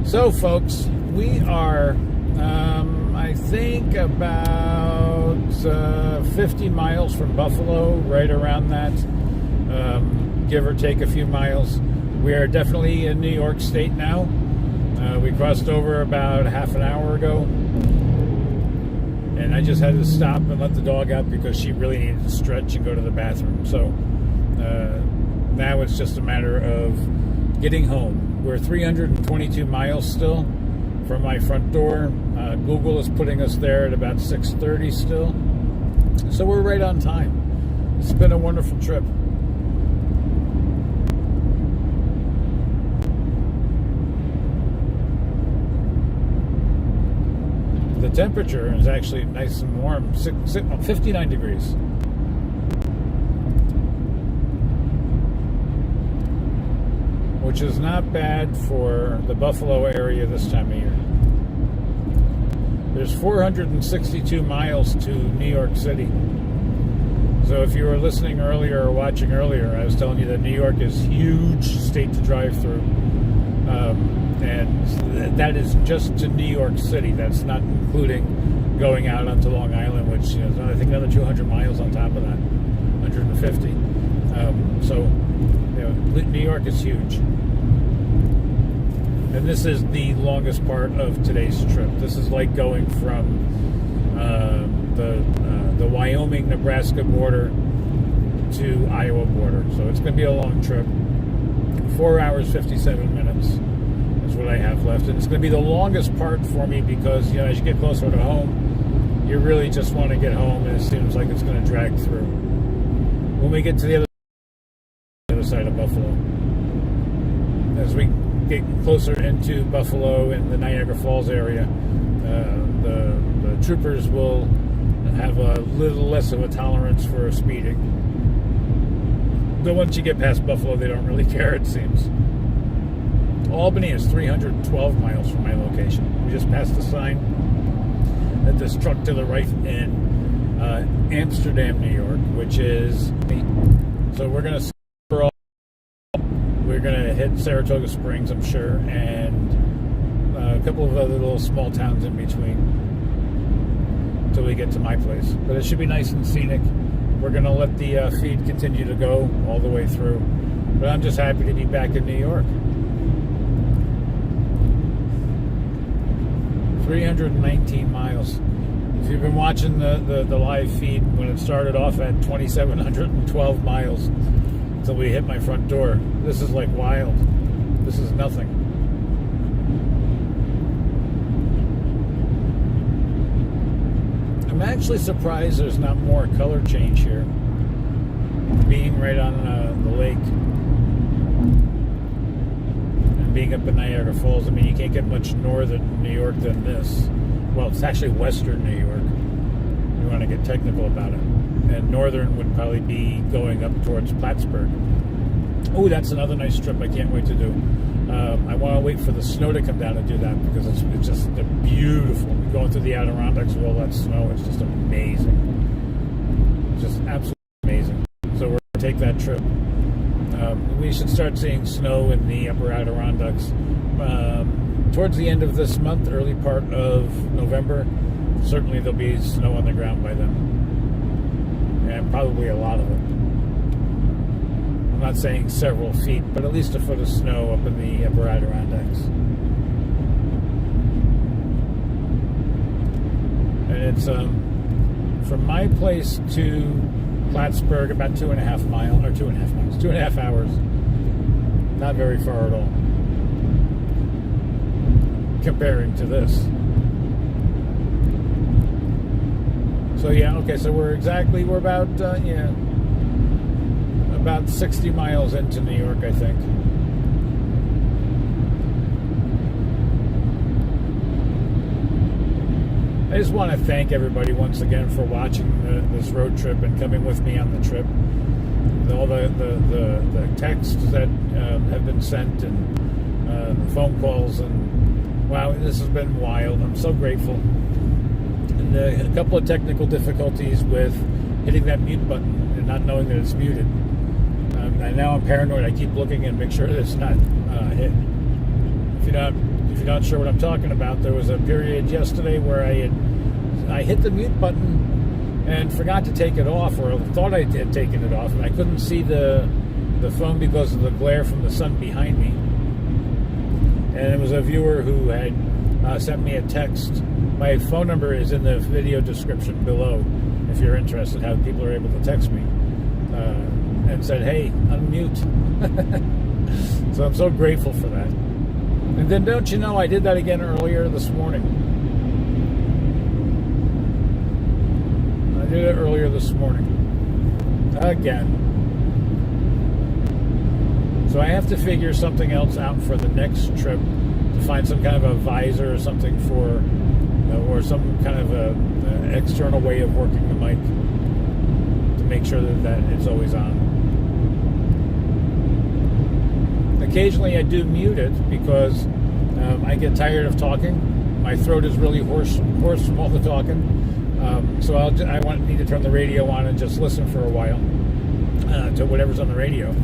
So, folks, we are, I think, about 50 miles from Buffalo, right around that, give or take a few miles. We are definitely in New York State now. We crossed over about half an hour ago, and I just had to stop and let the dog out because she really needed to stretch and go to the bathroom. So now it's just a matter of getting home. We're 322 miles still from my front door. Google is putting us there at about 6:30 still. So we're right on time. It's been a wonderful trip. The temperature is actually nice and warm, 59 degrees. Which is not bad for the Buffalo area this time of year. There's 462 miles to New York City. So if you were listening earlier or watching earlier, I was telling you that New York is a huge state to drive through. And that is just to New York City. That's not including going out onto Long Island, which is, I think, another 200 miles on top of that, 150. So, New York is huge. And this is the longest part of today's trip. This is like going from the Wyoming-Nebraska border to Iowa border. So it's going to be a long trip. 4 hours, 57 minutes. Is what I have left, and it's going to be the longest part for me because as you get closer to home, you really just want to get home, and it seems like it's going to drag through. When we get to the other side of Buffalo, as we get closer into Buffalo and the Niagara Falls area, the troopers will have a little less of a tolerance for speeding. But once you get past Buffalo, they don't really care, it seems. Albany is 312 miles from my location. We just passed the sign at this truck to the right in Amsterdam, New York, which is... So we're going to... We're going to hit Saratoga Springs, I'm sure, and a couple of other little small towns in between until we get to my place. But it should be nice and scenic. We're going to let the feed continue to go all the way through. But I'm just happy to be back in New York. 319 miles. If you've been watching the live feed, when it started off at 2,712 miles until we hit my front door, this is like wild. This is nothing. I'm actually surprised there's not more color change here, being right on the lake. Being up in Niagara Falls, I mean, you can't get much northern New York than this. Well, it's actually western New York. You want to get technical about it. And northern would probably be going up towards Plattsburgh. Oh, that's another nice trip I can't wait to do. I want to wait for the snow to come down to do that because it's just beautiful. Going through the Adirondacks with all that snow, it's just amazing. Just absolutely amazing. So we're going to take that trip. We should start seeing snow in the upper Adirondacks towards the end of this month, early part of November. Certainly there'll be snow on the ground by then. And probably a lot of it. I'm not saying several feet, but at least a foot of snow up in the upper Adirondacks. And it's from my place to Plattsburgh about 2.5 miles, or 2.5 miles, 2.5 hours. Not very far at all. Comparing to this. So yeah, okay, so we're about, about 60 miles into New York, I think. I just want to thank everybody once again for watching this road trip and coming with me on the trip. All the texts that have been sent and the phone calls, and wow, this has been wild. I'm so grateful. And a couple of technical difficulties with hitting that mute button and not knowing that it's muted. And now I'm paranoid. I keep looking and make sure that it's not hit. If if you're not sure what I'm talking about, there was a period yesterday where I hit the mute button and forgot to take it off, or thought I had taken it off, and I couldn't see the phone because of the glare from the sun behind me. And it was a viewer who had sent me a text. My phone number is in the video description below if you're interested how people are able to text me, and said, hey, unmute. So I'm so grateful for that. And then don't you know, I did that again earlier this morning. I did it earlier this morning. Again. So I have to figure something else out for the next trip, to find some kind of a visor or something for, or some kind of a external way of working the mic to make sure that it's always on. Occasionally I do mute it because I get tired of talking. My throat is really hoarse from all the talking. So I need to turn the radio on and just listen for a while to whatever's on the radio.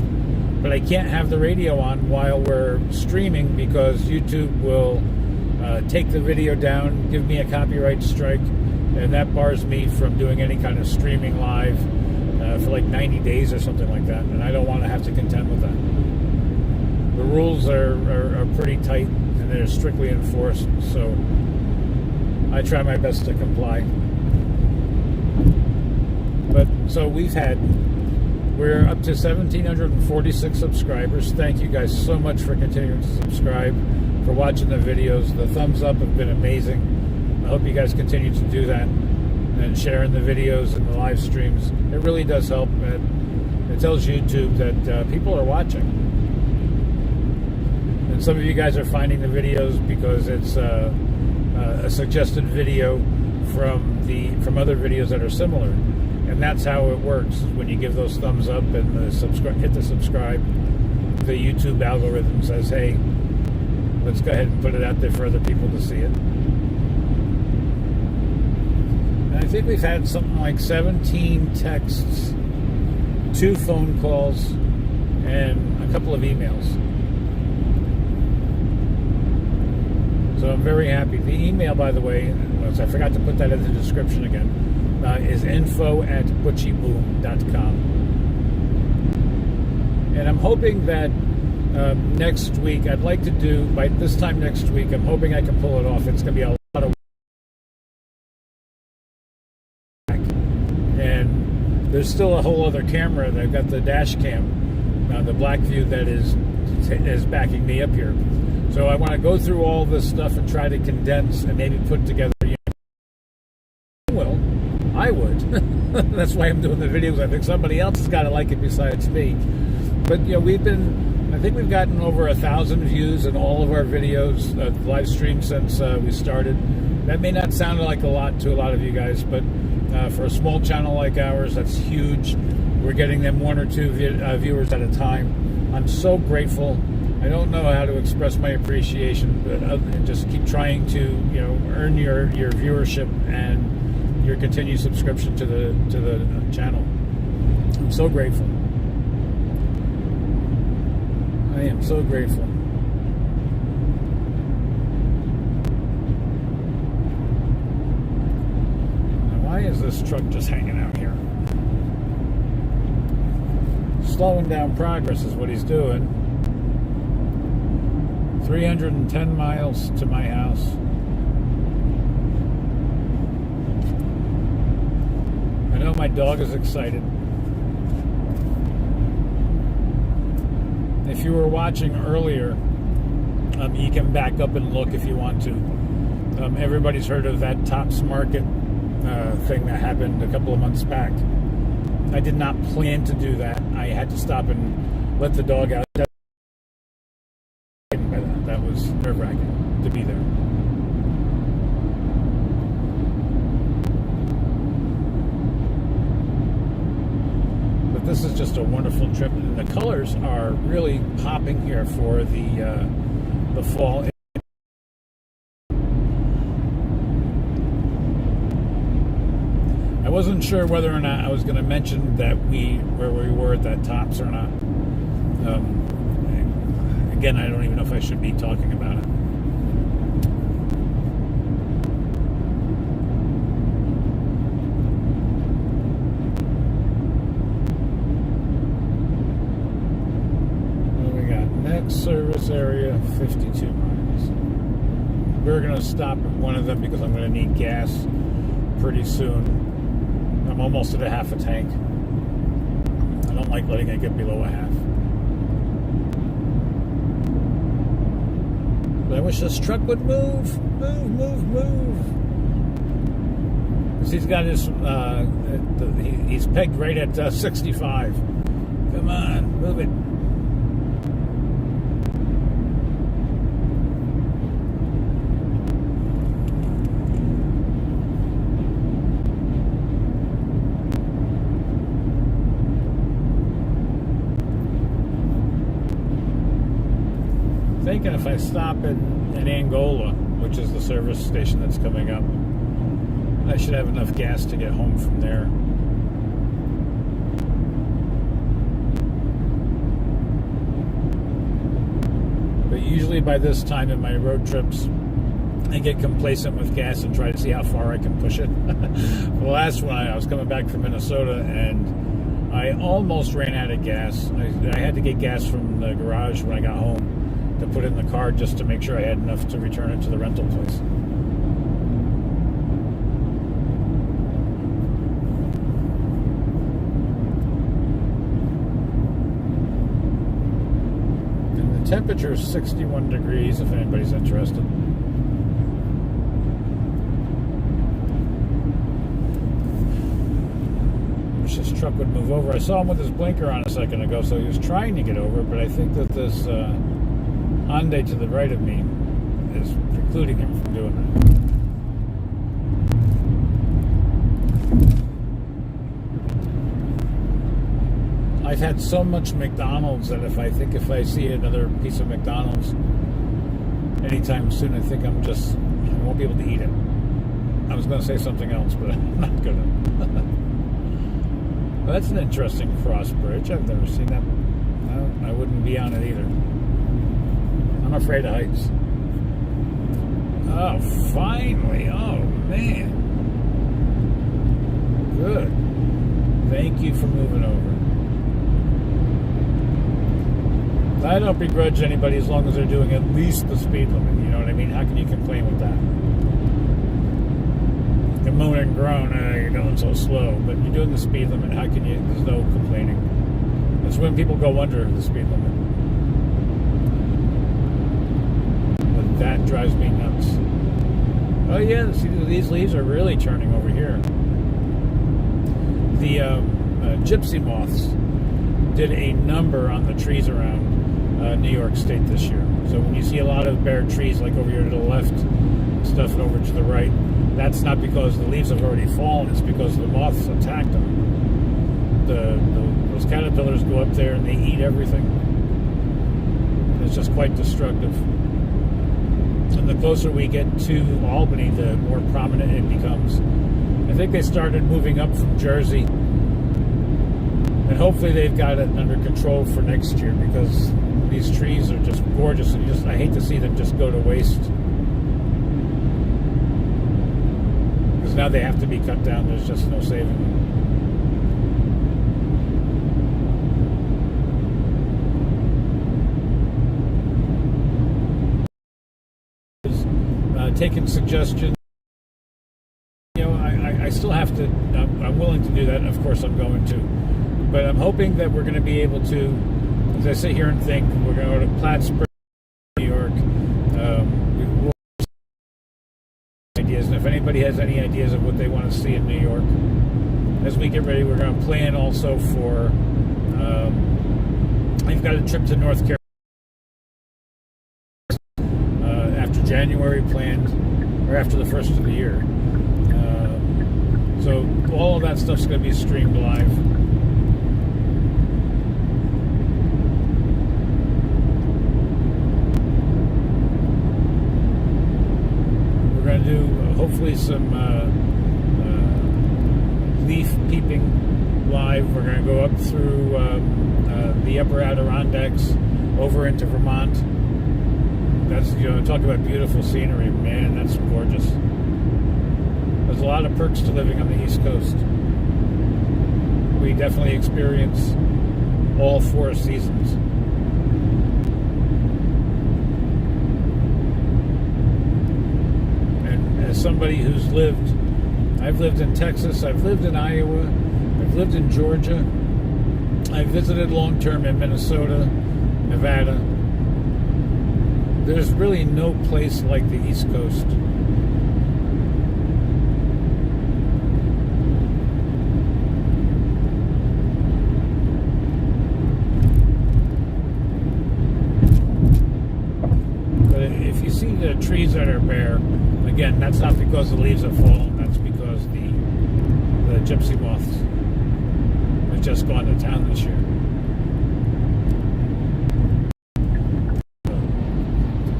But I can't have the radio on while we're streaming because YouTube will take the video down, give me a copyright strike, and that bars me from doing any kind of streaming live for like 90 days or something like that. And I don't want to have to contend with that. The rules are pretty tight and they're strictly enforced, so I try my best to comply. But so we're up to 1,746 subscribers. Thank you guys so much for continuing to subscribe, for watching the videos. The thumbs up have been amazing. I hope you guys continue to do that and sharing the videos and the live streams. It really does help. It tells YouTube that people are watching. And some of you guys are finding the videos because it's a suggested video from other videos that are similar. And that's how it works. When you give those thumbs up and hit the subscribe, the YouTube algorithm says, hey, let's go ahead and put it out there for other people to see it. And I think we've had something like 17 texts, 2 phone calls, and a couple of emails. So I'm very happy. The email, by the way, I forgot to put that in the description again, is info@ButchyBoom.com. And I'm hoping that next week, I'd like to do, by this time next week, I'm hoping I can pull it off. It's going to be a lot of work. And there's still a whole other camera. They've got the dash cam, the black view that is backing me up here. So I want to go through all this stuff and try to condense and maybe put together. Well, I would. That's why I'm doing the videos. I think somebody else has got to like it besides me. But I think we've gotten over 1,000 views in all of our videos, live streams since we started. That may not sound like a lot to a lot of you guys, but for a small channel like ours, that's huge. We're getting them 1 or 2 viewers at a time. I'm so grateful. I don't know how to express my appreciation, but just keep trying to, earn your viewership and your continued subscription to the channel. I'm so grateful. I am so grateful. Now, why is this truck just hanging out here? Slowing down progress is what he's doing. 310 miles to my house. I know my dog is excited. If you were watching earlier, you can back up and look if you want to. Everybody's heard of that Tops Market thing that happened a couple of months back. I did not plan to do that. I had to stop and let the dog out. That was nerve-wracking to be there. But this is just a wonderful trip, and the colors are really popping here for the fall. I wasn't sure whether or not I was going to mention that where we were at that Tops or not. Again, I don't even know if I should be talking about it. Next service area, 52 miles. We're going to stop at one of them because I'm going to need gas pretty soon. I'm almost at a half a tank. I don't like letting it get below a half. But I wish this truck would move. Move. Because he's got his, he's pegged right at 65. Come on, move it. Thinking if I stop in Angola, which is the service station that's coming up, I should have enough gas to get home from there. But usually by this time in my road trips, I get complacent with gas and try to see how far I can push it. The last one, I was coming back from Minnesota and I almost ran out of gas. I had to get gas from the garage when I got home to put in the car just to make sure I had enough to return it to the rental place. And the temperature is 61 degrees if anybody's interested. Wish this truck would move over. I saw him with his blinker on a second ago, so he was trying to get over, but I think that this Hyundai to the right of me is precluding him from doing that. I've had so much McDonald's that if I see another piece of McDonald's anytime soon, I think I won't be able to eat it. I was going to say something else, but I'm not going to. Well, that's an interesting cross bridge. I've never seen that. No, I wouldn't be on it either. I'm afraid of heights. Oh, finally. Oh, man. Good. Thank you for moving over. I don't begrudge anybody as long as they're doing at least the speed limit. You know what I mean? How can you complain with that? You moan and groan, you're going so slow. But you're doing the speed limit. How can you? There's no complaining. It's when people go under the speed limit. That drives me nuts. Oh yeah, see, these leaves are really turning over here. The gypsy moths did a number on the trees around New York State this year. So when you see a lot of bare trees like over here to the left, stuff and over to the right, that's not because the leaves have already fallen, it's because the moths attacked them. Those caterpillars go up there and they eat everything. It's just quite destructive. And the closer we get to Albany, the more prominent it becomes. I think they started moving up from Jersey. And hopefully they've got it under control for next year because these trees are just gorgeous. And I hate to see them just go to waste. Because now they have to be cut down. There's just no saving them. Taking suggestions. You know, I still have to, I'm willing to do that, and of course I'm going to. But I'm hoping that we're going to be able to, as I sit here and think, we're going to go to Plattsburgh, New York. We'll ideas, and if anybody has any ideas of what they want to see in New York, as we get ready, we're going to plan also for, I've got a trip to North Carolina. January planned, or after the first of the year. So all of that stuff's going to be streamed live. We're going to do hopefully some leaf peeping live. We're going to go up through the upper Adirondacks over into Vermont. That's, talk about beautiful scenery, man, that's gorgeous. There's a lot of perks to living on the East Coast. We definitely experience all four seasons. somebody who's I've lived in Texas, I've lived in Iowa, I've lived in Georgia, I've visited long-term in Minnesota, Nevada. There's really no place like the East Coast. But if you see the trees that are bare, again, that's not because the leaves have fallen, that's because the gypsy moths have just gone to town this year.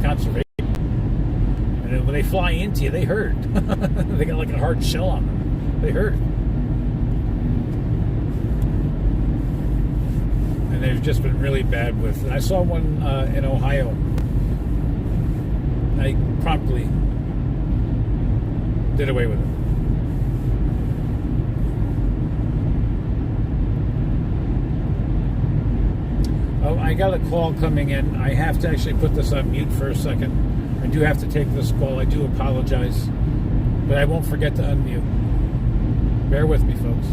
Conservation. And when they fly into you, they hurt. They got like a hard shell on them. They hurt. And they've just been really bad with. I saw one in Ohio. I promptly did away with it. Oh, I got a call coming in. I have to actually put this on mute for a second. I do have to take this call. I do apologize. But I won't forget to unmute. Bear with me, folks.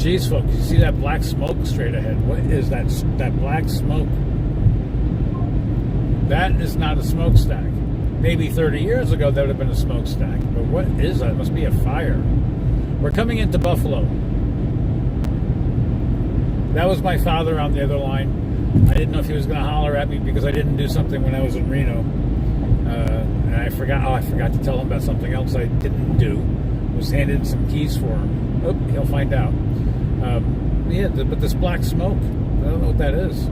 Geez, folks, you see that black smoke straight ahead? What is that black smoke? That is not a smokestack. Maybe 30 years ago that would have been a smokestack. But what is that? It must be a fire. We're coming into Buffalo. That was my father on the other line. I didn't know if he was going to holler at me because I didn't do something when I was in Reno. And I forgot. Oh, I forgot to tell him about something else I didn't do. Was handed some keys for him. Oh, he'll find out. Yeah, but this black smoke, I don't know what that is.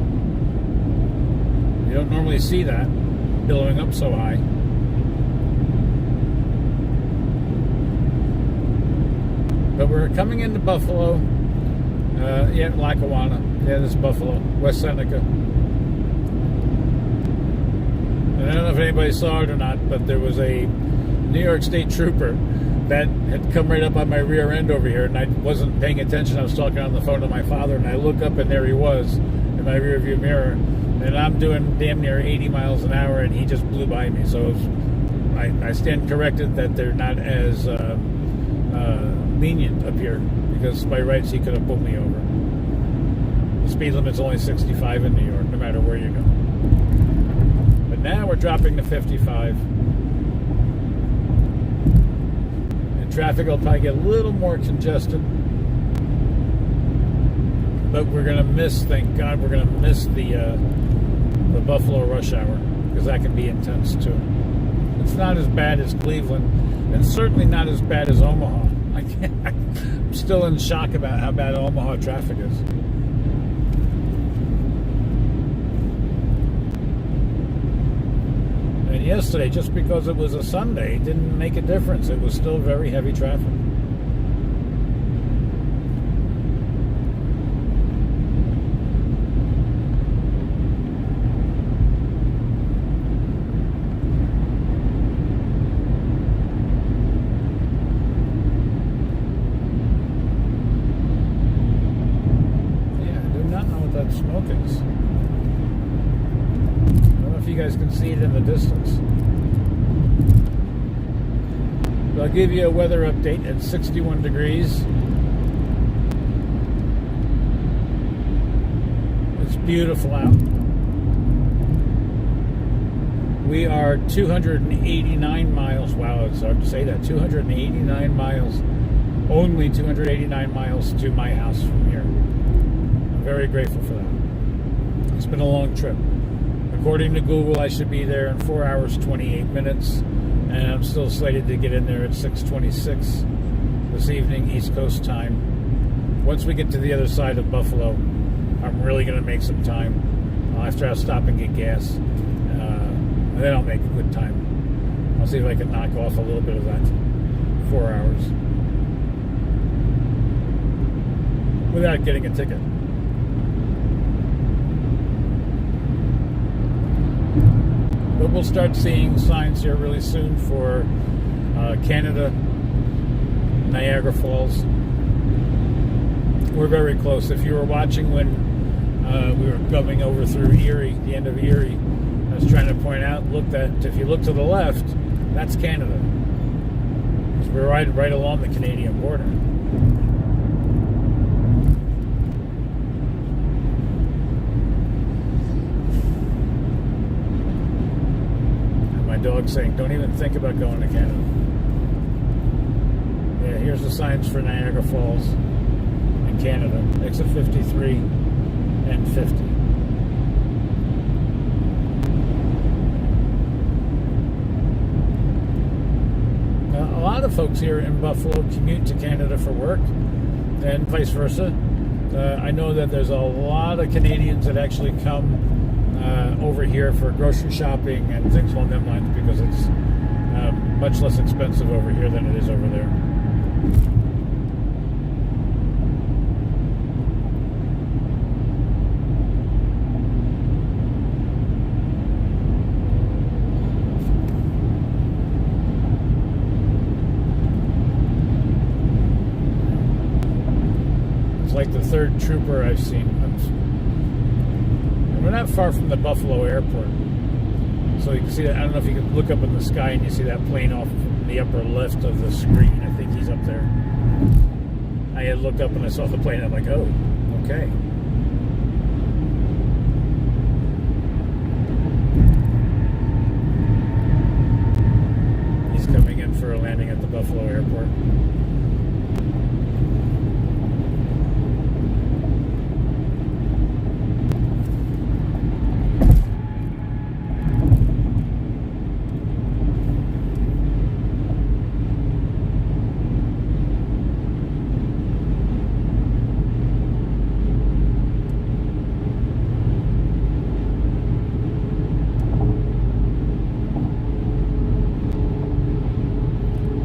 You don't normally see that billowing up so high. But we're coming into Buffalo. Yeah, Lackawanna. Yeah, this is Buffalo, West Seneca. And I don't know if anybody saw it or not, but there was a New York State trooper that had come right up on my rear end over here, and I wasn't paying attention. I was talking on the phone to my father, and I look up, and there he was in my rear view mirror, and I'm doing damn near 80 miles an hour, and he just blew by me. So I stand corrected that they're not as lenient up here, because by rights he could have pulled me over. The speed limit's only 65 in New York, no matter where you go. But now we're dropping to 55. Traffic will probably get a little more congested, but we're going to miss, thank God, we're going to miss the Buffalo rush hour, because that can be intense too. It's not as bad as Cleveland, and certainly not as bad as Omaha. I'm still in shock about how bad Omaha traffic is. And yesterday, just because it was a Sunday, didn't make a difference. It was still very heavy traffic. Yeah, I do not know what that smoke is. You guys can see it in the distance. But I'll give you a weather update at 61 degrees. It's beautiful out. We are 289 miles. Wow, it's hard to say that. 289 miles. Only 289 miles to my house from here. I'm very grateful for that. It's been a long trip. According to Google, I should be there in 4 hours, 28 minutes, and I'm still slated to get in there at 6:26 this evening, East Coast time. Once we get to the other side of Buffalo, I'm really going to make some time. After I'll stop and get gas, and then I'll make a good time. I'll see if I can knock off a little bit of that 4 hours without getting a ticket. But we'll start seeing signs here really soon for Canada, Niagara Falls. We're very close. If you were watching when we were coming over through Erie, the end of Erie, I was trying to point out, if you look to the left, that's Canada. Because we're right along the Canadian border. Dog saying, don't even think about going to Canada. Yeah, here's the signs for Niagara Falls in Canada. Exit 53 and 50. Now, a lot of folks here in Buffalo commute to Canada for work and vice versa. I know that there's a lot of Canadians that actually come over here for grocery shopping and things along them lines, because it's much less expensive over here than it is over there. It's like the third trooper I've seen. We're not far from the Buffalo airport. So you can see that. I don't know if you can look up in the sky and you see that plane off in the upper left of the screen. I think he's up there. I had looked up and I saw the plane. I'm like, oh, okay. He's coming in for a landing at the Buffalo airport.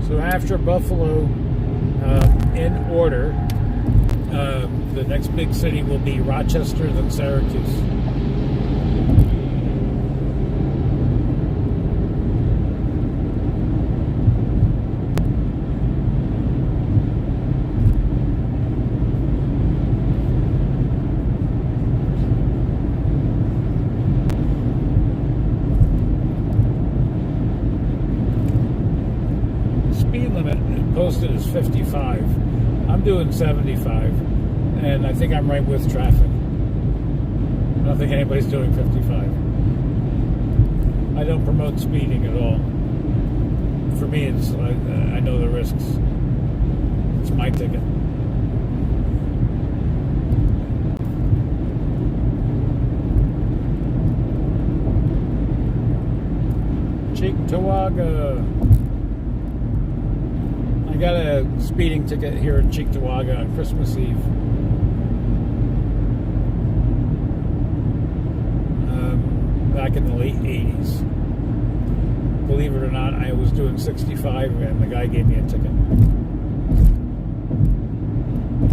So after Buffalo, in order, the next big city will be Rochester, then Syracuse. Posted is 55. I'm doing 75, and I think I'm right with traffic. I don't think anybody's doing 55. I don't promote speeding at all. For me, it's I know the risks. It's my ticket. Cheektowaga. I got a speeding ticket here in Cheektowaga on Christmas Eve. Back in the late 80s. Believe it or not, I was doing 65 and the guy gave me a ticket.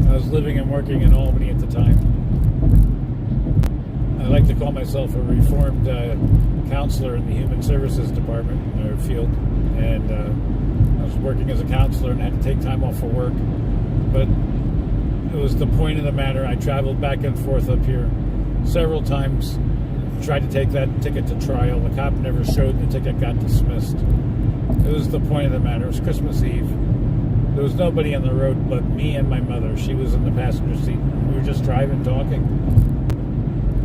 I was living and working in Albany at the time. I like to call myself a reformed counselor in the Human Services Department, or field, and I was working as a counselor and had to take time off for work. But it was the point of the matter. I traveled back and forth up here several times, tried to take that ticket to trial. The cop never showed, the ticket got dismissed. It was the point of the matter. It was Christmas Eve. There was nobody on the road but me and my mother. She was in the passenger seat. We were just driving, talking.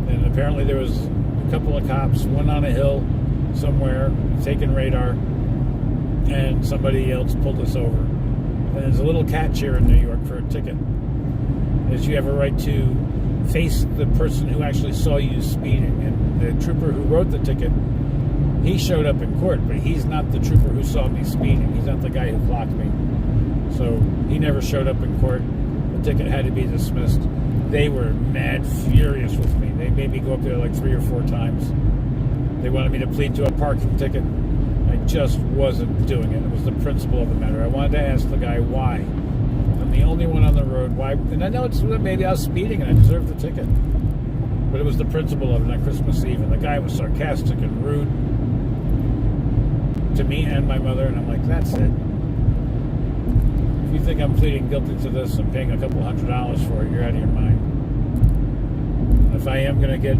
And apparently there was a couple of cops, one on a hill somewhere, taking radar, and somebody else pulled us over. And there's a little catch here in New York for a ticket, is you have a right to face the person who actually saw you speeding. And the trooper who wrote the ticket, he showed up in court, but he's not the trooper who saw me speeding. He's not the guy who clocked me. So he never showed up in court. The ticket had to be dismissed. They were mad furious with me. They made me go up there like 3 or 4 times. They wanted me to plead to a parking ticket. I just wasn't doing it. It was the principle of the matter. I wanted to ask the guy why. I'm the only one on the road. Why? And I know it's maybe I was speeding and I deserved the ticket. But it was the principle of it on Christmas Eve. And the guy was sarcastic and rude to me and my mother. And I'm like, that's it. If you think I'm pleading guilty to this and paying a couple $100 for it, you're out of your mind. If I am going to get,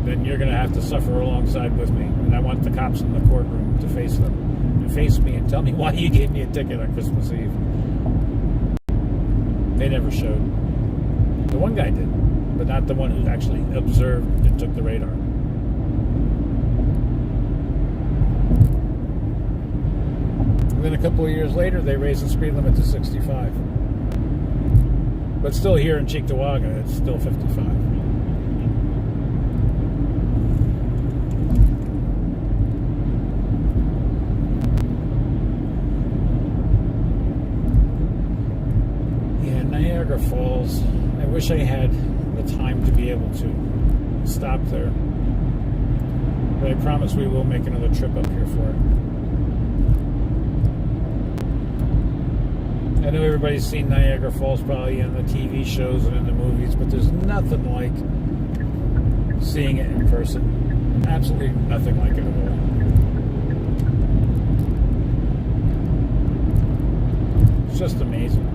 then you're going to have to suffer alongside with me. And I want the cops in the courtroom to face them. To face me and tell me why you gave me a ticket on Christmas Eve. They never showed. The one guy did, but not the one who actually observed and took the radar. And then a couple of years later, they raised the speed limit to 65. But still here in Cheektowaga, it's still 55. Niagara Falls. I wish I had the time to be able to stop there. But I promise we will make another trip up here for it. I know everybody's seen Niagara Falls probably in the TV shows and in the movies, but there's nothing like seeing it in person. Absolutely nothing like it at all. It's just amazing.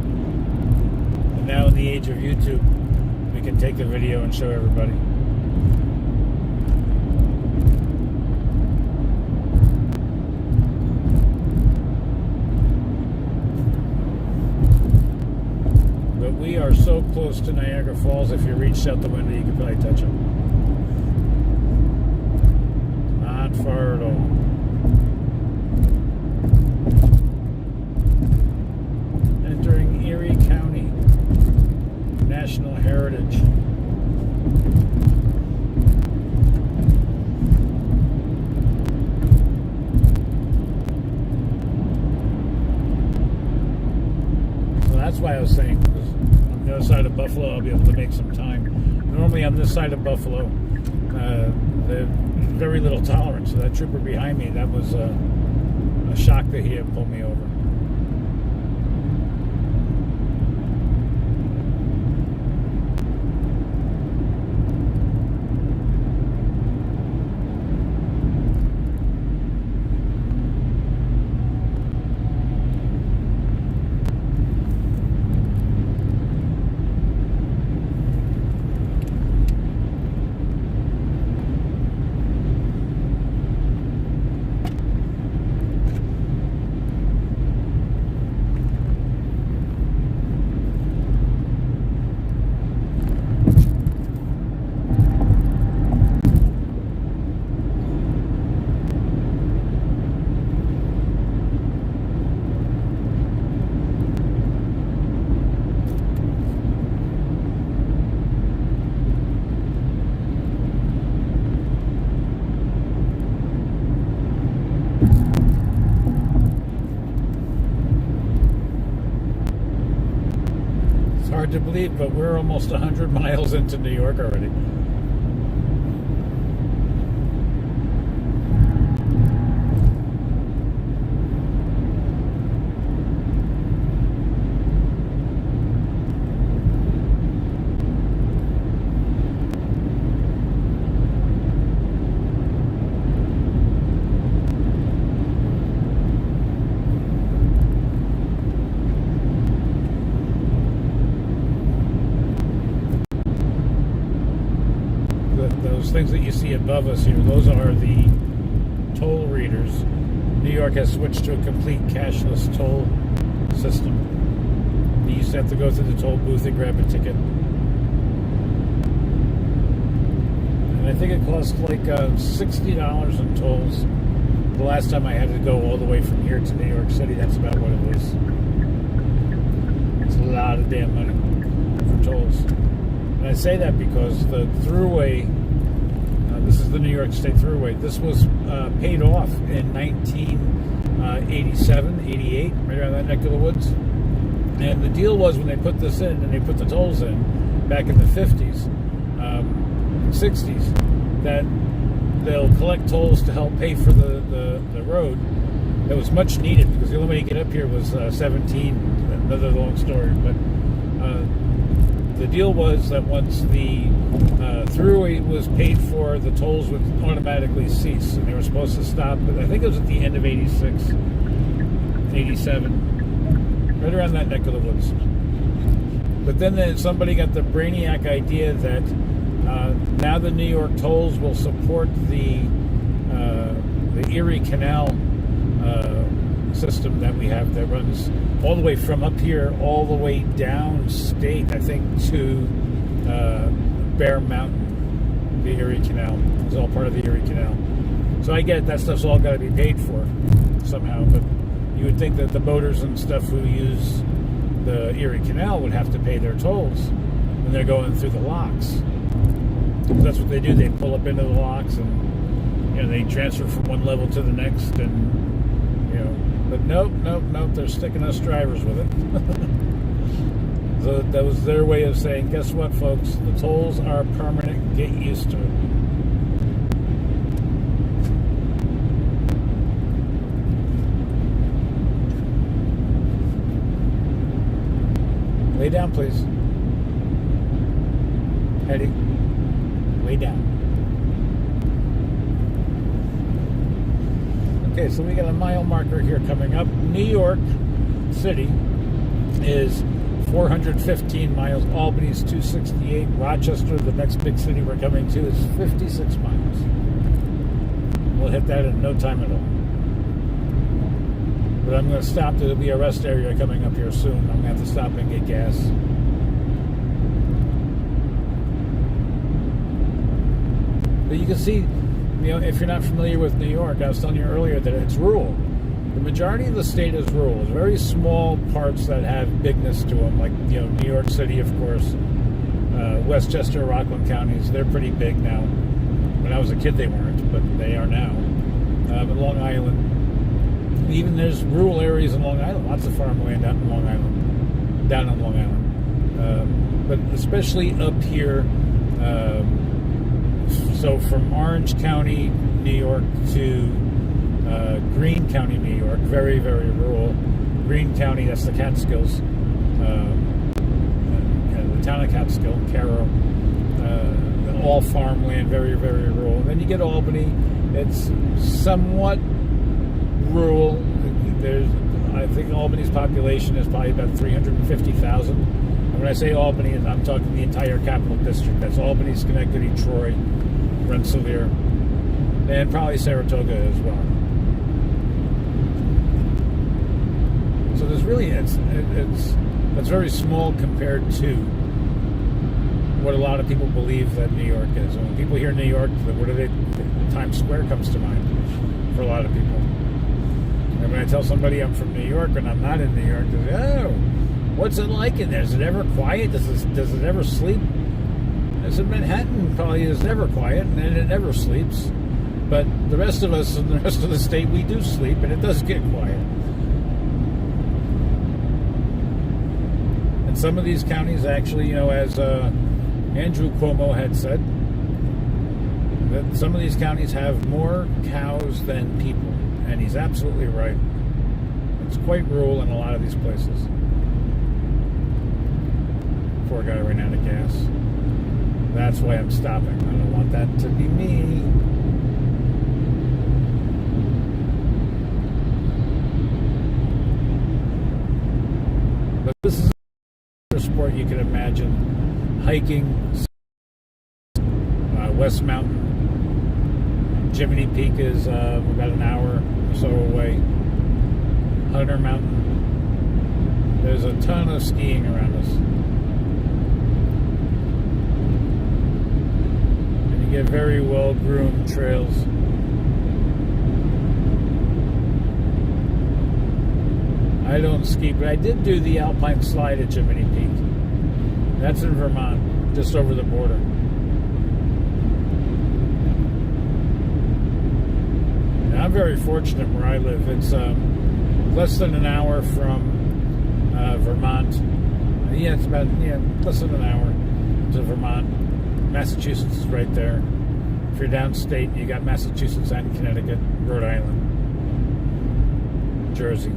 Now in the age of YouTube, we can take the video and show everybody. But we close to Niagara Falls. If you reached out the window, you could probably touch it. Not far at all. Entering Erie County, National Heritage. That's why I was saying, because on the other side of Buffalo, I'll be able to make some time. Normally on this side of Buffalo, there's very little tolerance. So that trooper behind me, that was a shock that he had pulled me over. Hard to believe, but we're almost 100 miles into New York already. Those things that you see above us here, those are the toll readers. New York has switched to a complete cashless toll system. You used to have to go through the toll booth and grab a ticket. And I think it costs like $60 in tolls. The last time I had to go all the way from here to New York City, that's about what it was. It's a lot of damn money for tolls. And I say that because the Thruway, this is the New York State Thruway, this was paid off in 1987, 88, right around that neck of the woods. And the deal was when they put this in, and they put the tolls in back in the 50s, 60s, that they'll collect tolls to help pay for the road. That was much needed because the only way to get up here was 17, another long story, but the deal was that once the Thruway was paid for, the tolls would automatically cease, and they were supposed to stop, but I think it was at the end of 86, 87, right around that neck of the woods. But then somebody got the brainiac idea that now the New York tolls will support the Erie Canal system that we have that runs all the way from up here all the way down state, I think, to Bear Mountain. The Erie Canal. It's all part of the Erie Canal. So I get it, that stuff's all got to be paid for somehow, but you would think that the boaters and stuff who use the Erie Canal would have to pay their tolls when they're going through the locks. That's what they do. They pull up into the locks and they transfer from one level to the next, and but nope, they're sticking us drivers with it. So that was their way of saying, guess what, folks? The tolls are permanent. Get used to it. Lay down, please. Heddy, lay down. Okay, so we got a mile marker here coming up. New York City is 415 miles. Albany's 268. Rochester, the next big city we're coming to, is 56 miles. We'll hit that in no time at all. But I'm going to stop. There'll be a rest area coming up here soon. I'm going to have to stop and get gas. But you can see, if you're not familiar with New York, I was telling you earlier that it's rural. The majority of the state is rural. There's very small parts that have bigness to them, like New York City, of course, Westchester, Rockland counties. They're pretty big now. When I was a kid, they weren't, but they are now. But Long Island, even there's rural areas in Long Island. Lots of farmland down in Long Island. But especially up here. So from Orange County, New York to Greene County, New York, very, very rural. Greene County, that's the Catskills. The town of Catskill, Caro. All farmland, very, very rural. And then you get Albany. It's somewhat rural. I think Albany's population is probably about 350,000. And when I say Albany, I'm talking the entire capital district. That's Albany, Schenectady, Troy, Rensselaer, and probably Saratoga as well. So there's really it's very small compared to what a lot of people believe that New York is. And when people hear New York, Times Square comes to mind for a lot of people. And when I tell somebody I'm from New York and I'm not in New York, they say, "Oh, what's it like in there? Is it ever quiet? Does it ever sleep?" I said, Manhattan probably is never quiet, and it never sleeps. But the rest of us and the rest of the state, we do sleep, and it does get quiet. And some of these counties actually, as Andrew Cuomo had said, that some of these counties have more cows than people. And he's absolutely right. It's quite rural in a lot of these places. Poor guy ran out of gas. That's why I'm stopping. I don't want that to be me. But this is a sport you can imagine. Hiking, West Mountain. Jiminy Peak is about an hour or so away. Hunter Mountain. There's a ton of skiing around us. And you get very well-groomed trails. I don't ski, but I did do the Alpine Slide at Jiminy Peak. That's in Vermont, just over the border. I'm very fortunate where I live. It's less than an hour from Vermont. It's about less than an hour to Vermont. Massachusetts is right there. If you're downstate, you got Massachusetts and Connecticut, Rhode Island, Jersey,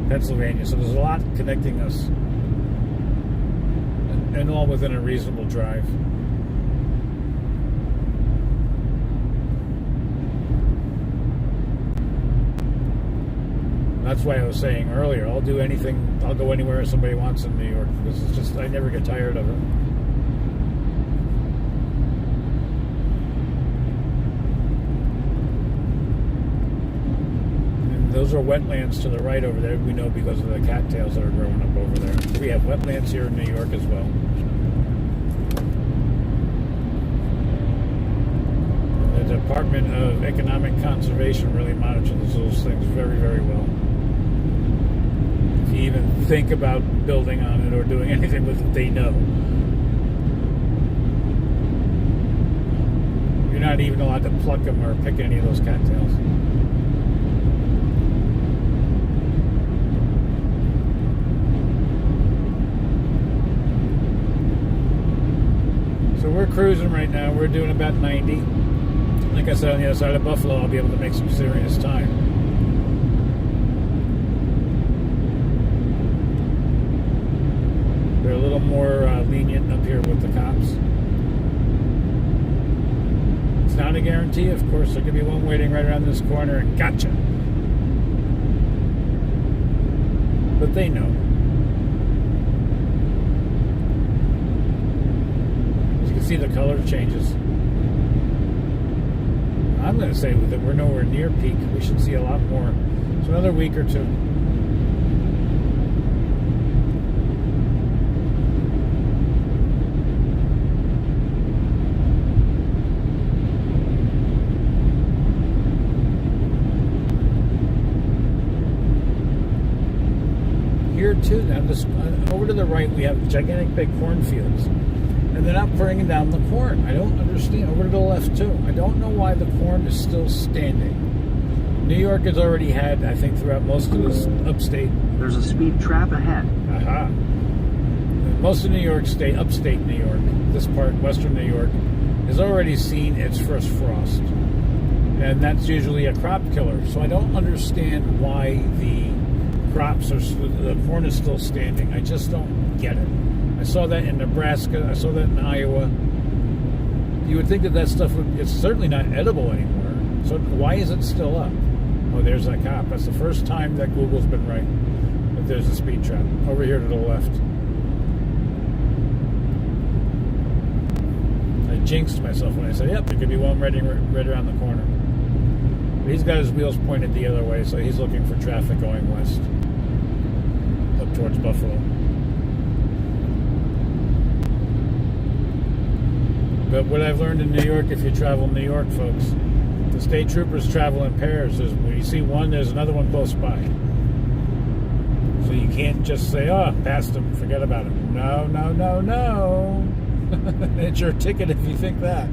Pennsylvania. So there's a lot connecting us, and all within a reasonable drive. That's why I was saying earlier, I'll do anything, I'll go anywhere somebody wants in New York, because it's just, I never get tired of it. And those are wetlands to the right over there, we know because of the cattails that are growing up over there. We have wetlands here in New York as well. The Department of Economic Conservation really monitors those things very, very well. If you even think about building on it or doing anything with it, they know. You're not even allowed to pluck them or pick any of those cattails. So we're cruising right now. We're doing about 90. Like I said, on the other side of Buffalo, I'll be able to make some serious time. They're a little more lenient up here with the cops. It's not a guarantee, of course. There could be one waiting right around this corner and gotcha. But they know. As you can see, the color changes. I'm going to say that we're nowhere near peak. We should see a lot more. So another week or two. here too. Now, this over to the right, we have gigantic big cornfields, and they're not bringing down the corn. I don't understand. Over to the left too. I don't know why the corn is still standing. New York has already had, I think, throughout most of this upstate. There's a speed trap ahead. Aha. Most of New York State, upstate New York, this part, western New York, has already seen its first frost. And that's usually a crop killer. So I don't understand why the corn is still standing. I just don't get it. I saw that in Nebraska. I saw that in Iowa. You would think that stuff it's certainly not edible anymore. So why is it still up? Oh, there's that cop. That's the first time that Google's been right. But there's a speed trap over here to the left. I jinxed myself when I said, yep, there could be one right around the corner. But he's got his wheels pointed the other way, so he's looking for traffic going west, up towards Buffalo. But what I've learned in New York, if you travel New York, folks, the state troopers travel in pairs. When you see one, there's another one close by. So you can't just say, oh, passed him, forget about it. No, no, no, no. It's your ticket if you think that.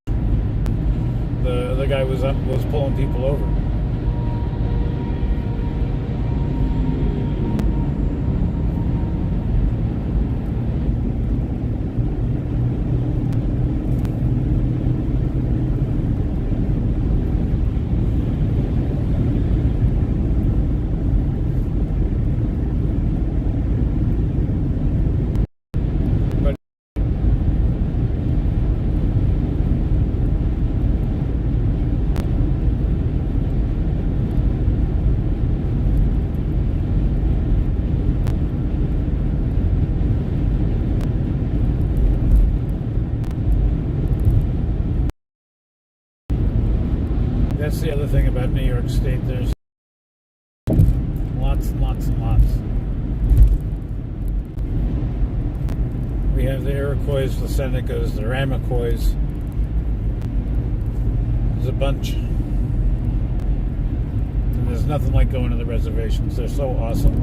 The other guy was pulling people over. That's the other thing about New York State. There's lots and lots and lots. We have the Iroquois, the Senecas, the Ramaquois. There's a bunch. And there's nothing like going to the reservations. They're so awesome.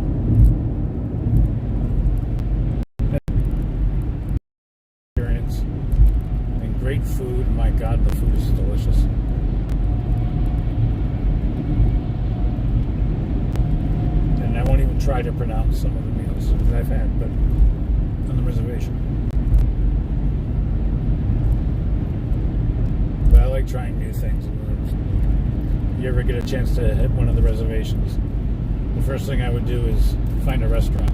Experience. And great food. My God, the food is delicious. I won't even try to pronounce some of the meals that I've had, but on the reservation. But I like trying new things. If you ever get a chance to hit one of the reservations, the first thing I would do is find a restaurant.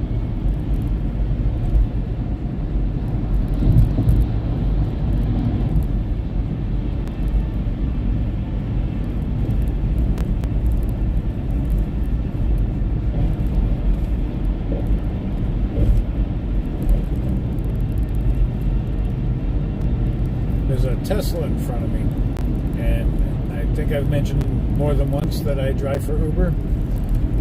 There's a Tesla in front of me, and I think I've mentioned more than once that I drive for Uber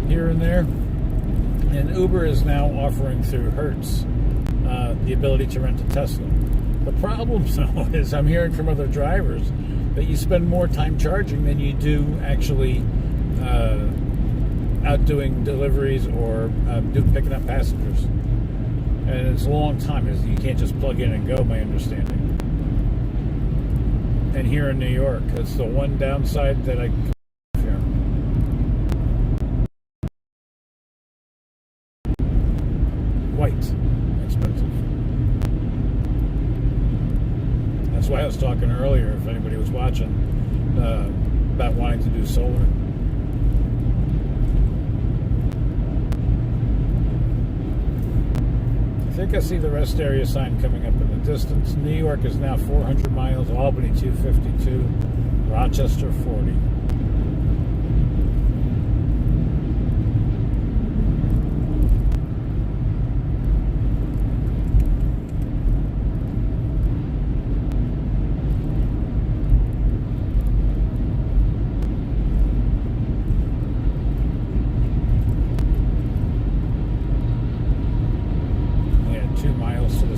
here and there, and Uber is now offering through Hertz the ability to rent a Tesla. The problem, though, is I'm hearing from other drivers that you spend more time charging than you do actually out doing deliveries or picking up passengers, and it's a long time. You can't just plug in and go, my understanding. And here in New York, that's the one downside that I here. White, expensive. That's why I was talking earlier, if anybody was watching, about wanting to do solar. I think I see the rest area sign coming up in the distance. New York is now 400 miles, Albany 252, Rochester 40.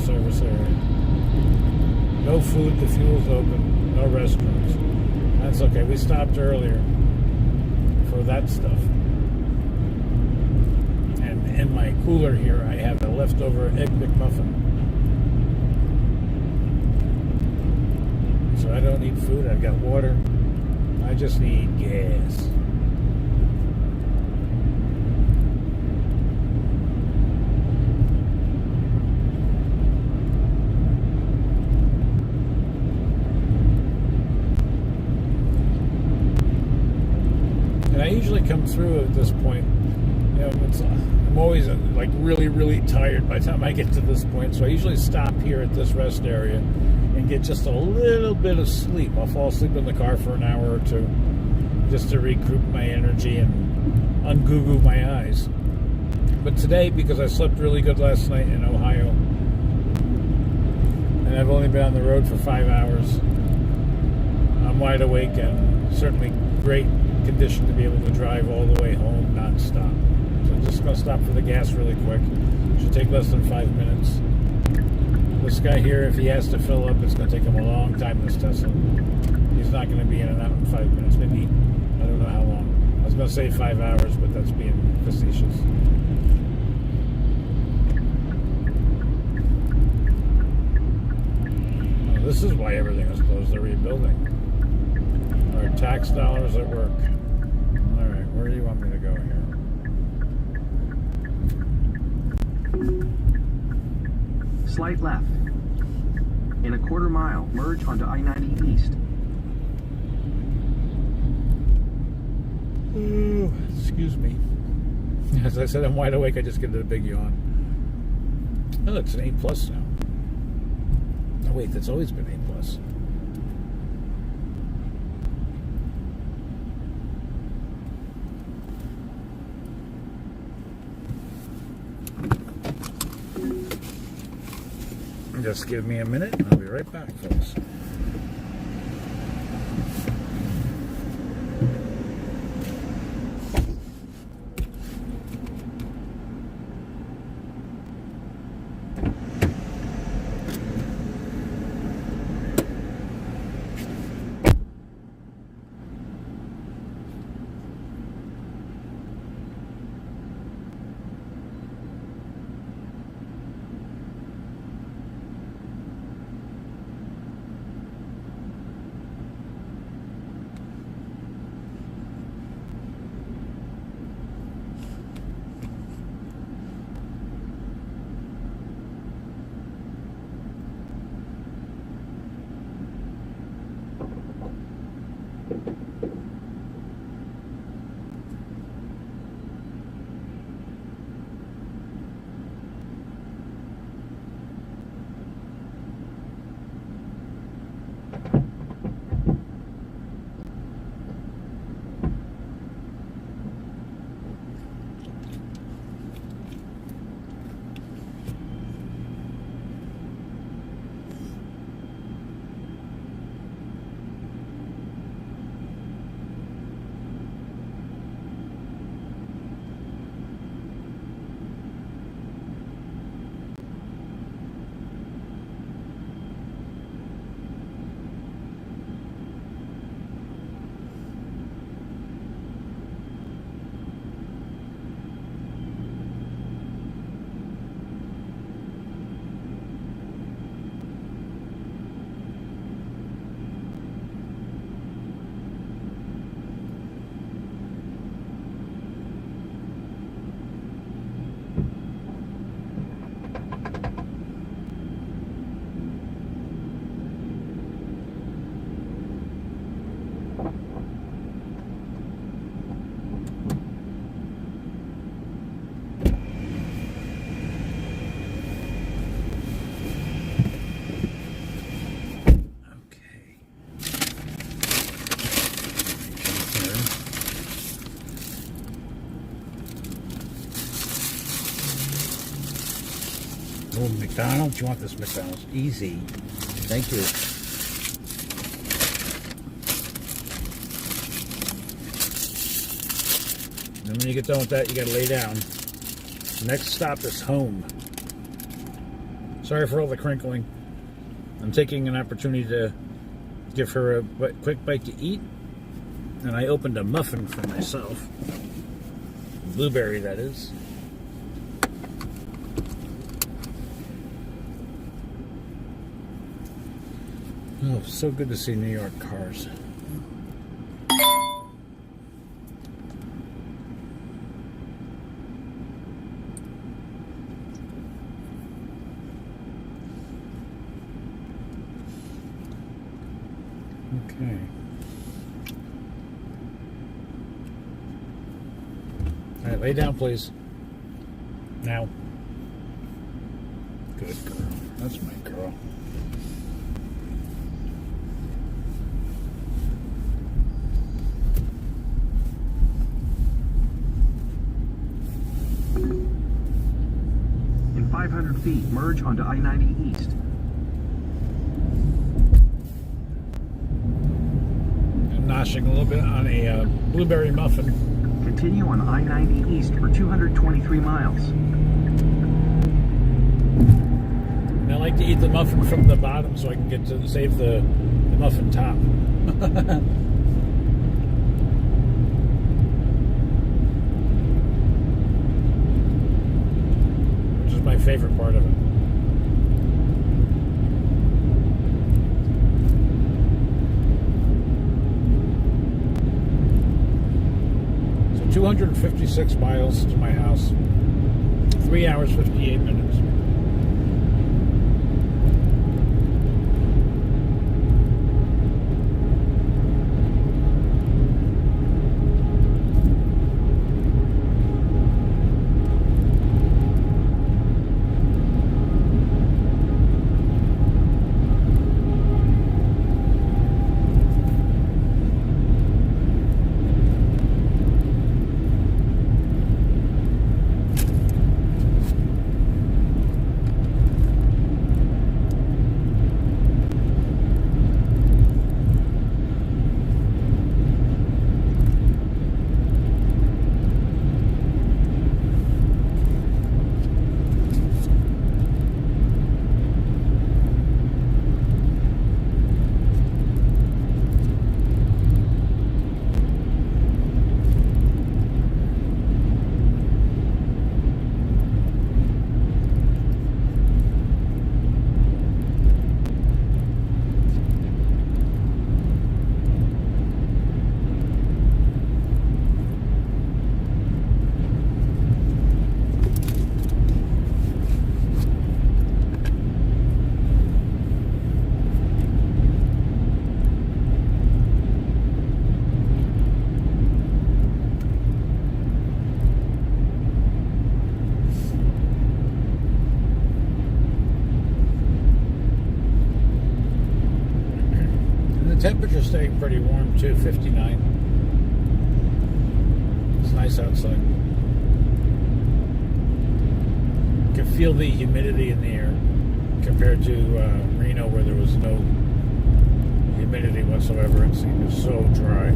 Service area. No food, the fuel's open, no restaurants. That's okay. We stopped earlier for that stuff. And in my cooler here, I have a leftover Egg McMuffin. So I don't need food. I've got water. I just need gas. And I usually come through at this point. You know, I'm always like really, really tired by the time I get to this point. So I usually stop here at this rest area and get just a little bit of sleep. I'll fall asleep in the car for an hour or two just to regroup my energy and ungoo my eyes. But today, because I slept really good last night in Ohio, and I've only been on the road for 5 hours, I'm wide awake and certainly great condition to be able to drive all the way home non-stop. So I'm just going to stop for the gas really quick. Should take less than 5 minutes. This guy here, if he has to fill up, it's going to take him a long time, this Tesla. He's not going to be in and out in 5 minutes. Maybe, I don't know how long. I was going to say 5 hours, but that's being facetious. Oh, this is why everything is closed. They're rebuilding. Our tax dollars at work. All right, where do you want me to go here? Slight left. In a quarter mile, merge onto I-90 East. Ooh, excuse me. As I said, I'm wide awake. I just get a big yawn. Oh, it's an A+ now. Oh, wait, that's always been A+. Just give me a minute and I'll be right back, folks. Oh, McDonald's? You want this McDonald's? Easy. Thank you. And when you get done with that, you gotta lay down. Next stop is home. Sorry for all the crinkling. I'm taking an opportunity to give her a quick bite to eat. And I opened a muffin for myself. Blueberry, that is. Oh, so good to see New York cars. Okay. All right, lay down, please. Now. Good girl. That's my girl. In 500 feet, merge onto I-90 East. I'm noshing a little bit on a blueberry muffin. Continue on I-90 East for 223 miles. And I like to eat the muffin from the bottom so I can get to save the muffin top. Which is my favorite part of it. So 256 miles to my house. 3 hours, 58 minutes. Temperature's staying pretty warm too, 59. It's nice outside. You can feel the humidity in the air compared to Reno, where there was no humidity whatsoever. It seemed so dry.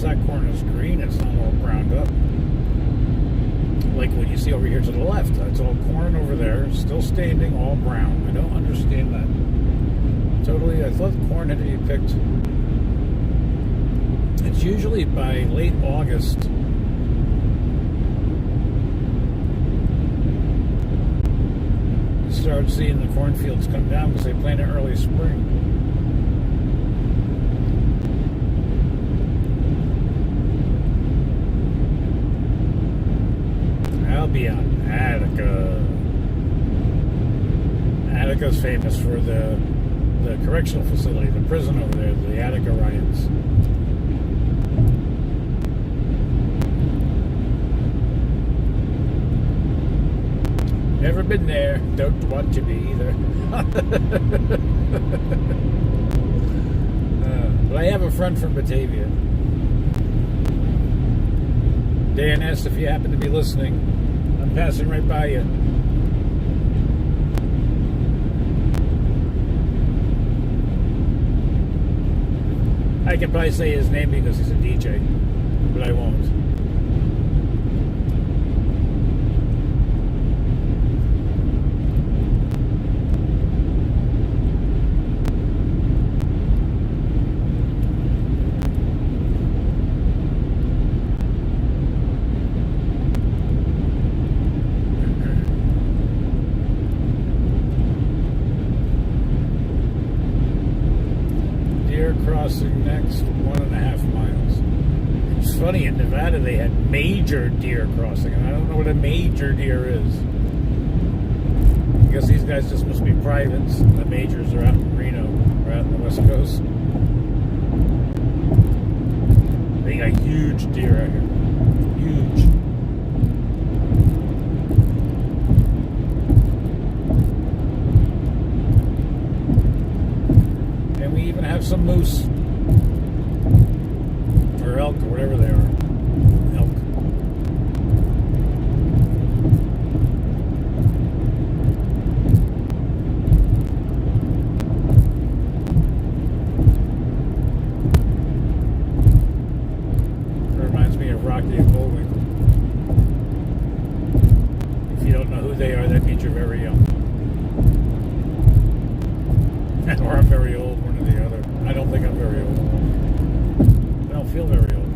That corn is green, it's not all browned up. Like what you see over here to the left, that's all corn over there, still standing, all brown. I don't understand that. Totally, I thought corn had to be picked. It's usually by late August. You start seeing the cornfields come down because they plant in early spring. Attica's famous for the correctional facility, the prison over there, the Attica riots. Never been there. Don't want to be either. But I have a friend from Batavia. Dan S., if you happen to be listening, I'm passing right by you. I could probably say his name because he's a DJ, but I won't. Crossing next 1.5 miles. It's funny, in Nevada they had major deer crossing, and I don't know what a major deer is. I guess these guys just must be privates. The majors are out in Reno, or out on the West Coast. They got huge deer out here. Huge. And we even have some moose. Or elk, or whatever they are. Elk. It reminds me of Rocky and Bullwinkle. If you don't know who they are, that means you're very young. Or I'm very old, one or the other. I don't think I'm very old. I don't feel very old.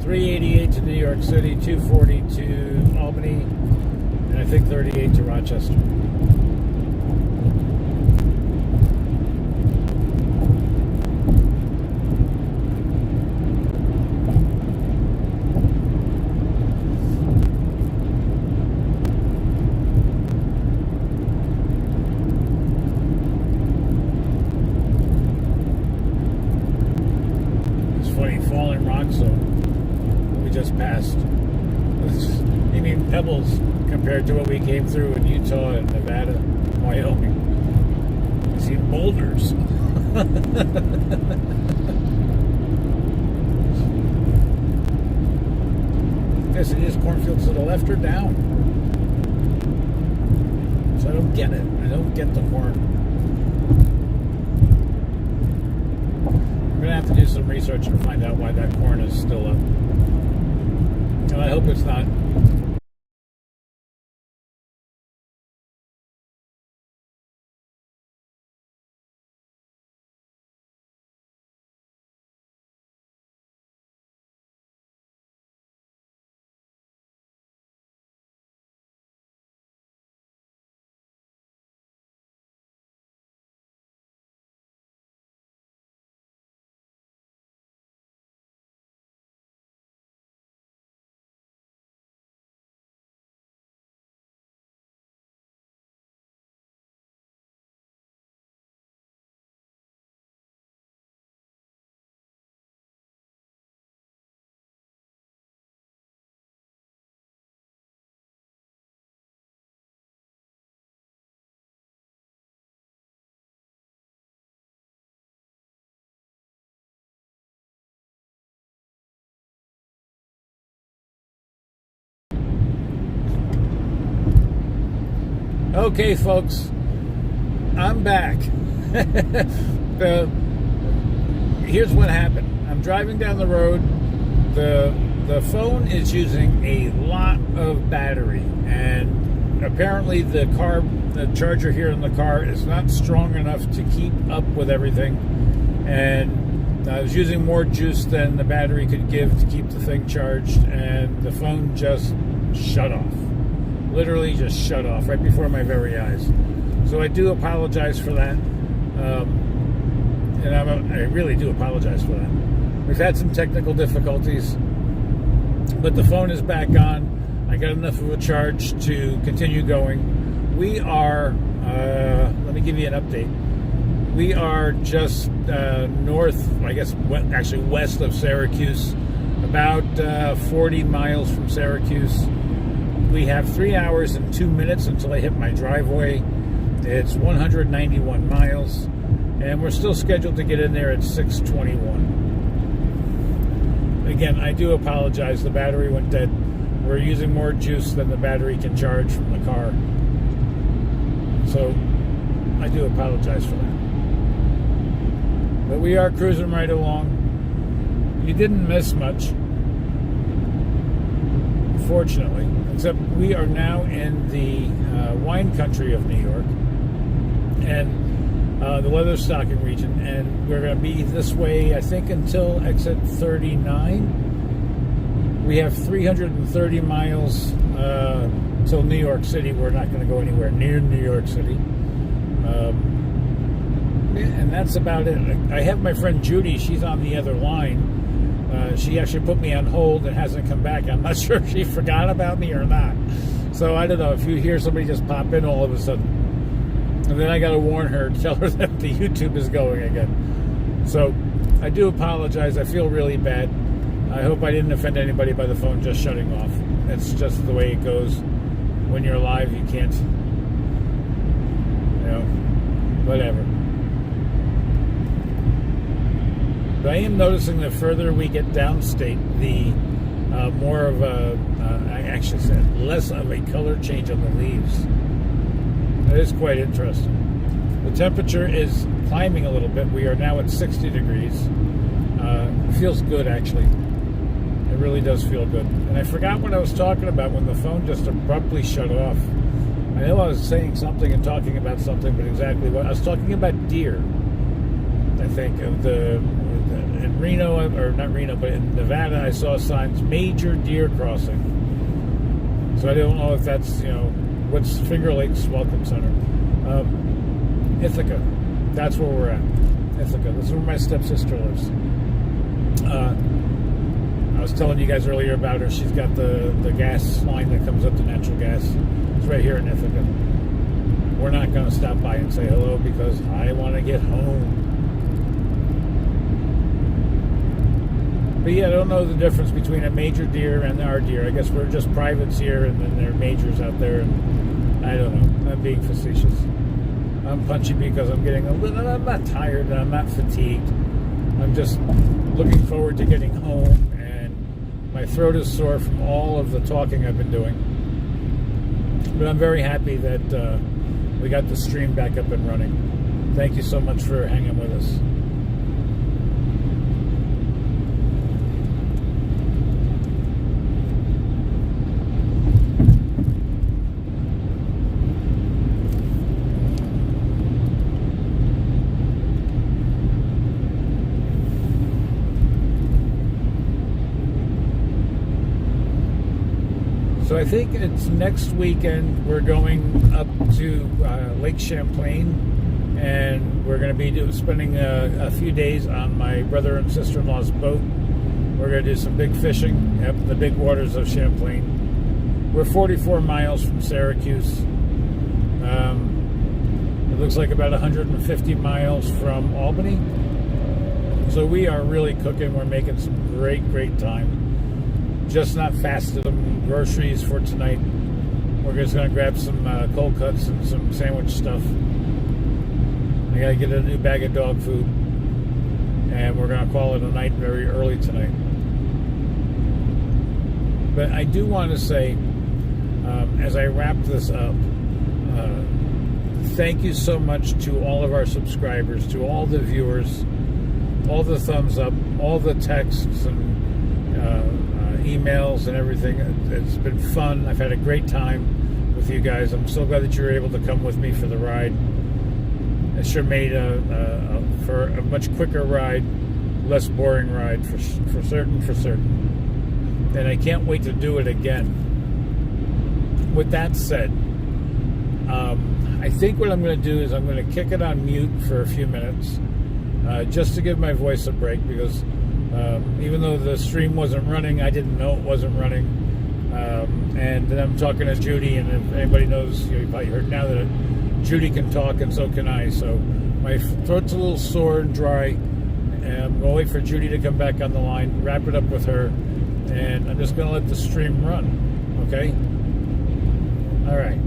388 to New York City, 240 to Albany, and I think 38 to Rochester. Falling rock zone we just passed. You mean pebbles compared to what we came through in Utah and Nevada, Wyoming. You see boulders. Guess it is cornfields to the left or down. So I don't get it. I don't get the corn. I'm going to have to do some research and find out why that corn is still up. And I hope it's not. Okay, folks, I'm back. Here's what happened. I'm driving down the road. The phone is using a lot of battery, and apparently the charger here in the car is not strong enough to keep up with everything. And I was using more juice than the battery could give to keep the thing charged, and the phone just shut off. Literally just shut off right before my very eyes. So I do apologize for that. And I really do apologize for that. We've had some technical difficulties. But the phone is back on. I got enough of a charge to continue going. We are, let me give you an update. We are just north, I guess, actually west of Syracuse, about 40 miles from Syracuse. We have 3 hours and 2 minutes until I hit my driveway. It's 191 miles, and we're still scheduled to get in there at 6:21. Again, I do apologize. The battery went dead. We're using more juice than the battery can charge from the car. So I do apologize for that. But we are cruising right along. You didn't miss much, fortunately, except we are now in the wine country of New York and the Leatherstocking region, and we're going to be this way, I think, until exit 39. We have 330 miles till New York City. We're not going to go anywhere near New York City. And that's about it. I have my friend Judy. She's on the other line. She actually put me on hold and hasn't come back. I'm not sure if she forgot about me or not. So I don't know. If you hear somebody just pop in all of a sudden, and then I got to warn her, tell her that the YouTube is going again. So I do apologize. I feel really bad. I hope I didn't offend anybody by the phone just shutting off. It's just the way it goes. When you're live, you can't, whatever. But I am noticing the further we get downstate, the more of a, I actually said, less of a color change on the leaves. That is quite interesting. The temperature is climbing a little bit. We are now at 60 degrees. It feels good, actually. It really does feel good. And I forgot what I was talking about when the phone just abruptly shut off. I know I was saying something and talking about something, but exactly what I was talking about deer. I think in Reno, or not Reno, but in Nevada, I saw signs, major deer crossing. So I don't know if that's, what's Finger Lakes Welcome Center. Ithaca. That's where we're at. Ithaca. This is where my stepsister lives. I was telling you guys earlier about her. She's got the gas line that comes up to natural gas. It's right here in Ithaca. We're not going to stop by and say hello because I want to get home. But yeah, I don't know the difference between a major deer and our deer. I guess we're just privates here, and then there are majors out there, and I don't know. I'm being facetious. I'm punchy because I'm getting a little. I'm not tired, and I'm not fatigued. I'm just looking forward to getting home, and my throat is sore from all of the talking I've been doing. But I'm very happy that we got the stream back up and running. Thank you so much for hanging with us. So I think it's next weekend we're going up to Lake Champlain, and we're going to be spending a few days on my brother and sister-in-law's boat. We're going to do some big fishing up in the big waters of Champlain. We're 44 miles from Syracuse. It looks like about 150 miles from Albany. So we are really cooking. We're making some great time. Just not fast to them groceries for tonight. We're just going to grab some cold cuts and some sandwich stuff. I got to get a new bag of dog food. And we're going to call it a night very early tonight. But I do want to say, as I wrap this up, thank you so much to all of our subscribers, to all the viewers, all the thumbs up, all the texts and emails and everything. It's been fun. I've had a great time with you guys. I'm so glad that you were able to come with me for the ride. It sure made for a much quicker ride, less boring ride for certain. And I can't wait to do it again. With that said, I think what I'm going to do is I'm going to kick it on mute for a few minutes, just to give my voice a break, because Even though the stream wasn't running, I didn't know it wasn't running. And then I'm talking to Judy, and if anybody knows, you probably heard now that Judy can talk, and so can I. So my throat's a little sore and dry. And I'm going to wait for Judy to come back on the line, wrap it up with her, and I'm just going to let the stream run. Okay? All right.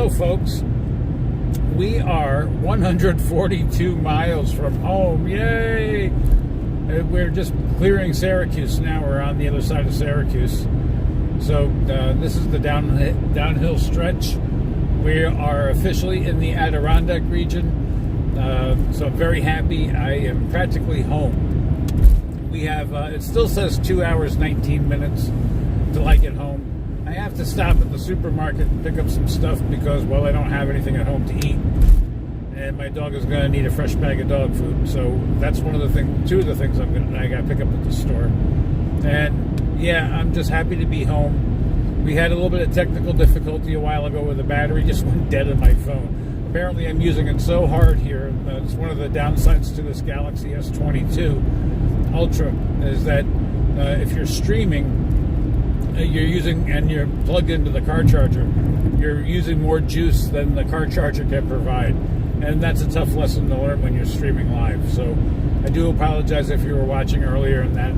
So, folks, we are 142 miles from home. Yay! We're just clearing Syracuse now. We're on the other side of Syracuse. So this is the downhill stretch. We are officially in the Adirondack region. So I'm very happy. I am practically home. We have, it still says 2 hours, 19 minutes till I get home. I have to stop at the supermarket and pick up some stuff because, well, I don't have anything at home to eat. And my dog is going to need a fresh bag of dog food. So that's two of the things I got to pick up at the store. And yeah, I'm just happy to be home. We had a little bit of technical difficulty a while ago where the battery just went dead on my phone. Apparently I'm using it so hard here. It's one of the downsides to this Galaxy S22 Ultra is that if you're streaming, you're plugged into the car charger, you're using more juice than the car charger can provide. And that's a tough lesson to learn when you're streaming live. So I do apologize if you were watching earlier and that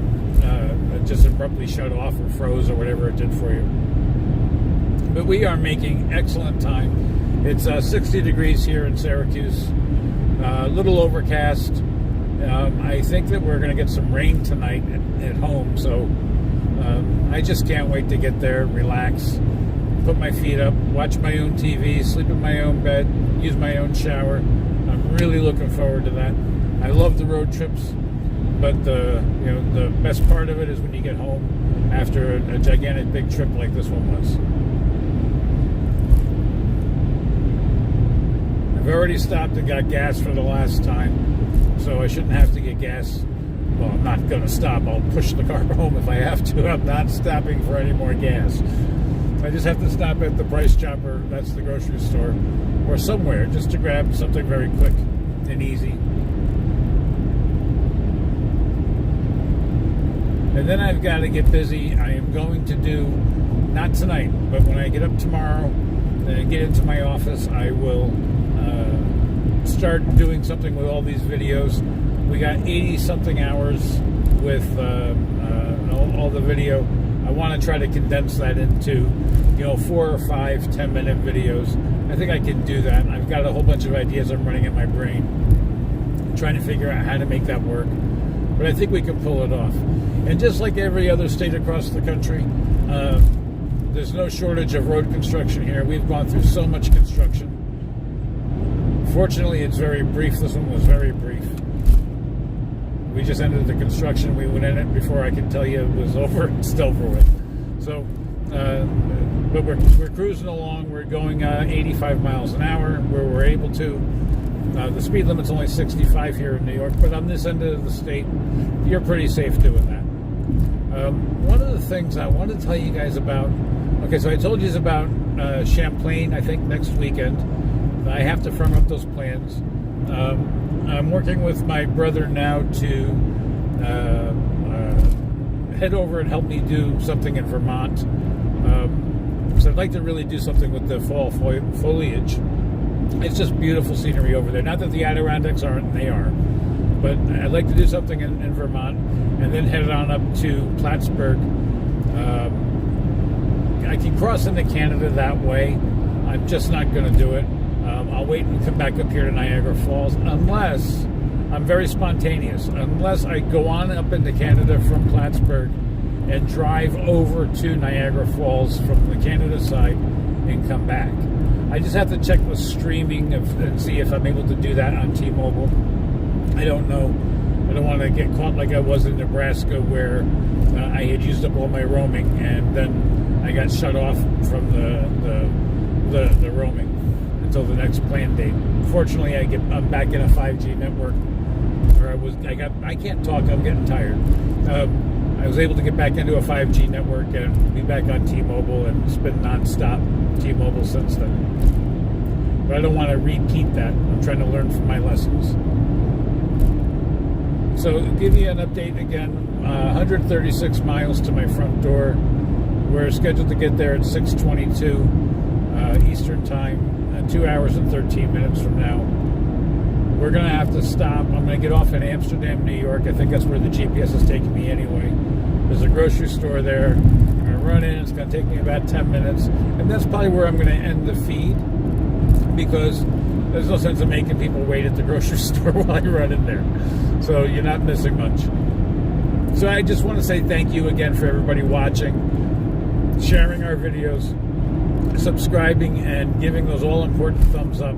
it just abruptly shut off or froze or whatever it did for you. But we are making excellent time. It's 60 degrees here in Syracuse, a little overcast. I think that we're going to get some rain tonight at home. So I just can't wait to get there, relax, put my feet up, watch my own TV, sleep in my own bed, use my own shower. I'm really looking forward to that. I love the road trips, but the best part of it is when you get home after a gigantic big trip like this one was. I've already stopped and got gas for the last time, so I shouldn't have to get gas. Well, I'm not going to stop. I'll push the car home if I have to. I'm not stopping for any more gas. I just have to stop at the Price Chopper, that's the grocery store, or somewhere just to grab something very quick and easy. And then I've got to get busy. I am going to do, not tonight, but when I get up tomorrow and get into my office, I will start doing something with all these videos. We got 80-something hours with all the video. I want to try to condense that into, 4 or 5 10-minute videos. I think I can do that. I've got a whole bunch of ideas I'm running in my brain. I'm trying to figure out how to make that work. But I think we can pull it off. And just like every other state across the country, there's no shortage of road construction here. We've gone through so much construction. Fortunately, it's very brief. This one was very brief. We just ended the construction. We went in it before I could tell you it was over. It's over with. So, but we're cruising along. We're going 85 miles an hour where we're able to. The speed limit's only 65 here in New York, but on this end of the state, you're pretty safe doing that. One of the things I want to tell you guys about, okay, so I told you about Champlain, I think, next weekend. I have to firm up those plans. I'm working with my brother now to head over and help me do something in Vermont. So I'd like to really do something with the fall foliage. It's just beautiful scenery over there. Not that the Adirondacks aren't, they are. But I'd like to do something in Vermont and then head on up to Plattsburgh. I can cross into Canada that way. I'm just not going to do it. I'll wait and come back up here to Niagara Falls unless I'm very spontaneous. Unless I go on up into Canada from Plattsburgh and drive over to Niagara Falls from the Canada side and come back. I just have to check the streaming and see if I'm able to do that on T-Mobile. I don't know. I don't want to get caught like I was in Nebraska where I had used up all my roaming and then I got shut off from the roaming until the next planned date. Fortunately, I'm back in a 5G network. I can't talk. I'm getting tired. I was able to get back into a 5G network and be back on T-Mobile, and it's been nonstop T-Mobile since then. But I don't want to repeat that. I'm trying to learn from my lessons. So, give you an update again. 136 miles to my front door. We're scheduled to get there at 6:22 Eastern Time. 2 hours and 13 minutes from now. We're going to have to stop. I'm going to get off in Amsterdam, New York. I think that's where the GPS is taking me anyway. There's a grocery store there. I'm going to run in. It's going to take me about 10 minutes. And that's probably where I'm going to end the feed. because there's no sense of making people wait at the grocery store while you run in there. So you're not missing much. So I just want to say thank you again for everybody watching, sharing our videos, subscribing, and giving those all-important thumbs up.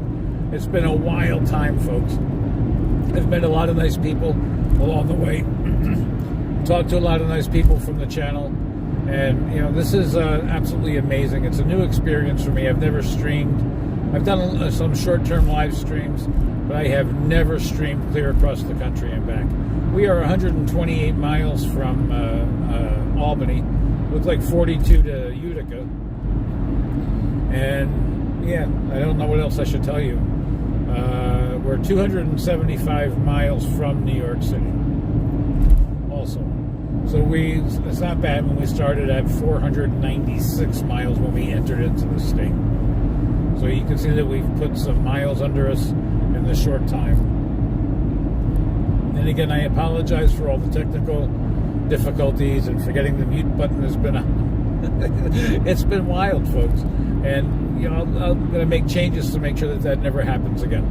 It's been a wild time, folks. I've met a lot of nice people along the way. Talked to a lot of nice people from the channel. And, you know, this is absolutely amazing. It's a new experience for me. I've never streamed. I've done some short-term live streams, but I have never streamed clear across the country and back. We are 128 miles from Albany, with like 42 to Utica. And, yeah, I don't know what else I should tell you. We're 275 miles from New York City also. So it's not bad when we started at 496 miles when we entered into the state. So you can see that we've put some miles under us in this short time. And again, I apologize for all the technical difficulties and forgetting the mute button has been it's been wild, folks. And, you know, I'm going to make changes to make sure that never happens again.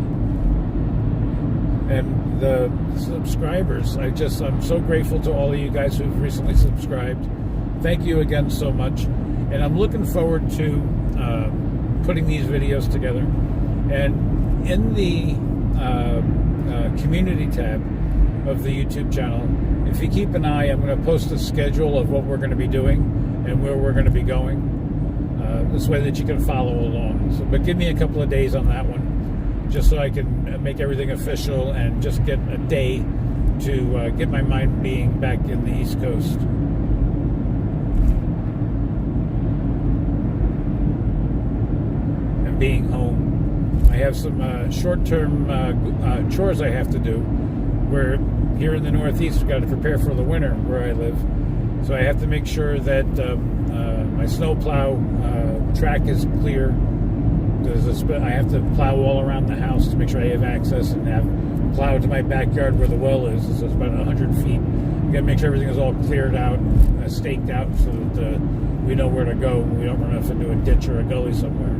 And the subscribers, I'm so grateful to all of you guys who've recently subscribed. Thank you again so much. And I'm looking forward to putting these videos together. And in the community tab of the YouTube channel, if you keep an eye, I'm going to post a schedule of what we're going to be doing and where we're going to be going. This way that you can follow along. So, but give me a couple of days on that one, just so I can make everything official and just get a day to get my mind being back in the East Coast. And being home. I have some short-term chores I have to do. We're here in the Northeast, we've got to prepare for the winter where I live. So I have to make sure that my snowplow track is clear. I have to plow all around the house to make sure I have access and have plow to my backyard where the well is. So it's about 100 feet. We've got to make sure everything is all cleared out, staked out, so that we know where to go. We don't run off into a ditch or a gully somewhere.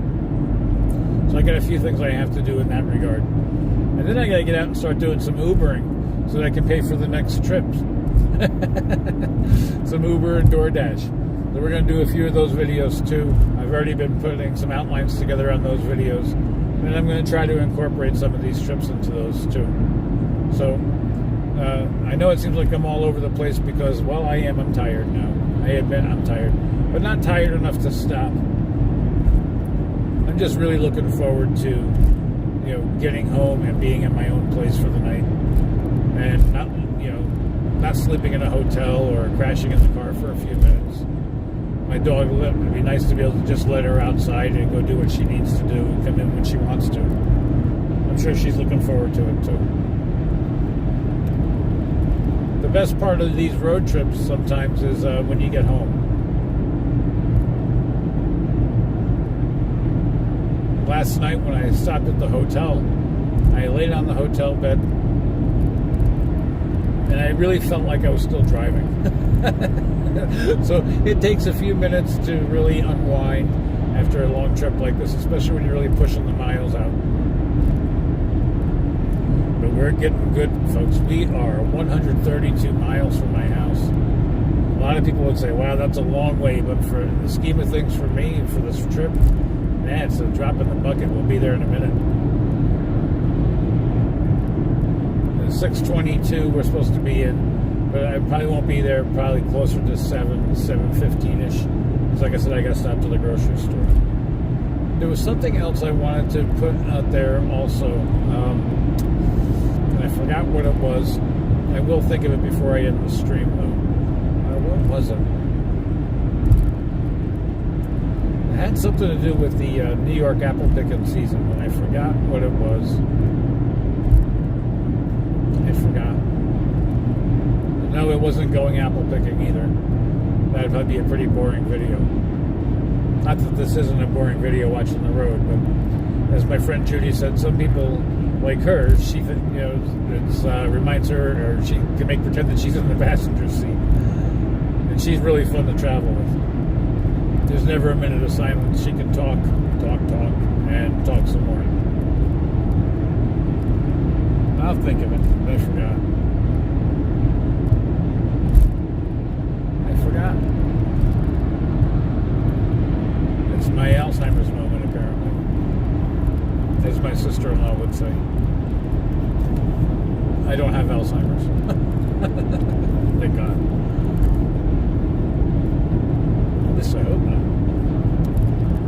So I got a few things I have to do in that regard. And then I got to get out and start doing some Ubering so that I can pay for the next trips. Some Uber and DoorDash. So we're going to do a few of those videos too. I've already been putting some outlines together on those videos, and I'm going to try to incorporate some of these trips into those too. So I know it seems like I'm all over the place because, well, I'm tired now. I admit I'm tired, but not tired enough to stop. I'm just really looking forward to, you know, getting home and being in my own place for the night, and not sleeping in a hotel or crashing in the car for a few minutes. My dog, it would be nice to be able to just let her outside and go do what she needs to do and come in when she wants to. I'm sure she's looking forward to it too. The best part of these road trips sometimes is when you get home. Last night when I stopped at the hotel, I laid on the hotel bed and I really felt like I was still driving. So it takes a few minutes to really unwind after a long trip like this, especially when you're really pushing the miles out. But we're getting good, folks. We are 132 miles from my house. A lot of people would say, wow, that's a long way, but for the scheme of things for me, for this trip, man, it's a drop in the bucket. We'll be there in a minute. 6:22 we're supposed to be in, but I probably won't be there, probably closer to 7:15-ish. Because like I said, I got to stop to the grocery store. There was something else I wanted to put out there also, and I forgot what it was. I will think of it before I end the stream, though. What was it? It had something to do with the New York apple picking season, and I forgot what it was. I forgot. No, it wasn't going apple picking either. That'd probably be a pretty boring video. Not that this isn't a boring video watching the road, but as my friend Judy said, some people like her, she, it reminds her, or she can make pretend that she's in the passenger seat, and she's really fun to travel with. There's never a minute of silence. She can talk, and talk some more. I'll think of it. I forgot. It's my Alzheimer's moment, apparently. As my sister-in-law would say. I don't have Alzheimer's. Thank God. At least I hope not.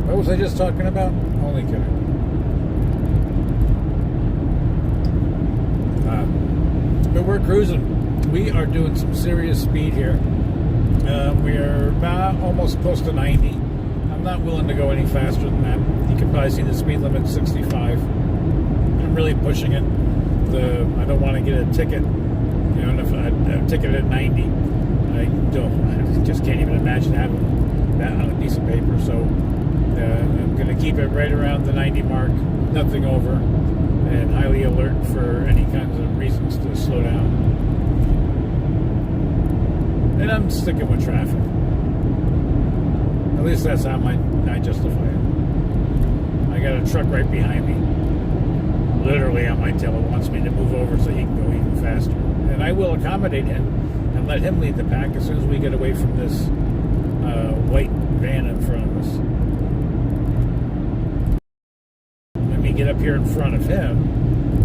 What was I just talking about? Only kidding. But we're cruising. We are doing some serious speed here. We are about almost close to 90. I'm not willing to go any faster than that. You can probably see the speed limit 65. I'm really pushing it. I don't want to get a ticket. You know, if a ticket at 90, I just can't even imagine having that on a piece of paper. So I'm going to keep it right around the 90 mark, nothing over, and highly alert for any kinds of reasons to slow down. And I'm sticking with traffic. At least that's how I justify it. I got a truck right behind me, literally on my tail. It wants me to move over so he can go even faster. And I will accommodate him and let him lead the pack as soon as we get away from this white van in front of us. Let me get up here in front of him,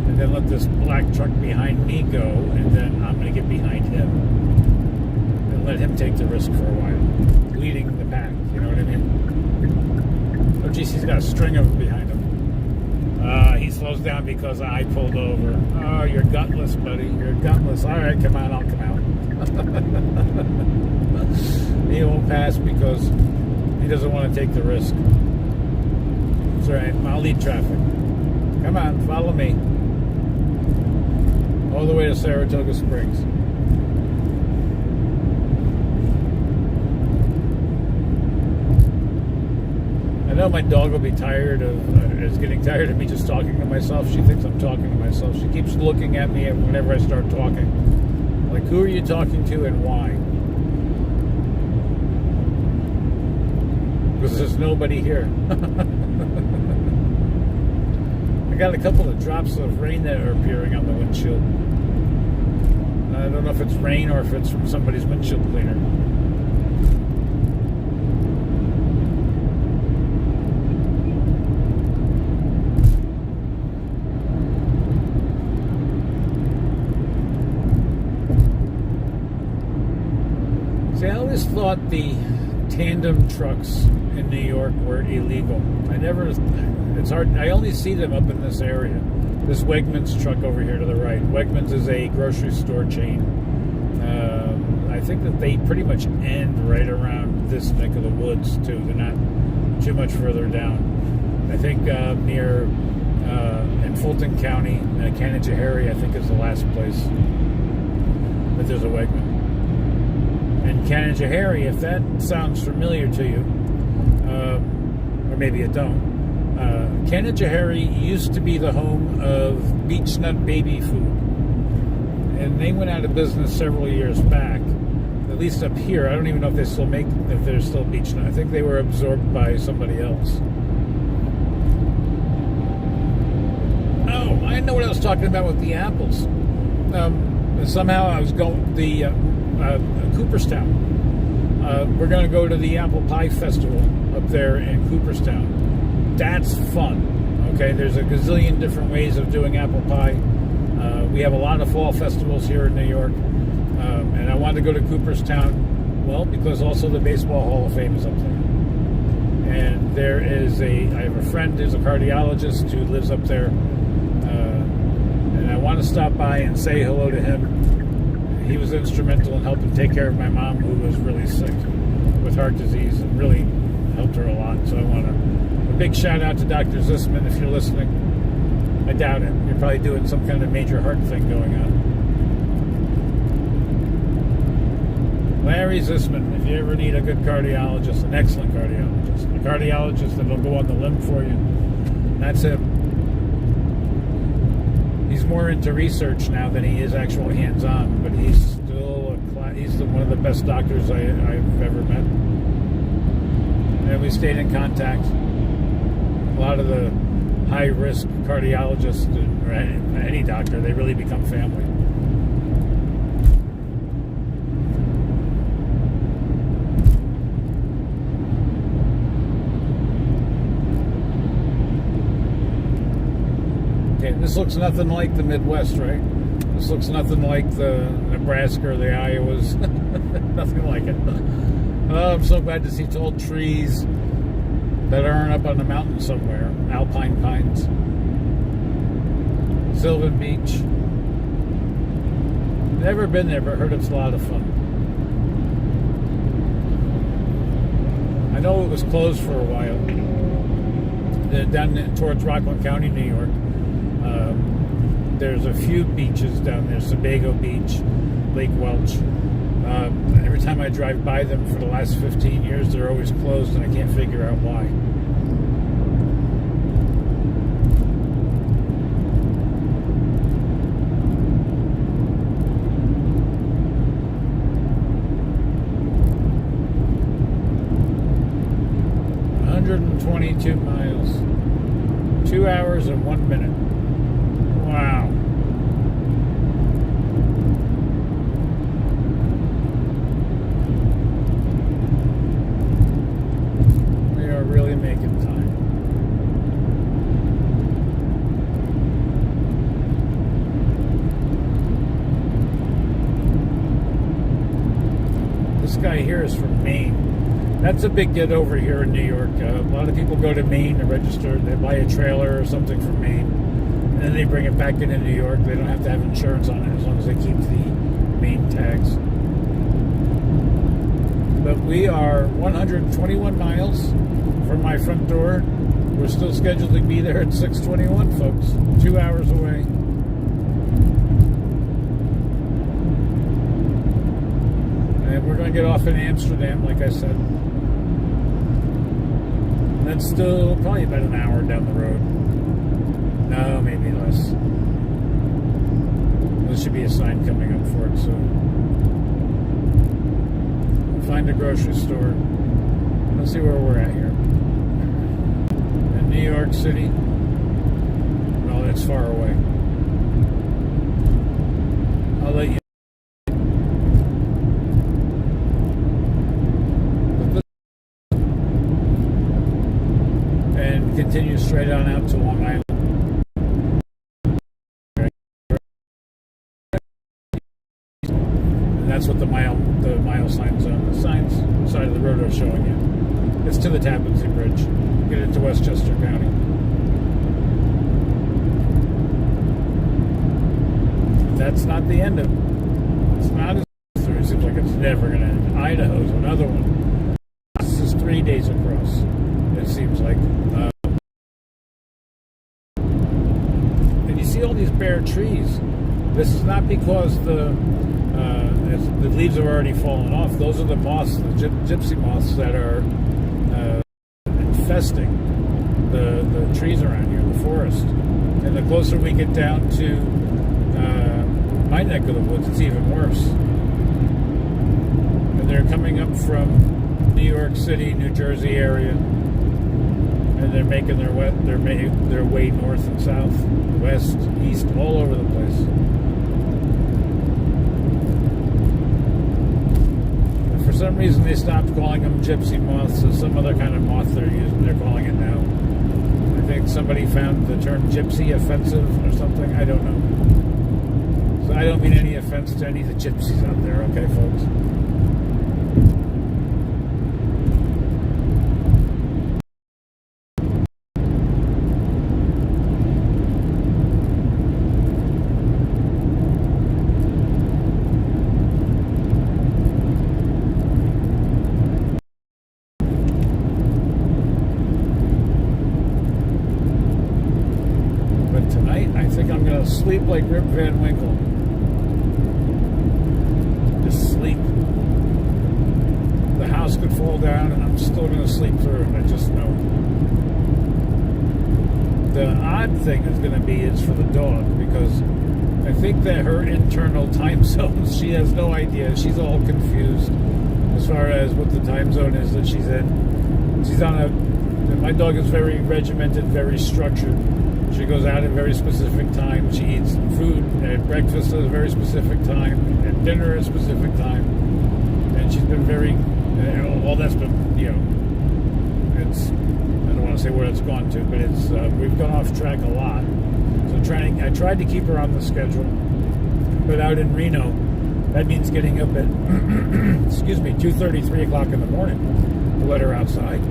and then let this black truck behind me go, and then I'm going to get behind him. Let him take the risk for a while, leading the pack, you know what I mean? Oh, geez, he's got a string of them behind him. He slows down because I pulled over. Oh, you're gutless, buddy. You're gutless. All right, come on, I'll come out. He won't pass because he doesn't want to take the risk. That's all right, I'll lead traffic. Come on, follow me. All the way to Saratoga Springs. I know my dog will be tired is getting tired of me just talking to myself. She thinks I'm talking to myself. She keeps looking at me whenever I start talking. Like, who are you talking to and why? Because there's nobody here. I got a couple of drops of rain that are appearing on the windshield. I don't know if it's rain or if it's from somebody's windshield cleaner. See, I always thought the tandem trucks in New York were illegal. It's hard, I only see them up in this area. This Wegmans truck over here to the right. Wegmans is a grocery store chain. I think that they pretty much end right around this neck of the woods, too. They're not too much further down. I think near, in Fulton County, Canajoharie, I think is the last place that there's a Wegmans. And Canajoharie, if that sounds familiar to you, or maybe it don't, Canajoharie used to be the home of Beech Nut Baby Food. And they went out of business several years back, at least up here. I don't even know if they still make, if there's still Beech Nut. I think they were absorbed by somebody else. Oh, I know what I was talking about with the apples. Somehow I was going Cooperstown. We're going to go to the Apple Pie Festival up there in Cooperstown. That's fun. Okay, there's a gazillion different ways of doing apple pie. We have a lot of fall festivals here in New York, and I wanted to go to Cooperstown, well, because also the Baseball Hall of Fame is up there. And I have a friend who's a cardiologist who lives up there, and I want to stop by and say hello to him. He was instrumental in helping take care of my mom, who was really sick with heart disease, and really helped her a lot. So I want a big shout out to Dr. Zisman if you're listening. I doubt it. You're probably doing some kind of major heart thing going on. Larry Zisman, if you ever need a good cardiologist, an excellent cardiologist, a cardiologist that'll go on the limb for you, that's him. He's more into research now than he is actual hands-on, but he's still one of the best doctors I've ever met. And we stayed in contact. A lot of the high-risk cardiologist or any doctor. They really become family. Okay, this looks nothing like the Midwest, right? This looks nothing like the Nebraska or the Iowas. Nothing like it. Oh, I'm so glad to see tall trees that aren't up on the mountain somewhere. Alpine pines. Sylvan Beach. Never been there, but heard it's a lot of fun. I know it was closed for a while. Down towards Rockland County, New York. There's a few beaches down there. Sebago Beach, Lake Welch. Every time I drive by them for the last 15 years, they're always closed, and I can't figure out why. $122 miles. 2 hours and 1 minute. Wow. We are really making time. This guy here is from Maine. That's a big get over here in New York. A lot of people go to Maine to register. They buy a trailer or something from Maine, and then they bring it back into New York. They don't have to have insurance on it as long as they keep the Maine tags. But we are 121 miles from my front door. We're still scheduled to be there at 6:21, folks. 2 hours away. And we're going to get off in Amsterdam, like I said. That's still probably about an hour down the road. No, maybe less. There should be a sign coming up for it soon. We'll find a grocery store. Let's see where we're at here. In New York City. Well, that's far away. I'll let you. Continue straight on out to Long Island. And that's what the mile signs on. The signs on the side of the road are showing you. It's to the Tappan Zee Bridge. Get into Westchester County. That's not the end of it. It's not as through. It seems like it's never going to end. Idaho's another one. This is 3 days across. It seems like. See all these bare trees. This is not because the leaves have already fallen off. Those are the moths, the gypsy moths that are infesting the trees around here in the forest. And the closer we get down to my neck of the woods, it's even worse. And they're coming up from New York City, New Jersey area. And they're making their way north and south, west, east, all over the place. And for some reason, they stopped calling them gypsy moths. So some other kind of moth they're calling it now. I think somebody found the term gypsy offensive or something. I don't know. So I don't mean any offense to any of the gypsies out there, okay, folks? Sleep like Rip Van Winkle. Just sleep. The house could fall down and I'm still going to sleep through it. I just know. The odd thing is going to be is for the dog, because I think that her internal time zones, she has no idea. She's all confused as far as what the time zone is that she's in. She's on my dog is very regimented, very structured. She goes out at a very specific time. She eats food at breakfast at a very specific time, at dinner at a specific time. And she's been very, all that's been, it's, I don't want to say where it's gone to, but it's, we've gone off track a lot. So I tried to keep her on the schedule, but out in Reno, that means getting up at, 2:30, 3 o'clock in the morning to let her outside.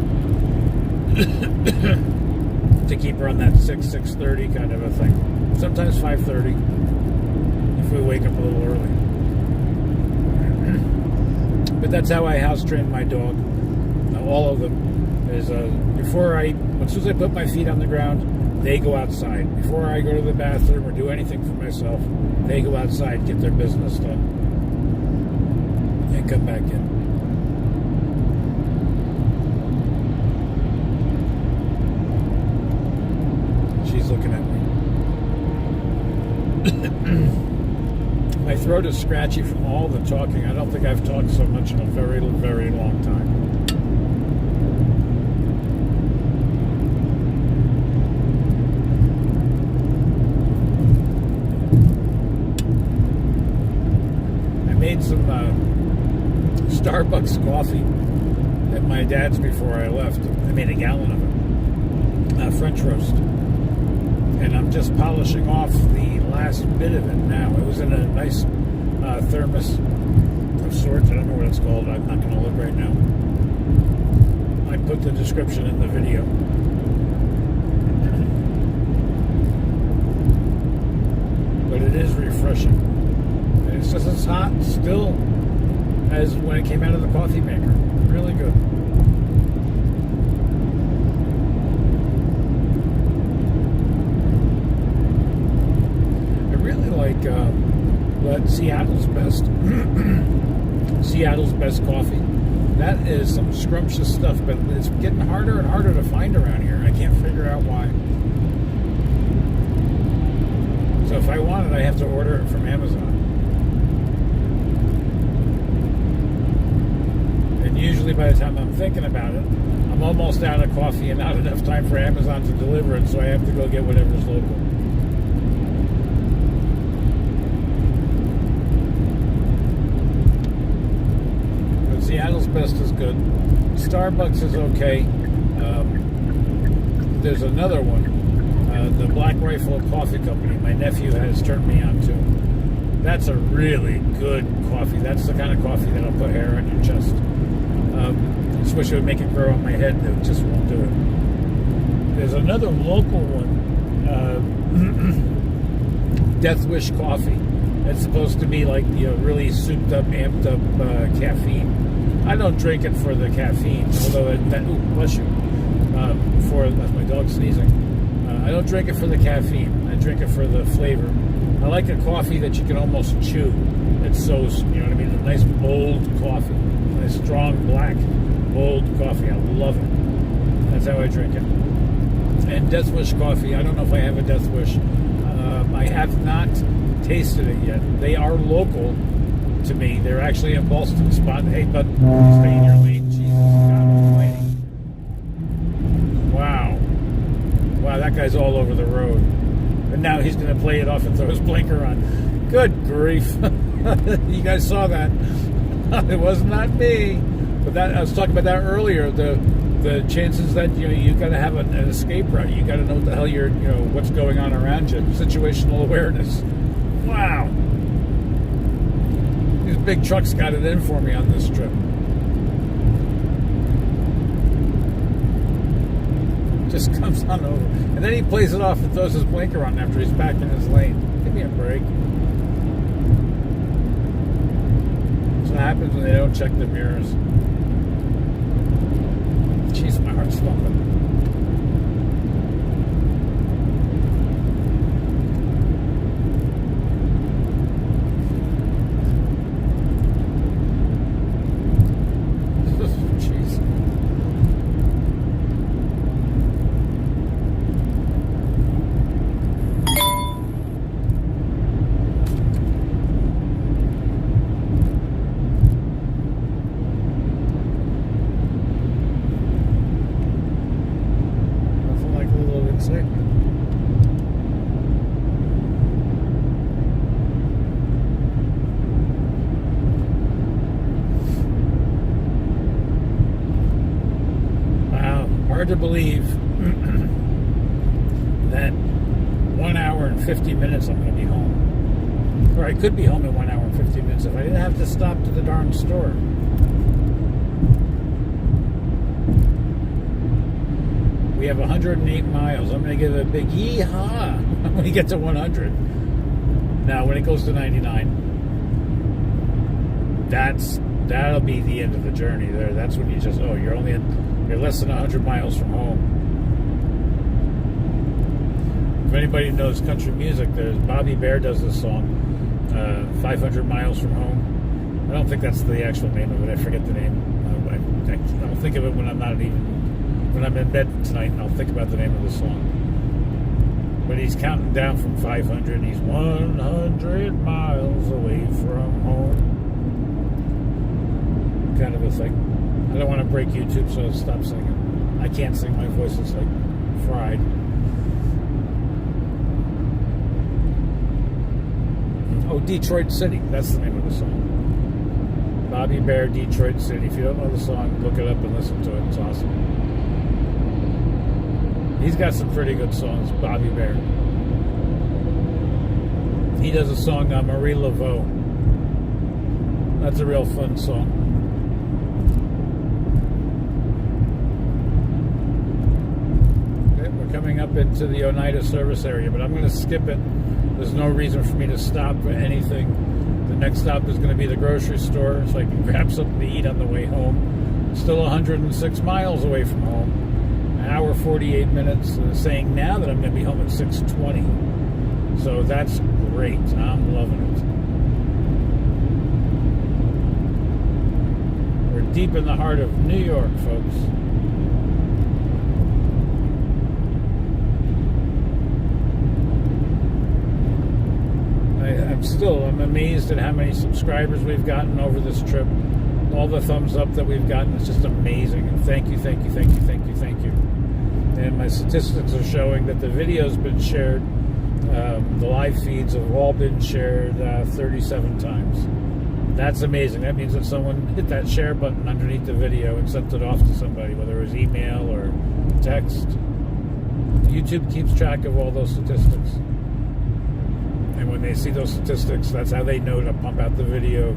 To keep her on that 6:30 kind of a thing. Sometimes 5:30 if we wake up a little early. But that's how I house train my dog. All of them is as soon as I put my feet on the ground, they go outside. Before I go to the bathroom or do anything for myself, they go outside, get their business done, and come back in. She's looking at me. My throat is scratchy from all the talking. I don't think I've talked so much in a very, very long time. I made some Starbucks coffee at my dad's before I left. I made a gallon of it. French roast. And I'm just polishing off the last bit of it now. It was in a nice thermos of sorts. I don't know what it's called. I'm not going to look right now. I put the description in the video. But it is refreshing. It's just as hot still as when it came out of the coffee maker. Really good. But Seattle's best coffee. That is some scrumptious stuff, but it's getting harder and harder to find around here. I can't figure out why. So if I want it, I have to order it from Amazon. And usually by the time I'm thinking about it, I'm almost out of coffee and not enough time for Amazon to deliver it, so I have to go get whatever's local. Seattle's best is good. Starbucks is okay. There's another one, the Black Rifle Coffee Company. My nephew has turned me on to. That's a really good coffee. That's the kind of coffee that'll put hair on your chest. I just wish it would make it grow on my head. It just won't do it. There's another local one, Death Wish Coffee. It's supposed to be like really souped up, amped up caffeine. I don't drink it for the caffeine, although bless you, that's my dog sneezing. I don't drink it for the caffeine. I drink it for the flavor. I like a coffee that you can almost chew. It's so, you know what I mean? A nice bold coffee, a nice strong black bold coffee. I love it. That's how I drink it. And Death Wish coffee. I don't know if I have a Death Wish. I have not tasted it yet. They are local to me. They're actually in Boston spot. Hey, bud, stay in your lane. Jesus, God almighty. Wow, that guy's all over the road. And now he's going to play it off and throw his blinker on. Good grief. You guys saw that. It was not me. But that I was talking about that earlier. The chances that you got to have an escape route. You got to know what the hell what's going on around you. Situational awareness. Wow. These big trucks got it in for me on this trip. Just comes on over. And then he plays it off and throws his blinker on after he's back in his lane. Give me a break. That's what happens when they don't check the mirrors. Jeez, my heart's thumping. hard to believe that 1 hour and 50 minutes I'm going to be home. Or I could be home in 1 hour and 50 minutes if I didn't have to stop to the darn store. We have 108 miles. I'm going to give it a big yee-haw when we get to 100. Now, when it goes to 99, that'll be the end of the journey there. That's when you just, you're less than 100 miles from home. If anybody knows country music, there's Bobby Bear does this song, 500 Miles from Home. I don't think that's the actual name of it. I forget the name. I'll think of it when I'm in bed tonight, and I'll think about the name of the song. But he's counting down from 500, and he's 100 miles away from home. Kind of a thing. I don't want to break YouTube, so I'll stop singing. I can't sing. My voice is like fried. Oh, Detroit City. That's the name of the song. Bobby Bear, Detroit City. If you don't know the song, look it up and listen to it. It's awesome. He's got some pretty good songs, Bobby Bear. He does a song on Marie Laveau. That's a real fun song. Okay, we're coming up into the Oneida service area, but I'm going to skip it. There's no reason for me to stop for anything. The next stop is going to be the grocery store, so I can grab something to eat on the way home. Still 106 miles away from home. An hour 48 minutes. Saying now that I'm going to be home at 6:20. So that's great. I'm loving it. We're deep in the heart of New York, folks. I'm amazed at how many subscribers we've gotten over this trip. All the thumbs up that we've gotten, it's just amazing. And thank you. And my statistics are showing that the video's been shared, the live feeds have all been shared 37 times. That's amazing. That means that someone hit that share button underneath the video and sent it off to somebody, whether it was email or text. YouTube keeps track of all those statistics. And when they see those statistics, that's how they know to pump out the video.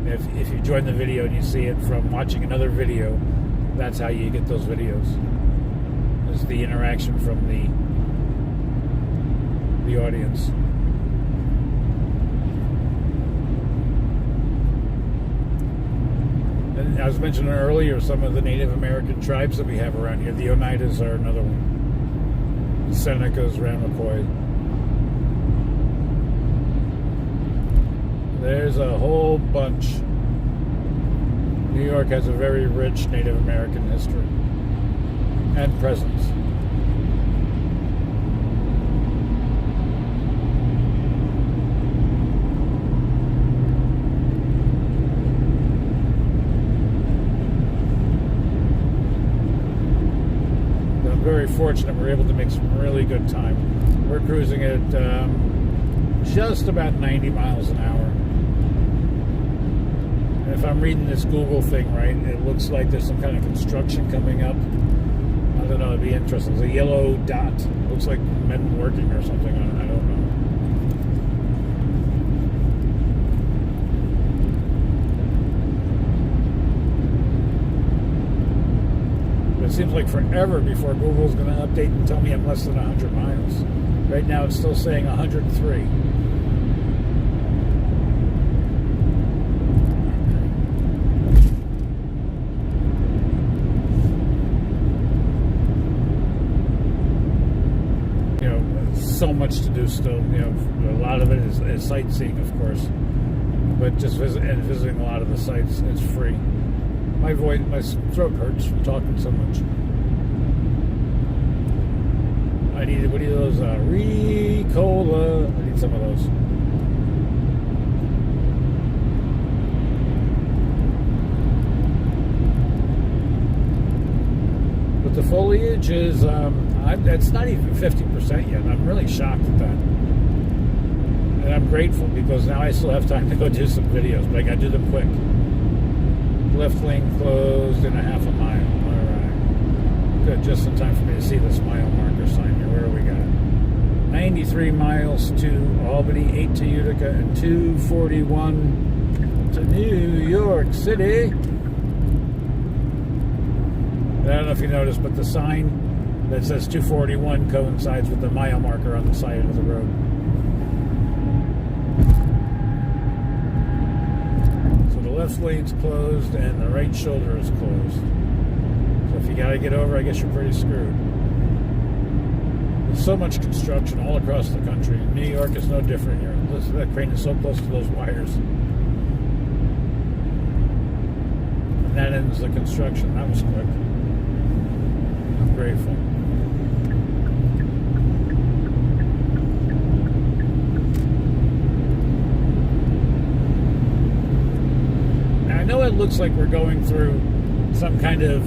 If you join the video and you see it from watching another video, that's how you get those videos. Is the interaction from the audience. And I was mentioning earlier some of the Native American tribes that we have around here. The Oneidas are another one. The Senecas, Ramaquois. There's a whole bunch. New York has a very rich Native American history and presence. I'm very fortunate we're able to make some really good time. We're cruising at just about 90 miles an hour. And if I'm reading this Google thing right, it looks like there's some kind of construction coming up. I don't know, it'd be interesting. There's a yellow dot. Looks like men working or something on it. I don't know. But it seems like forever before Google's going to update and tell me I'm less than 100 miles. Right now it's still saying 103. So much to do still. A lot of it is sightseeing, of course, but just visiting a lot of the sites. It's free. My throat hurts from talking so much. I need what are those? Ricola. I need some of those. But the foliage is. It's not even 50% yet. I'm really shocked at that. And I'm grateful because now I still have time to go do some videos, but I gotta do them quick. Left lane closed in a half a mile. Alright. Utica just in time for me to see this mile marker sign here. Where do we got it? 93 miles to Albany, 8 to Utica, and 241 to New York City. I don't know if you noticed, but the sign that says 241 coincides with the mile marker on the side of the road. So the left lane's closed and the right shoulder is closed. So if you got to get over, I guess you're pretty screwed. There's so much construction all across the country. New York is no different here. That crane is so close to those wires. And that ends the construction. That was quick. I'm grateful. Now, I know it looks like we're going through some kind of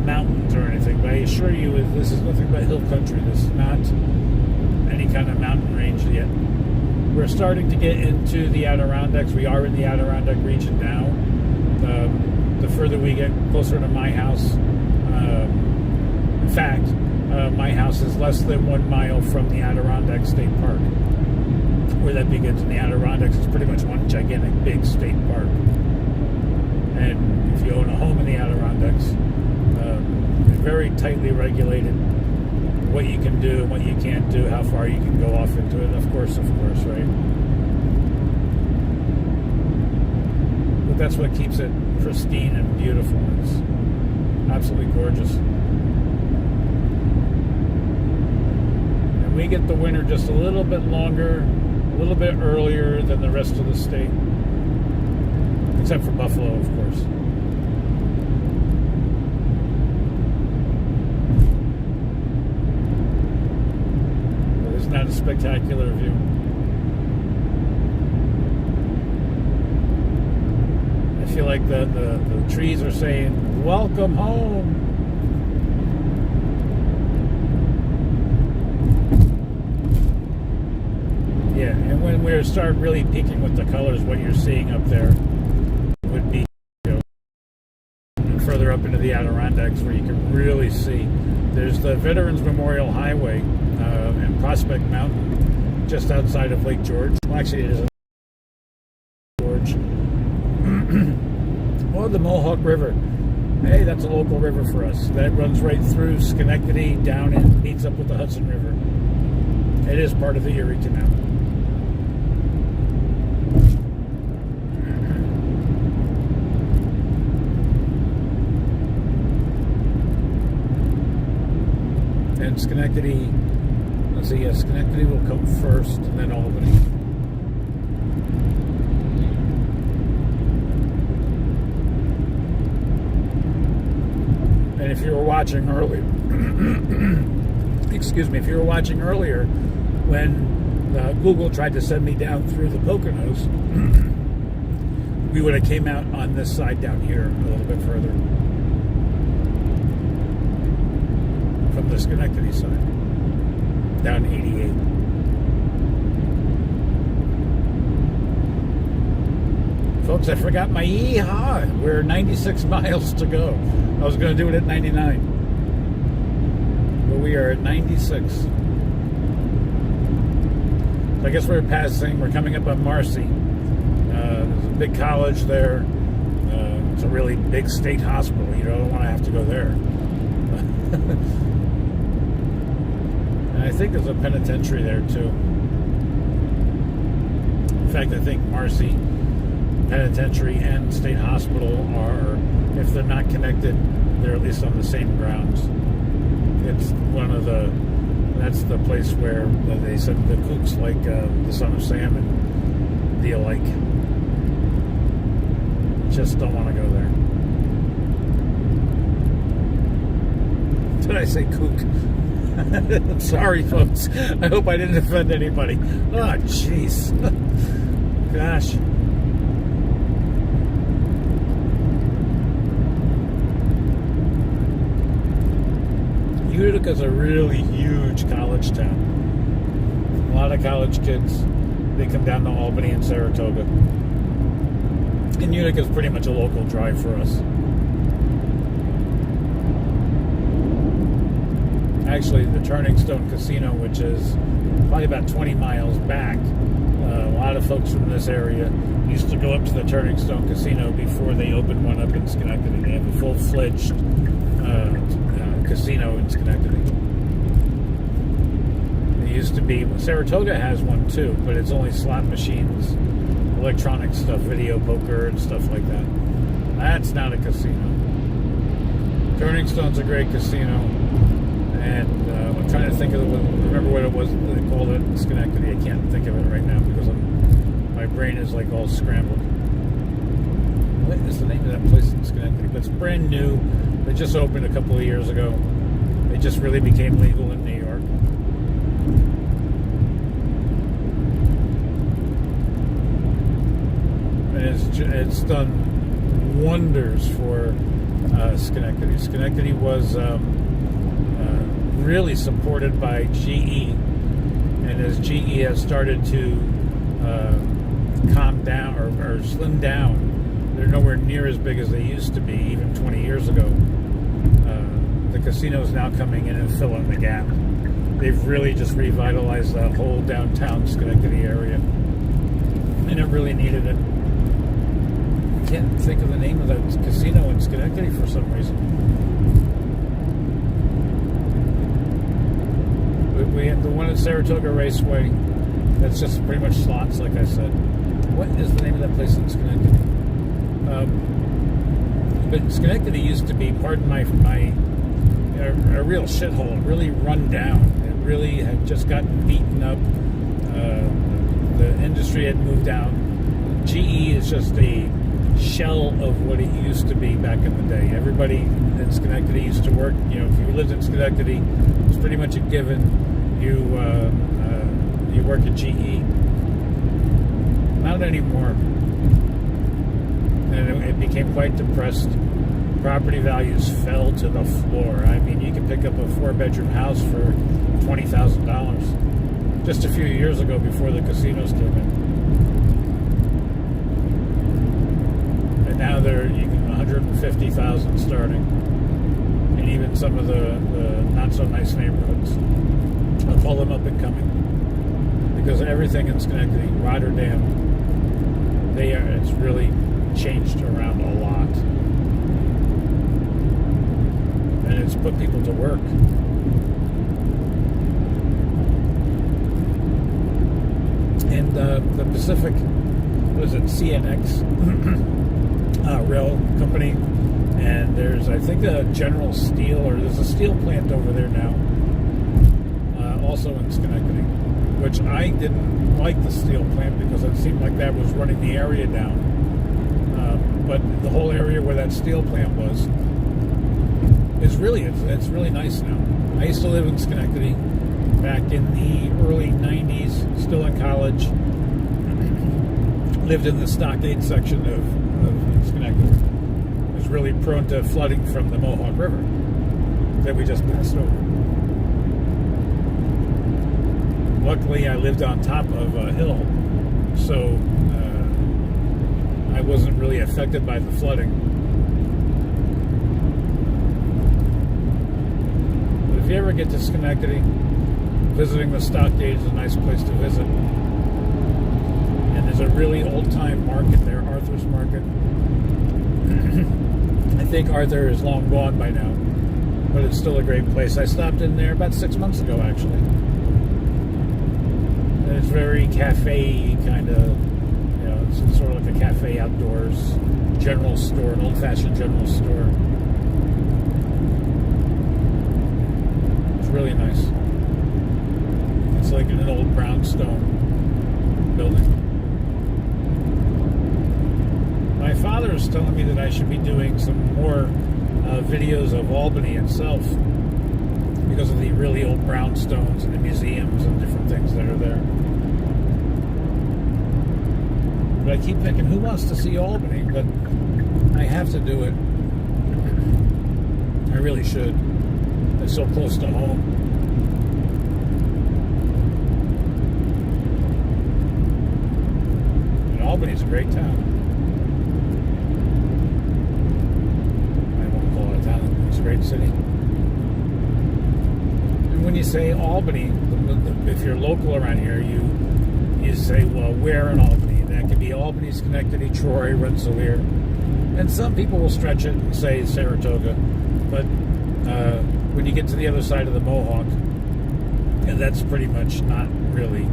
mountains or anything, but I assure you this is nothing but hill country. This is not any kind of mountain range yet. We're starting to get into the Adirondacks. We are in the Adirondack region now. The further we get closer to my house, in fact, my house is less than 1 mile from the Adirondack State Park. Where that begins in the Adirondacks is pretty much one gigantic big state park. And if you own a home in the Adirondacks, very tightly regulated what you can do and what you can't do, how far you can go off into it, of course, right? But that's what keeps it pristine and beautiful. It's absolutely gorgeous. And we get the winter just a little bit longer, a little bit earlier than the rest of the state. Except for Buffalo, of course. But isn't that a spectacular view? I feel like the trees are saying, "Welcome home." Yeah, and when we start really peaking with the colors, what you're seeing up there would be, further up into the Adirondacks where you can really see. There's the Veterans Memorial Highway and Prospect Mountain just outside of Lake George. Well, actually, it is George. Or the Mohawk River. Hey, that's a local river for us. That runs right through Schenectady, down and meets up with the Hudson River. It is part of the Erie Canal. And Schenectady, let's see, yes, Schenectady will come first, and then Albany. And if you were watching earlier, excuse me, if you were watching earlier, when Google tried to send me down through the Poconos, we would have came out on this side down here a little bit further. From the Schenectady side, down 88. Folks, I forgot my yeehaw. We're 96 miles to go. I was going to do it at 99. But we are at 96. So I guess we're coming up on Marcy. There's a big college there. It's a really big state hospital. You don't want to have to go there. And I think there's a penitentiary there too. In fact, I think Marcy Penitentiary and State Hospital are, if they're not connected, they're at least on the same grounds. It's that's the place where they send the kooks like the Son of Sam and the alike. Just don't want to go there. Did I say kook? I'm sorry, folks. I hope I didn't offend anybody. Oh, jeez. Gosh. Utica's a really huge college town. A lot of college kids, they come down to Albany and Saratoga. And Utica's pretty much a local drive for us. actually the Turning Stone Casino, which is probably about 20 miles back. A lot of folks from this area used to go up to the Turning Stone Casino before they opened one up in Schenectady. They have a full-fledged casino in Schenectady. It used to be, Saratoga has one too, but it's only slot machines, electronic stuff, video poker and stuff like that. That's not a casino. Turning Stone's a great casino, and I'm trying to think of remember what it was that they called it in Schenectady. I can't think of it right now because my brain is like all scrambled. What is the name of that place in Schenectady? But it's brand new. They just opened a couple of years ago. They just really became legal in New York. And it's done wonders for Schenectady. Schenectady was really supported by GE, and as GE has started to calm down or slim down, they're nowhere near as big as they used to be even 20 years ago. The casino is now coming in and filling the gap. They've really just revitalized that whole downtown Schenectady area, and it really needed it. I can't think of the name of that casino in Schenectady for some reason. We have the one at Saratoga Raceway. That's just pretty much slots, like I said. What is the name of that place in Schenectady? But Schenectady used to be, pardon my a real shithole, really run down. It really had just gotten beaten up. The industry had moved down. GE is just a shell of what it used to be back in the day. Everybody in Schenectady used to work. You know, if you lived in Schenectady, it was pretty much a given. You work at GE. Not anymore. And it became quite depressed. Property values fell to the floor. I mean, you could pick up a 4-bedroom house for $20,000 just a few years ago before the casinos came in. And now they're $150,000 starting, and even some of the not so nice neighborhoods. I'll call them up and coming, because everything in Schenectady, Rotterdam, it's really changed around a lot, and it's put people to work. And the Pacific, what is it, CNX rail company, and there's, I think, a General Steel, or there's a steel plant over there now, also in Schenectady, which I didn't like the steel plant because it seemed like that was running the area down. But the whole area where that steel plant was is really, it's really nice now. I used to live in Schenectady back in the early 90s, still in college. Lived in the Stockade section of Schenectady. It was really prone to flooding from the Mohawk River that we just passed over. Luckily, I lived on top of a hill, so I wasn't really affected by the flooding. But if you ever get to Schenectady, visiting the Stockade is a nice place to visit. And there's a really old-time market there, Arthur's Market. I think Arthur is long gone by now, but it's still a great place. I stopped in there about 6 months ago, actually. And it's very cafe kind of, you know, it's sort of like a cafe outdoors, general store, an old-fashioned general store. It's really nice. It's like in an old brownstone building. My father is telling me that I should be doing some more videos of Albany itself because of the really old brownstones and the museums and different things that are there. But I keep thinking, who wants to see Albany? But I have to do it. I really should. It's so close to home. And Albany's a great town. I won't call it a town. It's a great city. when you say Albany, if you're local around here, you say, well, where in Albany? That could be Albany, Schenectady, Troy, Rensselaer. And some people will stretch it and say Saratoga. But when you get to the other side of the Mohawk, and that's pretty much not really.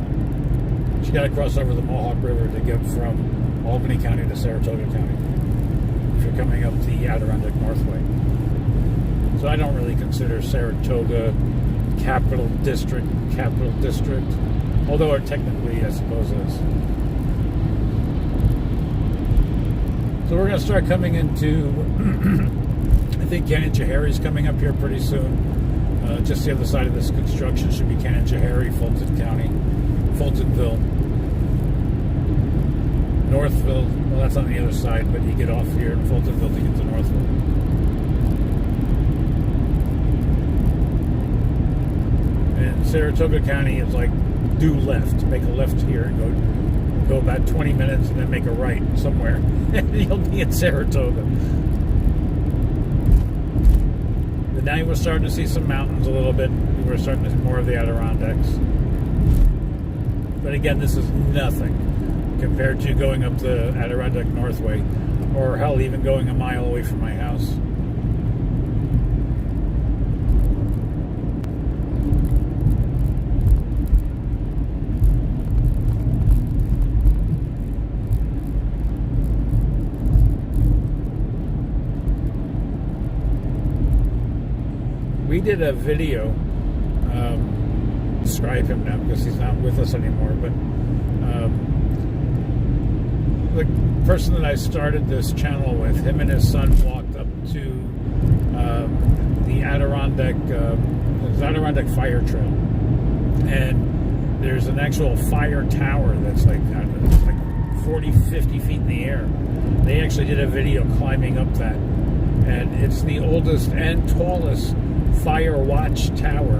You got to cross over the Mohawk River to get from Albany County to Saratoga County if you're coming up the Adirondack Northway. So I don't really consider Saratoga capital district, although it technically, I suppose, is. So we're going to start coming into, I think Canajoharie coming up here pretty soon. Just the other side of this construction should be Canajoharie, Fulton County, Fultonville, Northville. Well, that's on the other side, but you get off here in Fultonville to get to Northville. And Saratoga County is like due left. Make a left here and go about 20 minutes and then make a right somewhere. And you'll be in Saratoga. But now we're starting to see some mountains a little bit. We're starting to see more of the Adirondacks. But again, this is nothing compared to going up the Adirondack Northway, or hell, even going a mile away from my house. We did a video, describe him now because he's not with us anymore, but the person that I started this channel with, him and his son walked up to the Adirondack Fire Trail, and there's an actual fire tower that's like 40, 50 feet in the air. They actually did a video climbing up that, and it's the oldest and tallest fire watch tower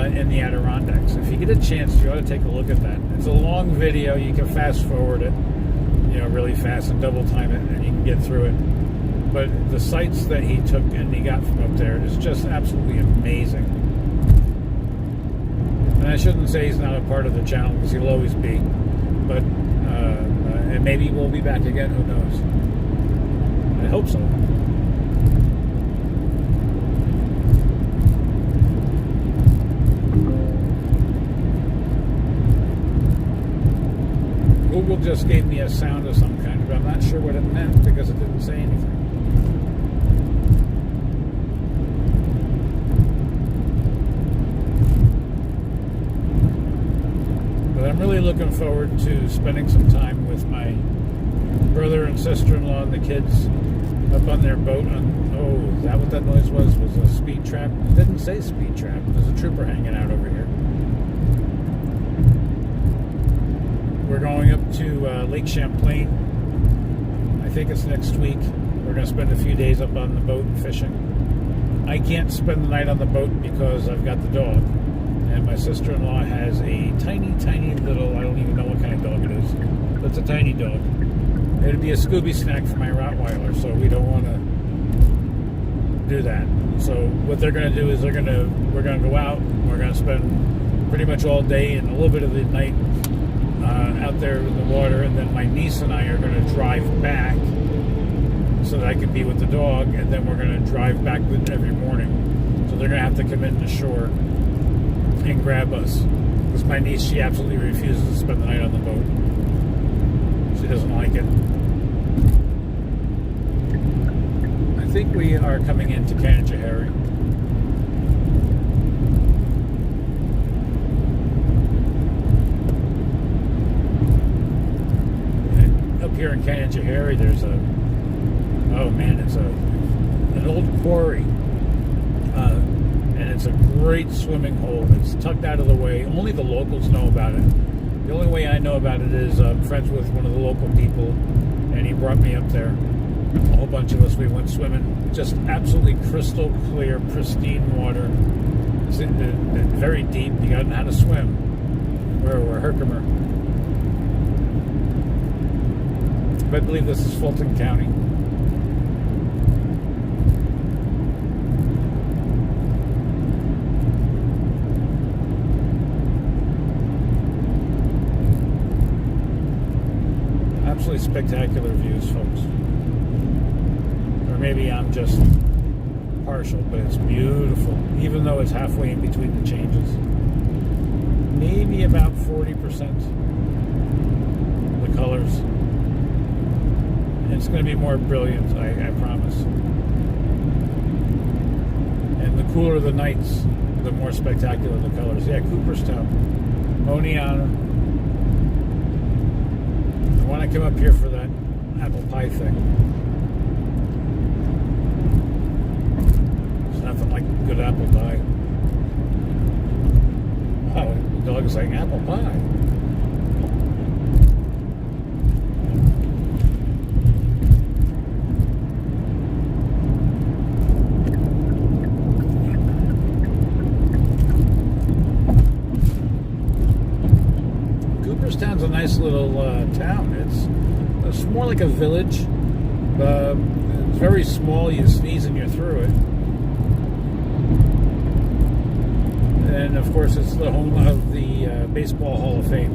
in the Adirondacks. If you get a chance, you ought to take a look at that. It's a long video. You can fast forward it, really fast and double time it, and you can get through it. But the sights that he took and he got from up there is just absolutely amazing. And I shouldn't say he's not a part of the channel, because he'll always be. But and maybe we'll be back again. Who knows? I hope so. Google just gave me a sound of some kind, but I'm not sure what it meant because it didn't say anything. But I'm really looking forward to spending some time with my brother and sister-in-law and the kids up on their boat. Is that what that noise was? Was a speed trap? It didn't say speed trap. There's a trooper hanging out over here. We're going up to Lake Champlain. I think it's next week. We're going to spend a few days up on the boat fishing. I can't spend the night on the boat because I've got the dog. And my sister-in-law has a tiny, tiny little, I don't even know what kind of dog it is. But it's a tiny dog. It'd be a Scooby snack for my rottweiler, so we don't want to do that. So what they're going to do is we're going to go out. We're going to spend pretty much all day and a little bit of the night out there in the water, and then my niece and I are going to drive back so that I can be with the dog, and then we're going to drive back every morning. So they're going to have to come in to shore and grab us, because my niece, she absolutely refuses to spend the night on the boat. She doesn't like it. I think we are coming into Canajoharie. Here in Canajoharie, there's it's an old quarry, and it's a great swimming hole. It's tucked out of the way. Only the locals know about it. The only way I know about it is I'm friends with one of the local people, and he brought me up there. A whole bunch of us, we went swimming. Just absolutely crystal clear, pristine water. It's very deep. You got to know how to swim. We're Herkimer. But I believe this is Fulton County. absolutely spectacular views, folks. Or maybe I'm just partial, but it's beautiful, even though it's halfway in between the changes. Maybe about 40% the colors. It's going to be more brilliant, I promise. And the cooler the nights, the more spectacular the colors. Yeah, Cooperstown, Moniana. I want to come up here for that apple pie thing. There's nothing like good apple pie. Wow, the dog is saying apple pie. Cooperstown's a nice little town. It's more like a village. It's very small. You sneeze and you're through it. And of course, it's the home of the Baseball Hall of Fame.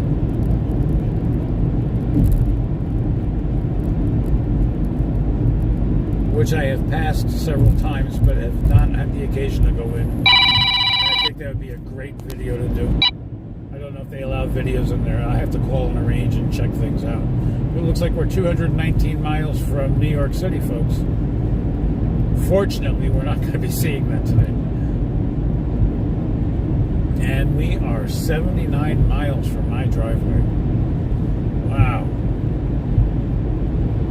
Which I have passed several times, but have not had the occasion to go in. And I think that would be a great video to do. I don't know if they allow videos in there. I have to call and arrange and check things out. It looks like we're 219 miles from New York City, folks. Fortunately, we're not going to be seeing that today. And we are 79 miles from my driveway. Wow.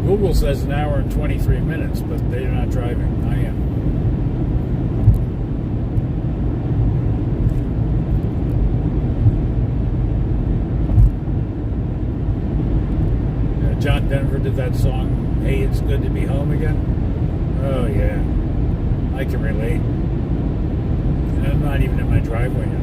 Google says an hour and 23 minutes, but they're not driving. I am. John Denver did that song, Hey, It's Good to Be Home Again. Oh, yeah. I can relate. And I'm not even in my driveway yet.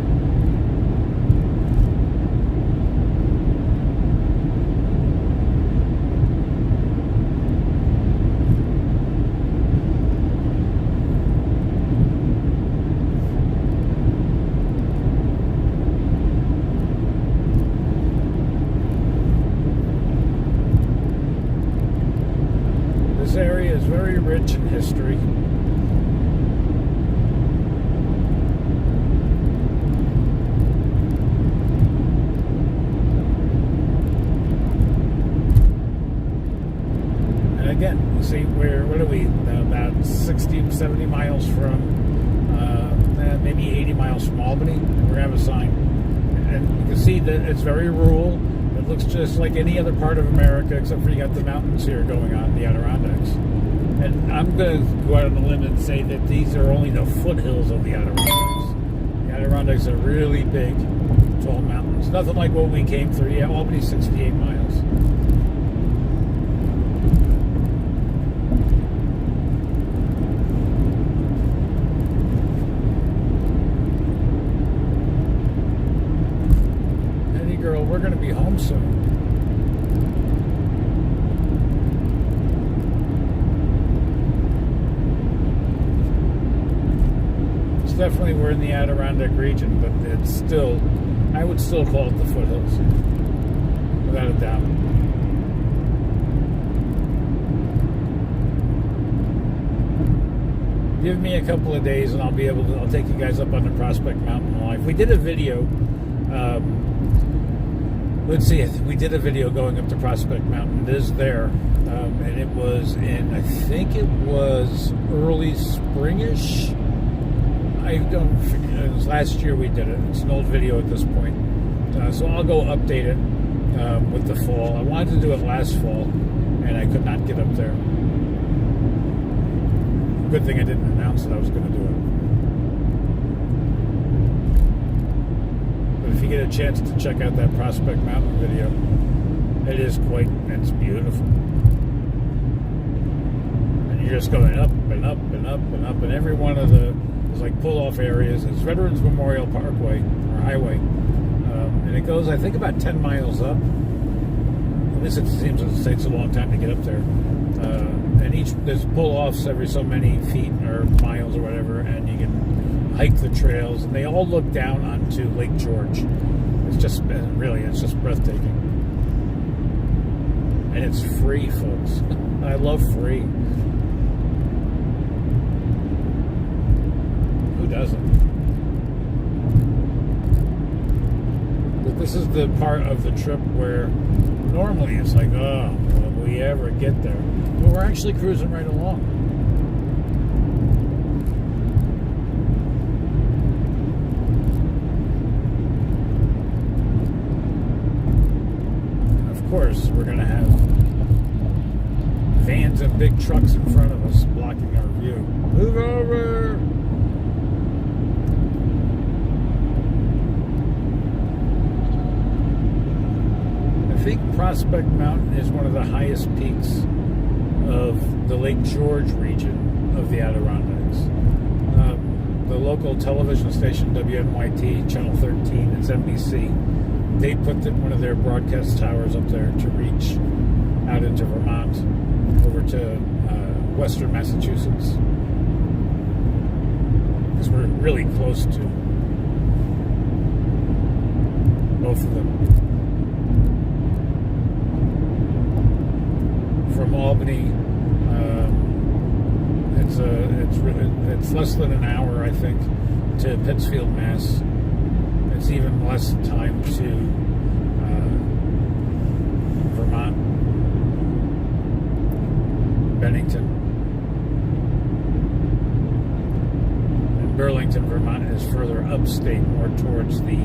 This area is very rich in history. And again, you see, what are we? About 60, 70 miles from, maybe 80 miles from Albany. And we're going to have a sign. And you can see that it's very rural. It looks just like any other part of America, except for you got the mountains here going on, the Adirondacks. And I'm going to go out on a limb and say that these are only the foothills of the Adirondacks. The Adirondacks are really big, tall mountains. Nothing like what we came through. Yeah, Albany, 68 miles. Heddy girl, we're going to be home soon. Definitely we're in the Adirondack region, but it's still, I would still call it the foothills, without a doubt. Give me a couple of days and I'll take you guys up on the Prospect Mountain Life. We did a video, let's see, we did a video going up to Prospect Mountain. It is there, and it was in, I think it was early springish. I don't forget, it was last year we did it. It's an old video at this point. So I'll go update it with the fall. I wanted to do it last fall, and I could not get up there. Good thing I didn't announce that I was going to do it. But if you get a chance to check out that Prospect Mountain video, it's beautiful. And you're just going up and up and up and up, and every one of the like pull-off areas. It's Veterans Memorial Parkway or Highway, and it goes, I think, about 10 miles up. At least it seems it takes a long time to get up there. And there's pull-offs every so many feet or miles or whatever, and you can hike the trails, and they all look down onto Lake George. It's just breathtaking. And it's free, folks. I love free. Who doesn't? But this is the part of the trip where normally it's like, oh, will we ever get there? But we're actually cruising right along. Of course, we're going to have vans and big trucks in front of us blocking our view. Move over! I think Prospect Mountain is one of the highest peaks of the Lake George region of the Adirondacks. The local television station, WNYT, Channel 13, it's NBC, they put one of their broadcast towers up there to reach out into Vermont, over to western Massachusetts. Because we're really close to both of them. From Albany, it's less than an hour, I think, to Pittsfield, Mass. It's even less time to Vermont, Bennington. And Burlington, Vermont is further upstate, more towards the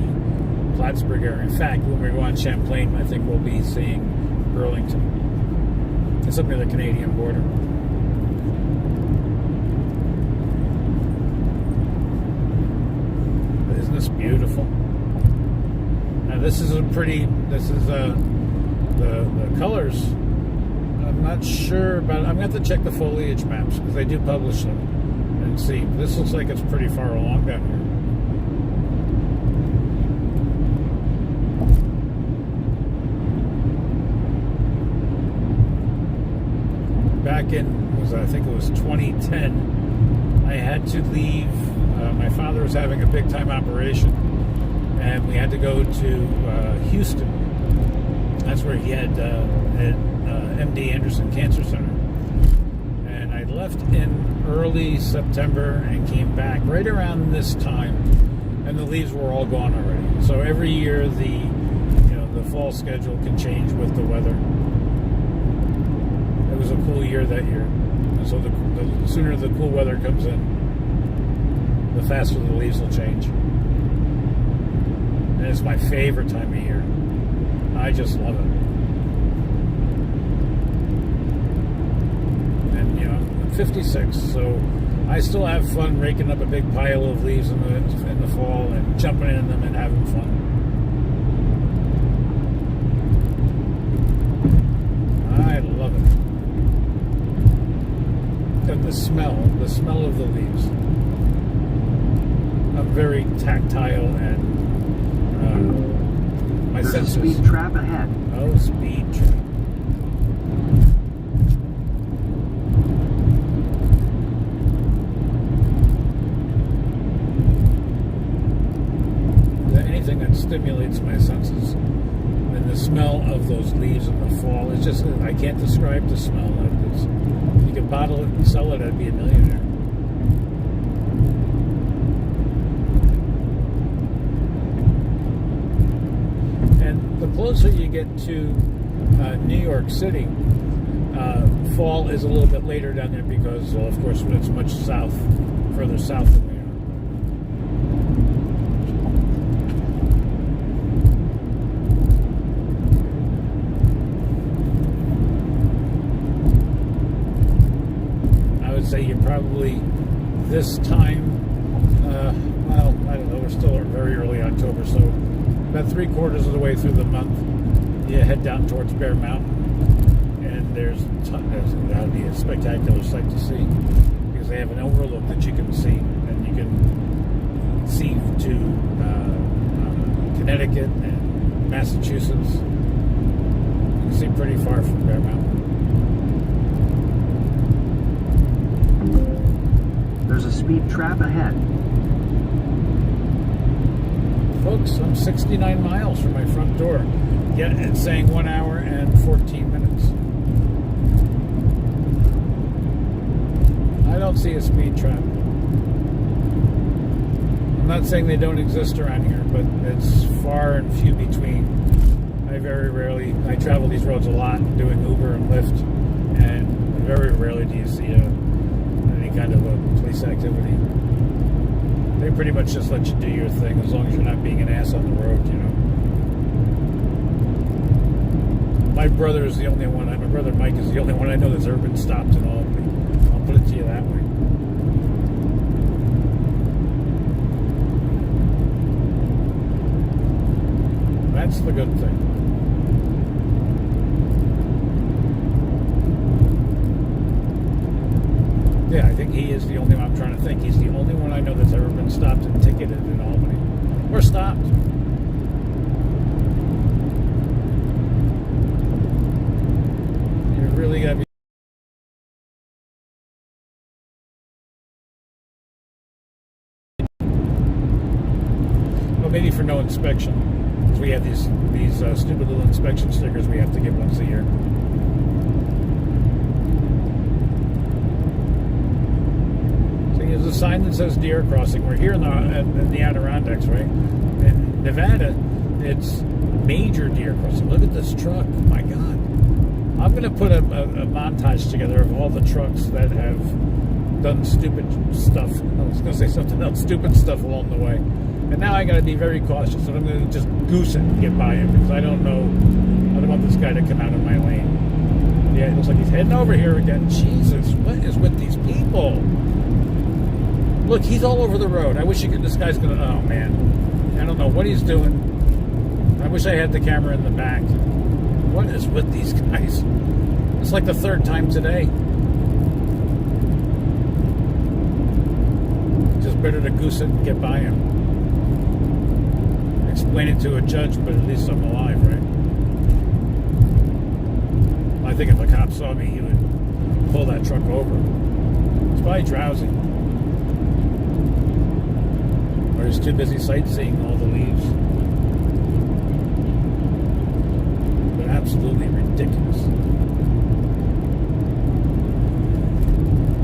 Plattsburgh area. In fact, when we go on Champlain, I think we'll be seeing Burlington. It's up near the Canadian border. Isn't this beautiful? Now this is the colors. I'm not sure about. I'm going to have to check the foliage maps because they do publish them and see. This looks like it's pretty far along down here. Back in, I think it was 2010, I had to leave. My father was having a big time operation, and we had to go to Houston. That's where he had MD Anderson Cancer Center. And I left in early September and came back right around this time, and the leaves were all gone already. So every year the fall schedule can change with the weather. It was a cool year that year, and so the sooner the cool weather comes in, the faster the leaves will change. And it's my favorite time of year. I just love it. And I'm 56, so I still have fun raking up a big pile of leaves in the fall and jumping in them and having fun. I love it. And the smell of the leaves. I'm very tactile and my There's senses. a speed trap ahead. Oh, speed trap. Anything that stimulates my senses. And the smell of those leaves in the fall, it's just, I can't describe the smell. If you could bottle it and sell it, I'd be a millionaire. The closer you get to New York City, fall is a little bit later down there because, well, of course, it's much further south than we are. I would say you're probably this time, well, I don't know, we're still very early October, so about 3/4 of the way through the month, you head down towards Bear Mountain, and that'll be a spectacular sight to see because they have an overlook that you can see, and you can see to Connecticut and Massachusetts. You can see pretty far from Bear Mountain. There's a speed trap ahead. Folks, I'm 69 miles from my front door. Yet it's saying 1 hour and 14 minutes. see a speed trap. I'm not saying they don't exist around here, but it's far and few between. I travel these roads a lot, doing Uber and Lyft, and very rarely do you see any kind of a police activity. They pretty much just let you do your thing as long as you're not being an ass on the road, you know. My brother is the only one. My brother Mike is the only one I know that's ever been stopped in Albany. I'll put it to you that way. That's the good thing. Yeah, I think he is the only one. I'm trying to think. He's the only one I know that's ever been stopped and ticketed in Albany. Or stopped. You really got to be. Well, maybe for no inspection. Because we have these stupid little inspection stickers we have to get once a year. There's a sign that says deer crossing. We're here in the Adirondacks, right? In Nevada, it's major deer crossing. Look at this truck. Oh my God. I'm going to put a montage together of all the trucks that have done stupid stuff. I was going to say something else. Stupid stuff along the way. And now I got to be very cautious. And I'm going to just goose it and get by him because I don't want this guy to come out of my lane. Yeah, it looks like he's heading over here again. Jesus, what is with these people? Look, he's all over the road. I wish this guy's going to... Oh, man. I don't know what he's doing. I wish I had the camera in the back. What is with these guys? It's like the third time today. Just better to goose it and get by him. Explain it to a judge, but at least I'm alive, right? I think if a cop saw me, he would pull that truck over. He's probably drowsy. Or he's too busy sightseeing all the leaves. But absolutely ridiculous.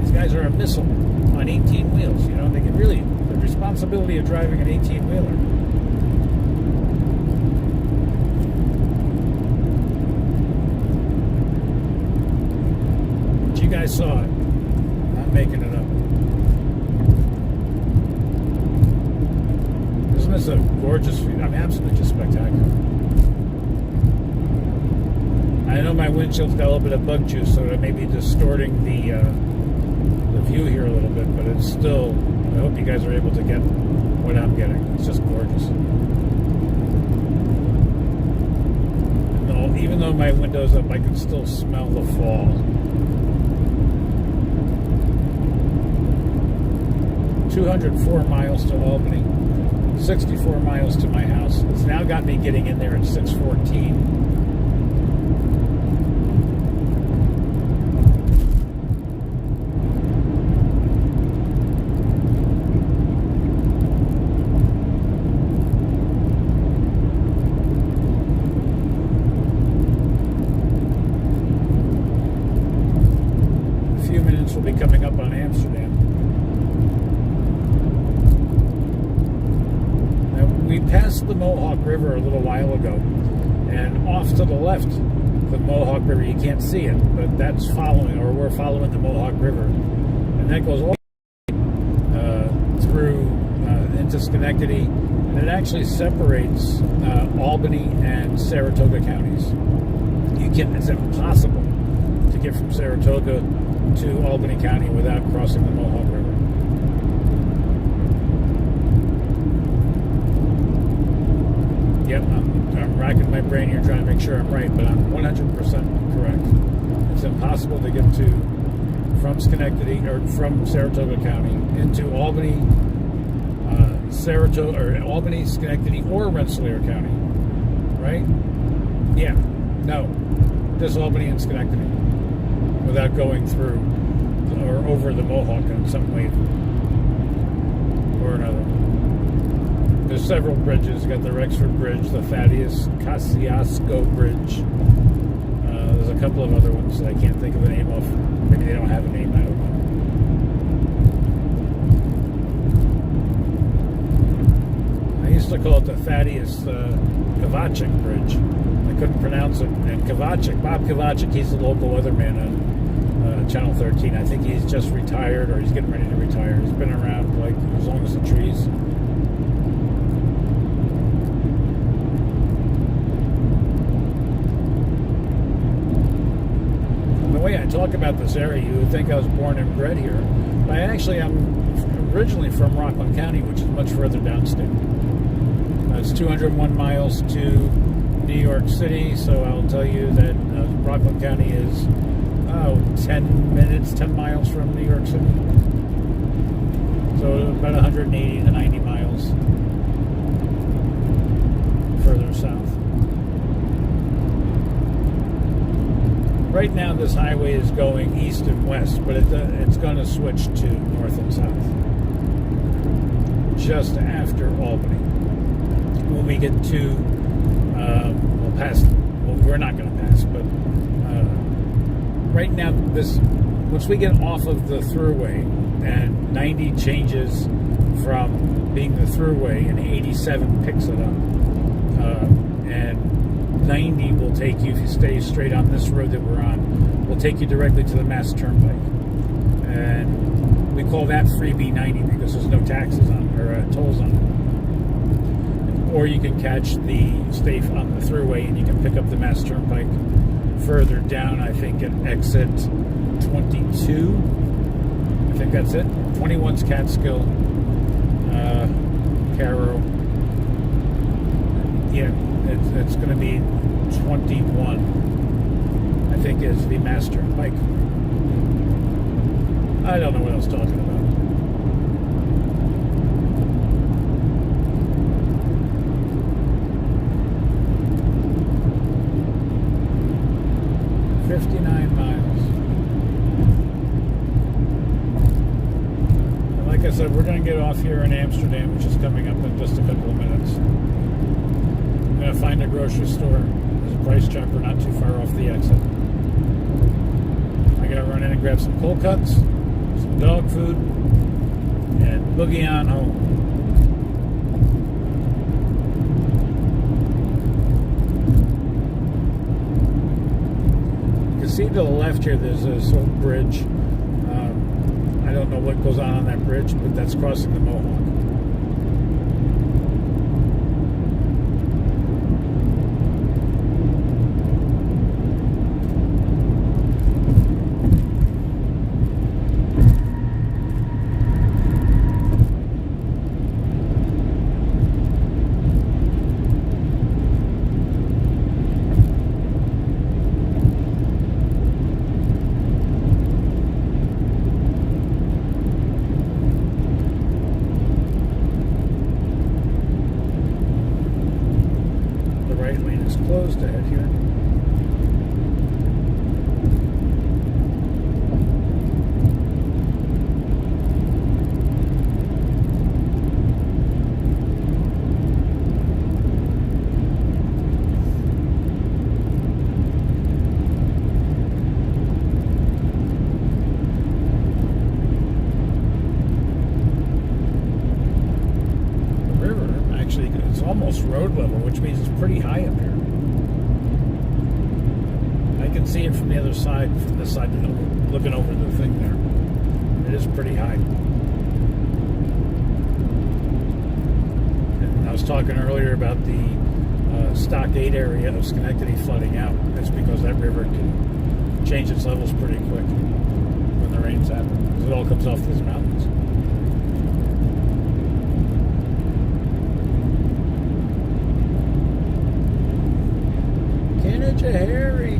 These guys are a missile on 18 wheels. You know, they can really... The responsibility of driving an 18-wheeler. But you guys saw it. I'm not making it up. It's a gorgeous view. I mean, absolutely just spectacular. I know my windshield's got a little bit of bug juice, so it may be distorting the view here a little bit, but it's still... I hope you guys are able to get what I'm getting. It's just gorgeous. No, even though my window's up, I can still smell the fall. $204 miles to Albany. 64 miles to my house. It's now got me getting in there at 6:14. A few minutes will be coming up on Amsterdam. We passed the Mohawk River a little while ago, and off to the left, the Mohawk River, you can't see it, but that's following, or we're following the Mohawk River, and that goes all through into Schenectady, and it actually separates Albany and Saratoga counties. It's impossible to get from Saratoga to Albany County without crossing the Mohawk River. Yep, I'm racking my brain here trying to make sure I'm right, but I'm 100% correct. It's impossible to get from Schenectady, or from Saratoga County, into Albany, Albany, Schenectady, or Rensselaer County, right? Yeah, no, just Albany and Schenectady, without going through or over the Mohawk in some way or another. There's several bridges. You got the Rexford Bridge, the Thaddeus Kosciuszko Bridge. There's a couple of other ones that I can't think of the name of. Maybe they don't have a name, I don't know. used to call it the Thaddeus Kovacic Bridge. I couldn't pronounce it. And Kovacic, Bob Kovacic, he's the local weatherman on Channel 13. I think he's just retired, or he's getting ready to retire. He's been around like as long as the trees. And the way I talk about this area, you would think I was born and bred here. But I actually am originally from Rockland County, which is much further downstate. It's 201 miles to New York City, so I'll tell you that Rockland County is 10 miles from New York City. So about 180 to 90 miles further south. Right now this highway is going east and west, but it's going to switch to north and south just after Albany. When we get to, we'll pass, well, we're not going to pass, but right now, once we get off of the thruway, and 90 changes from being the thruway, and 87 picks it up, and 90 will take you, if you stay straight on this road that we're on, will take you directly to the Mass Turnpike. And we call that freebie 90 because there's no taxes on it, or tolls on it. Or you can catch stay on the thruway and you can pick up the Mass Turnpike further down, I think at exit 22. I think that's it. 21's Catskill, Caro. Yeah, it's going to be 21, I think, is the Mass Turnpike. I don't know what I was talking about. Like I said, we're going to get off here in Amsterdam, which is coming up in just a couple of minutes. I'm going to find a grocery store. There's a Price Chopper not too far off the exit. I got to run in and grab some cold cuts, some dog food, and boogie on home. You can see to the left here, there's this old bridge. I don't know what goes on that bridge, but that's crossing the Mohawk. Closed ahead here. The river actually is almost road level, which means it's pretty high up here. I can see it from the other side, from this side, looking over the thing there. It is pretty high. And I was talking earlier about the Stockade area of Schenectady flooding out. That's because that river can change its levels pretty quick when the rains happen, because it all comes off these mountains. Harry.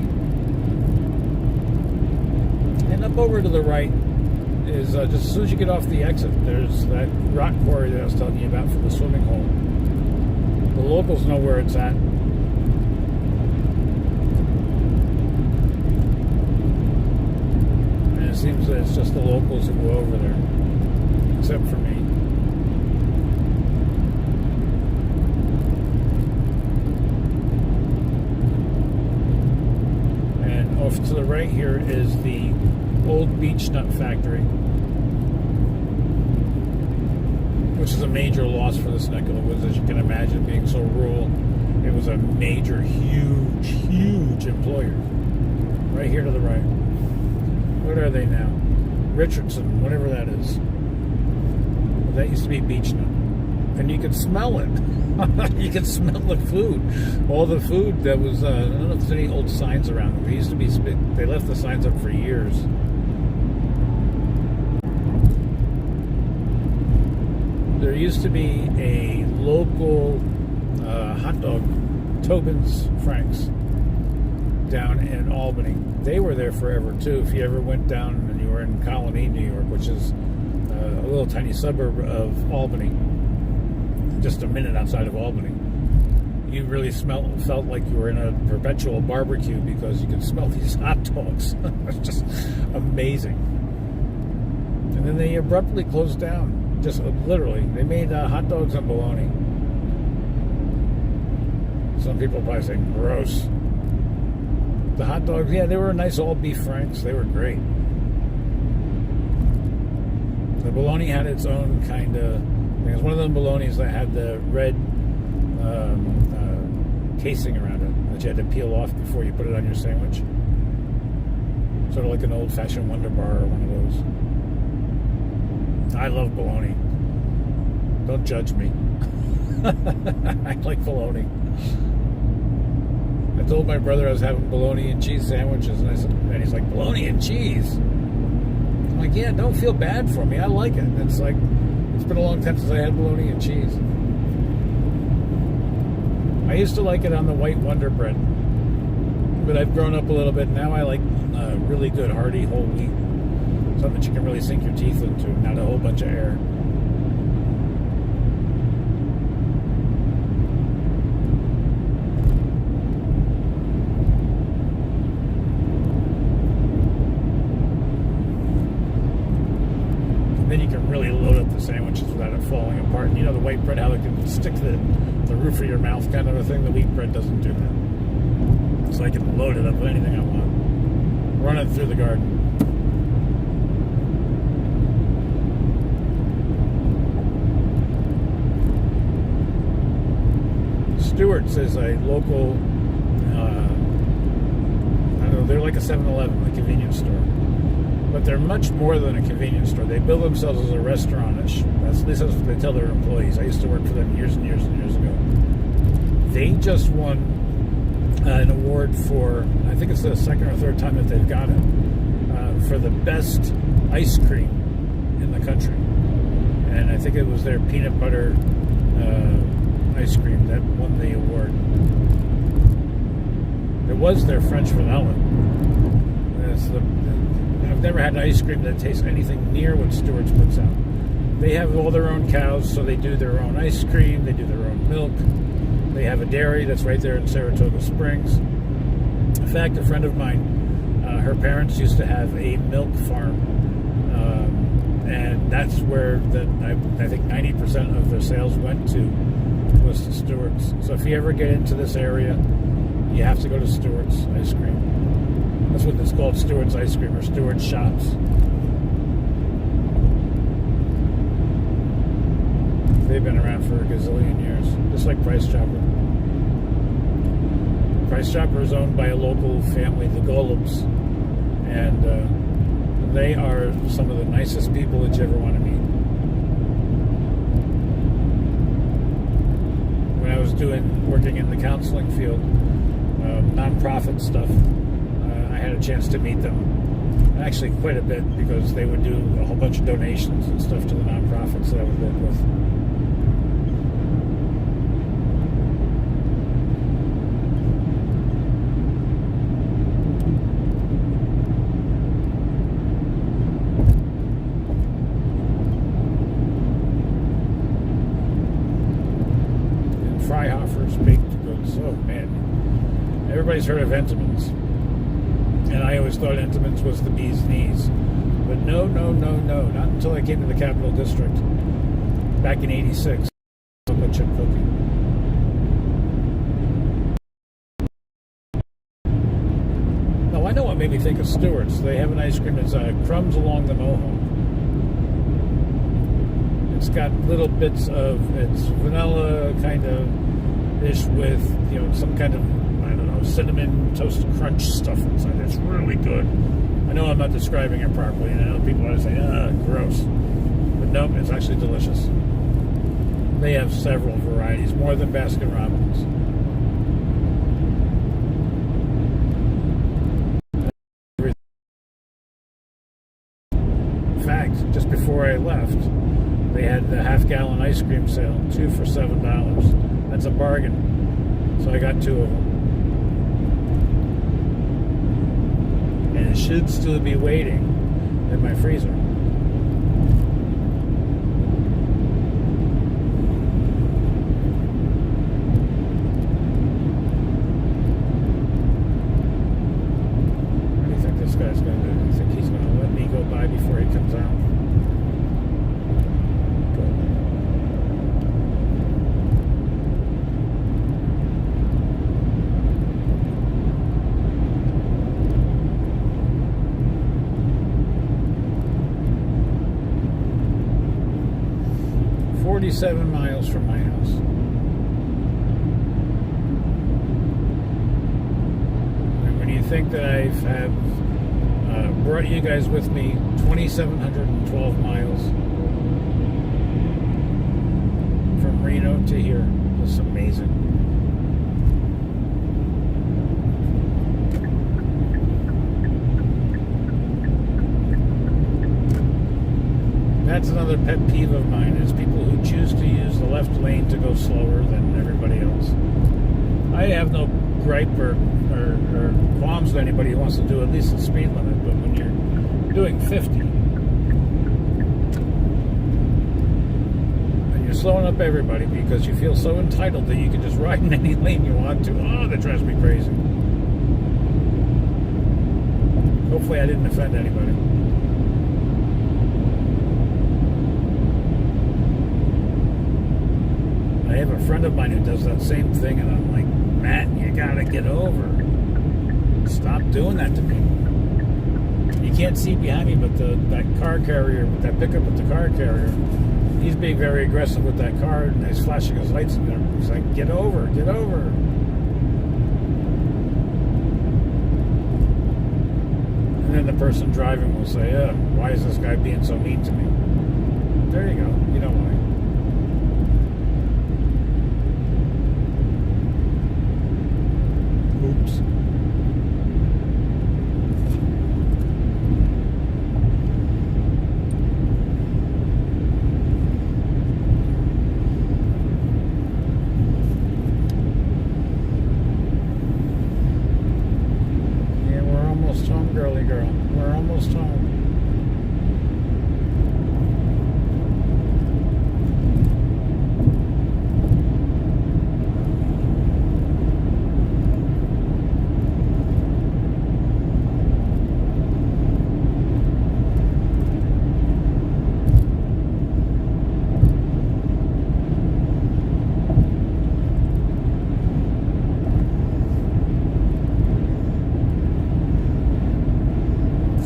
And up over to the right is just as soon as you get off the exit, there's that rock quarry that I was telling you about for the swimming hole. The locals know where it's at. And it seems that it's just the locals who go over there, except for me. Off to the right here is the old beech nut factory. which is a major loss for this neck of the woods, as you can imagine, being so rural. It was a major, huge employer. Right here to the right. What are they now? Richardson, whatever that is. That used to be Beach Nut. And you could smell it. You could smell the food. All the food that was, I don't know if there's any old signs around them. They used to be, they left the signs up for years. There used to be a local hot dog, Tobin's Franks, down in Albany. They were there forever too. If you ever went down and you were in Colony, New York, which is a little tiny suburb of Albany, just a minute outside of Albany, you really felt like you were in a perpetual barbecue because you could smell these hot dogs. It's just amazing. And then they abruptly closed down. Just literally, they made hot dogs and bologna. Some people probably say gross. The hot dogs, yeah, they were nice all beef Franks. They were great. The bologna had its own kind of. It was one of them bolognas that had the red casing around it that you had to peel off before you put it on your sandwich. Sort of like an old-fashioned Wonder Bar or one of those. I love bologna. Don't judge me. I like bologna. I told my brother I was having bologna and cheese sandwiches, and he's like, bologna and cheese? I'm like, yeah, don't feel bad for me. I like it. It's like, it's been a long time since I had bologna and cheese. I used to like it on the white Wonder Bread, but I've grown up a little bit. Now I like really good hearty whole wheat, something that you can really sink your teeth into, not a whole bunch of air. Then you can really load up the sandwiches without it falling apart. You know, the white bread, how it can stick to the roof of your mouth kind of a thing. The wheat bread doesn't do that. So I can load it up with anything I want. Run it through the garden. Stewart's is a local, I don't know, they're like a 7-Eleven, a convenience store. But they're much more than a convenience store. They bill themselves as a restaurant-ish. At least that's what they tell their employees. I used to work for them years and years and years ago. They just won an award for, I think it's the second or third time that they've got it, for the best ice cream in the country. And I think it was their peanut butter ice cream that won the award. It was their French vanilla. I've never had an ice cream that tastes anything near what Stewart's puts out. They have all their own cows, so they do their own ice cream, they do their own milk. They have a dairy that's right there in Saratoga Springs. In fact, a friend of mine, her parents used to have a milk farm, and that's where I think 90% of their sales went to, was to Stewart's. So if you ever get into this area, you have to go to Stewart's ice cream. That's what it's called, Stewart's Ice Cream, or Stewart's Shops. They've been around for a gazillion years, just like Price Chopper. Price Chopper is owned by a local family, the Golubs, and they are some of the nicest people that you ever want to meet. When I was working in the counseling field, nonprofit stuff, I had a chance to meet them, actually quite a bit, because they would do a whole bunch of donations and stuff to the nonprofits that I would work with. And Freihoffer's baked goods. Oh man, everybody's heard of Entenmann's. And I always thought Entenmann's was the bee's knees. But no. Not until I came to the Capital District back in '86. Chocolate chip cookie. Now, I know what made me think of Stewart's. They have an ice cream that's crumbs along the Mohawk. It's got little bits of, it's vanilla kind of ish with, some kind of, I don't know, cinnamon toast crunch stuff inside. It's really good. I know I'm not describing it properly, and I know people are saying, gross. But no, it's actually delicious. They have several varieties, more than Baskin Robbins. In fact, just before I left, they had the half-gallon ice cream sale, 2 for $7. That's a bargain. So I got 2 of them. And it should still be waiting in my freezer. What do you think this guy's going to do? You think he's going to let me go by before he comes out? Good. "47 miles from my house." And when you think that I have brought you guys with me 2,712 miles from Reno to here, it's amazing. That's another pet peeve of mine, is people who choose to use the left lane to go slower than everybody else. I have no gripe or qualms with anybody who wants to do at least the speed limit, but when you're doing 50 and you're slowing up everybody because you feel so entitled that you can just ride in any lane you want to, that drives me crazy. Hopefully I didn't offend anybody. I have a friend of mine who does that same thing, and I'm like, Matt, you gotta get over. Stop doing that to me. You can't see behind me, but that car carrier, that pickup with the car carrier, he's being very aggressive with that car, and he's flashing his lights in there. He's like, get over, get over. And then the person driving will say, why is this guy being so mean to me? There you go. You know why. Oops. Yeah, we're almost home, girly girl. We're almost home.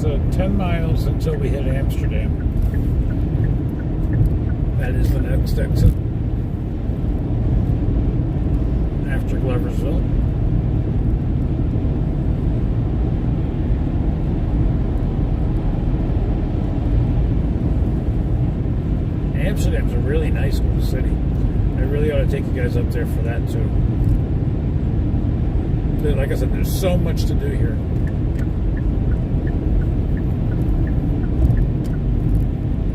So 10 miles until we hit Amsterdam. That is the next exit after Gloversville. Amsterdam's a really nice little city. I really ought to take you guys up there for that too. Like I said, there's so much to do here.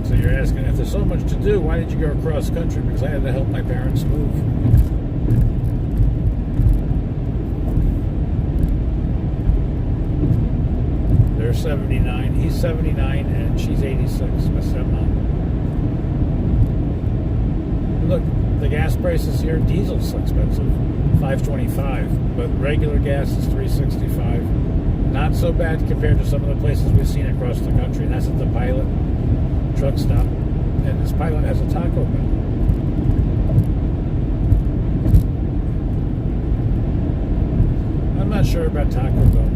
So you're asking, if there's so much to do, why did you go across country? Because I had to help my parents move. They're 79. He's 79 and she's 86, my stepmom. Look, the gas prices here, diesel's expensive, $5.25, but regular gas is $3.65. Not so bad compared to some of the places we've seen across the country. And that's at the Pilot truck stop, and this Pilot has a Taco Bell. I'm not sure about Taco Bell.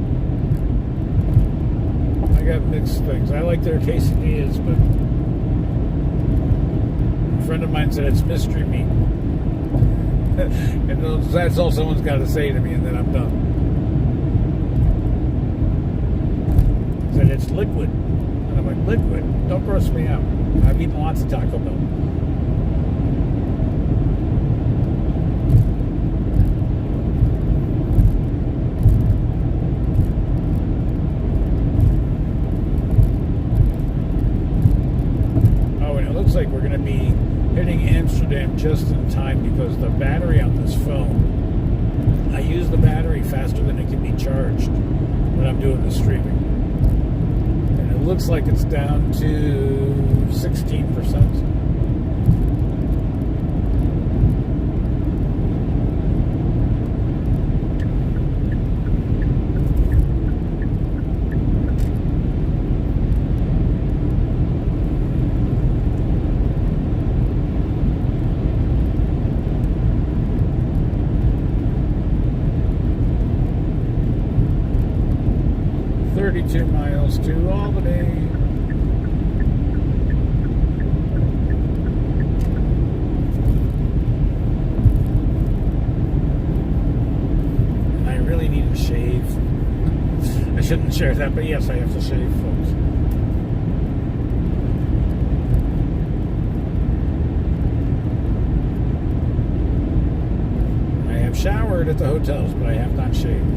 I got mixed things. I like their quesadillas, but friend of mine said it's mystery meat. And that's all someone's got to say to me, and then I'm done. He said it's liquid. And I'm like, liquid? Don't gross me out. I've eaten lots of Taco Bell. Looks like we're going to be hitting Amsterdam just in time because the battery on this phone, I use the battery faster than it can be charged when I'm doing the streaming. And it looks like it's down to 16%. Miles to Albany. I really need to shave. I shouldn't share that, but yes, I have to shave, folks. I have showered at the hotels, but I have not shaved.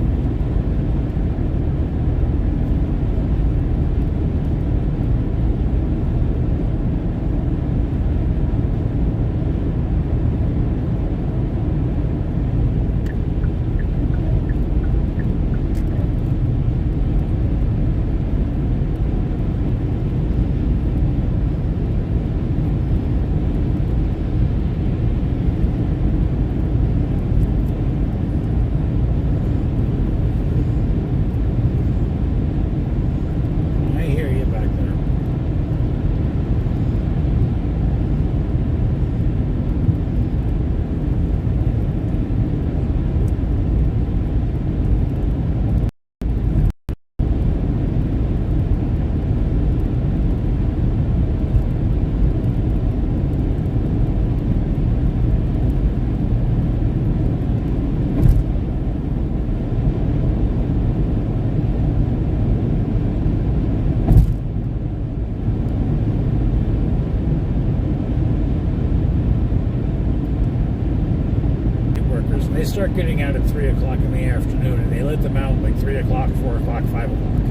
They start getting out at 3 o'clock in the afternoon, and they let them out like 3 o'clock, 4 o'clock, 5 o'clock.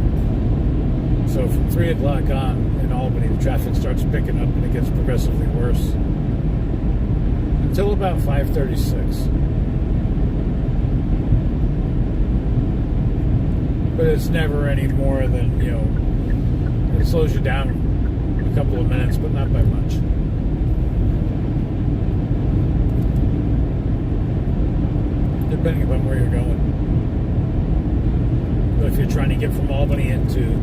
So from 3 o'clock on in Albany, the traffic starts picking up and it gets progressively worse until about 5:36. But it's never any more than, it slows you down a couple of minutes, but not by much. Depending upon where you're going. But if you're trying to get from Albany into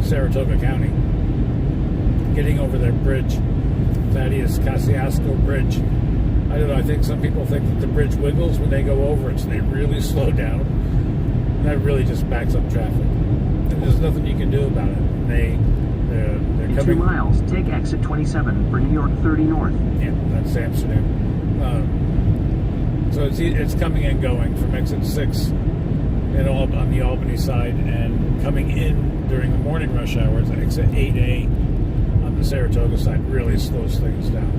Saratoga County, getting over that bridge, Thaddeus Kosciuszko Bridge, I don't know, I think some people think that the bridge wiggles when they go over it, so they really slow down. That really just backs up traffic. And there's nothing you can do about it. They're coming. 2 miles, take exit 27 for New York 30 North. Yeah, that's Amsterdam. So it's coming and going from exit 6 on the Albany side, and coming in during the morning rush hours at exit 8A on the Saratoga side really slows things down.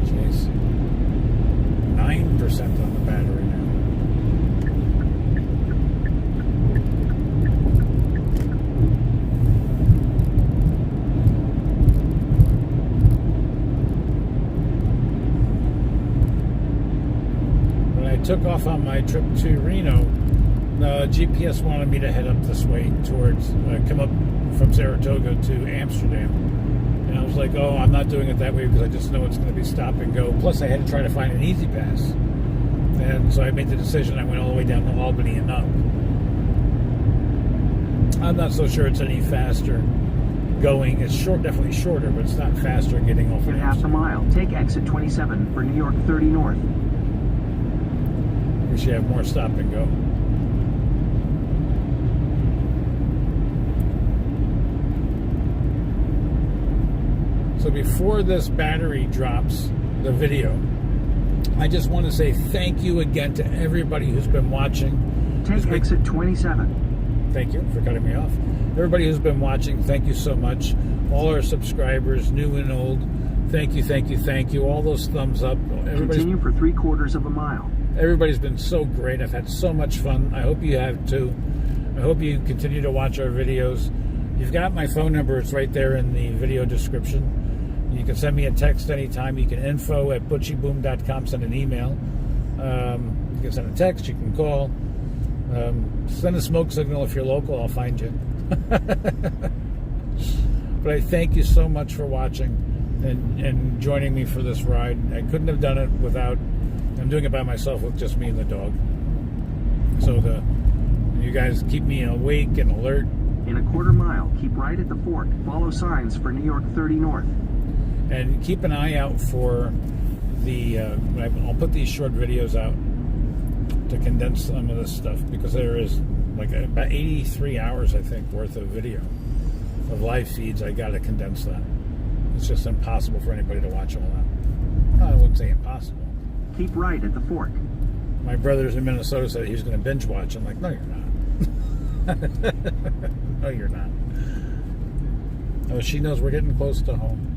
Jeez. 9% on the battery now. Took off on my trip to Reno, GPS wanted me to head up this way towards, come up from Saratoga to Amsterdam. And I was like, oh, I'm not doing it that way because I just know it's going to be stop and go. Plus, I had to try to find an easy pass. And so I made the decision. I went all the way down to Albany and up. I'm not so sure it's any faster going. It's definitely shorter, but it's not faster getting off. In half a mile, take exit 27 for New York 30 North. actually have more stop and go. So before this battery drops the video, I just want to say thank you again to everybody who's been watching. Take exit 27. Thank you for cutting me off. Everybody who's been watching, thank you so much. All our subscribers, new and old, thank you, thank you, thank you. All those thumbs up. Continue for 3/4 of a mile. Everybody's been so great. I've had so much fun. I hope you have too. I hope you continue to watch our videos. You've got my phone number. It's right there in the video description. You can send me a text anytime. You can info@butchyboom.com. Send an email. You can send a text. You can call. Send a smoke signal if you're local. I'll find you. But I thank you so much for watching and joining me for this ride. I couldn't have done it without. I'm doing it by myself with just me and the dog. So you guys keep me awake and alert. In a 1/4 mile, keep right at the fork. Follow signs for New York 30 North. And keep an eye out for the, I'll put these short videos out to condense some of this stuff, because there is like about 83 hours, I think, worth of video of live feeds. I got to condense that. It's just impossible for anybody to watch all that. No, I wouldn't say impossible. Keep right at the fork. My brothers in Minnesota said he was going to binge watch. I'm like, no, you're not. No, you're not. Oh, she knows we're getting close to home.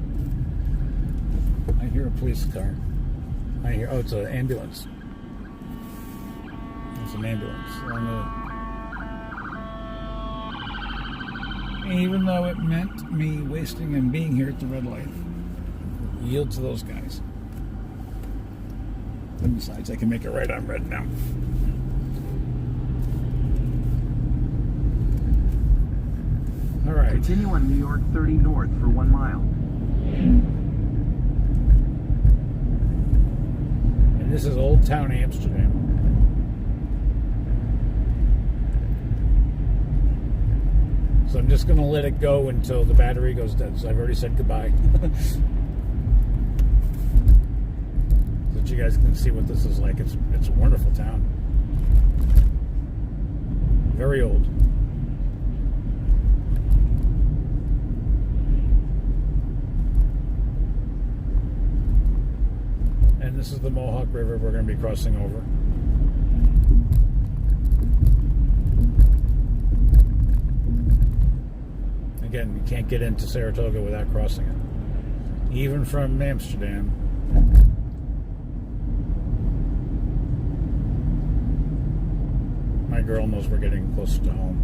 I hear a police car. Oh, it's an ambulance. It's an ambulance. Even though it meant me wasting and being here at the red light, yield to those guys. And besides, I can make it right on red now. All right. Continue on New York 30 North for 1 mile. And this is Old Town Amsterdam. So I'm just going to let it go until the battery goes dead. So I've already said goodbye. So that you guys can see what this is like. It's a wonderful town. Very old. And this is the Mohawk River we're going to be crossing over. Again, you can't get into Saratoga without crossing it. Even from Amsterdam. My girl knows we're getting closer to home.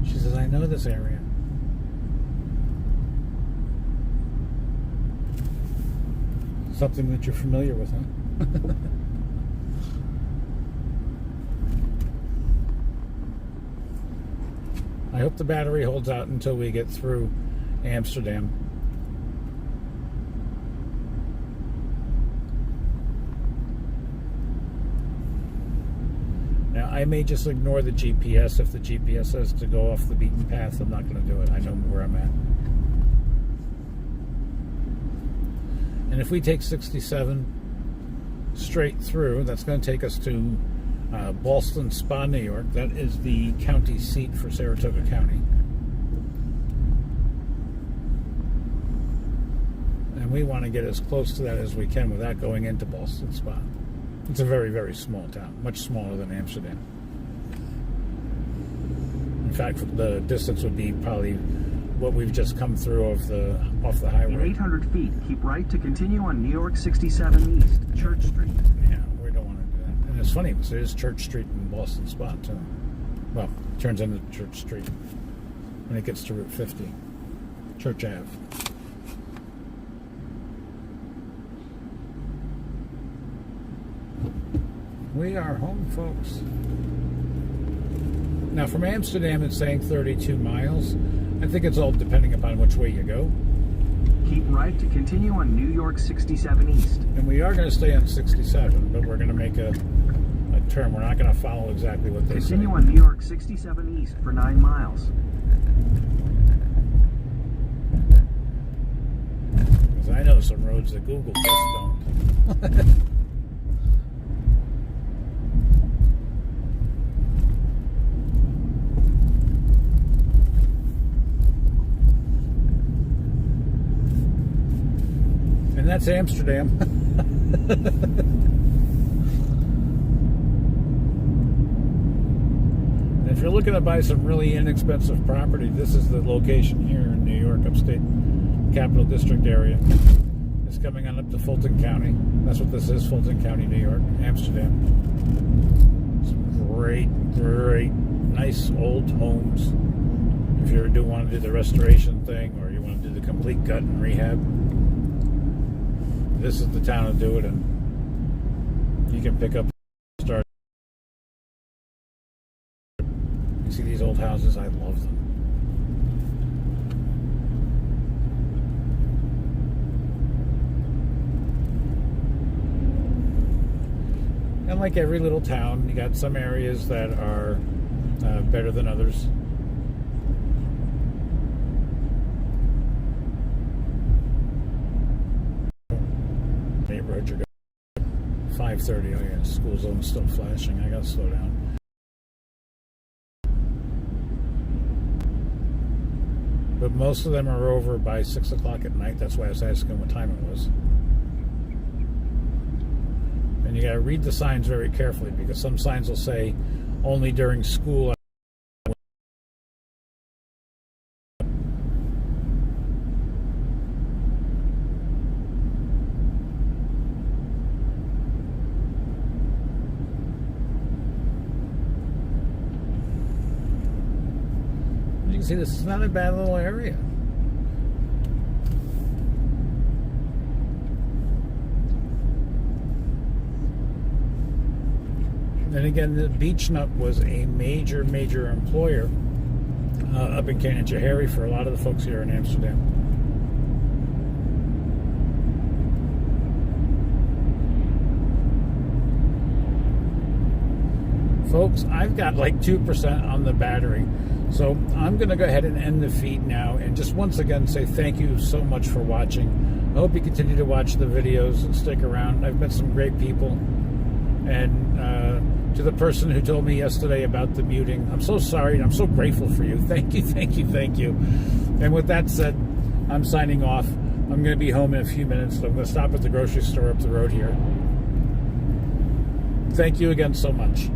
She says, I know this area. Something that you're familiar with, huh? I hope the battery holds out until we get through Amsterdam. Now, I may just ignore the GPS. If the GPS says to go off the beaten path, I'm not going to do it. I know where I'm at. And if we take 67 straight through, that's going to take us to Ballston Spa, New York. That is the county seat for Saratoga County. And we want to get as close to that as we can without going into Ballston Spa. It's a very, very small town, much smaller than Amsterdam. In fact, the distance would be probably what we've just come through off the highway. In 800 feet, keep right to continue on New York 67 East, Church Street. Yeah, we don't want to do that. And it's funny, because there's Church Street in Ballston Spa, too. Well, it turns into Church Street when it gets to Route 50. Church Ave. We are home, folks. Now, from Amsterdam, it's saying 32 miles. I think it's all depending upon which way you go. Keep right to continue on New York 67 East. And we are going to stay on 67, but we're going to make a turn. We're not going to follow exactly what they say. Continue on New York 67 East for 9 miles. Because I know some roads that Google just don't. And that's Amsterdam. And if you're looking to buy some really inexpensive property, this is the location here in New York, upstate Capital District area. It's coming on up to Fulton County. That's what this is, Fulton County, New York, Amsterdam. Some great, nice old homes. If you ever want to do the restoration thing, or you want to do the complete gut and rehab, this is the town to do it in. You can pick up, start. You see these old houses? I love them. And like every little town, you got some areas that are better than others. Neighborhood, you're going 5:30. Oh yeah, school zone's still flashing. I gotta slow down. But most of them are over by 6 o'clock at night. That's why I was asking what time it was. And you got to read the signs very carefully, because some signs will say only during school. You can see this is not a bad little area. And again, the Beach Nut was a major employer up in Canajoharie for a lot of the folks here in Amsterdam. Folks, I've got like 2% on the battery, so I'm going to go ahead and end the feed now, and just once again say thank you so much for watching. I hope you continue to watch the videos and stick around. I've met some great people, and to the person who told me yesterday about the muting, I'm so sorry, and I'm so grateful for you. Thank you. And with that said, I'm signing off. I'm going to be home in a few minutes, so I'm going to stop at the grocery store up the road here. Thank you again so much.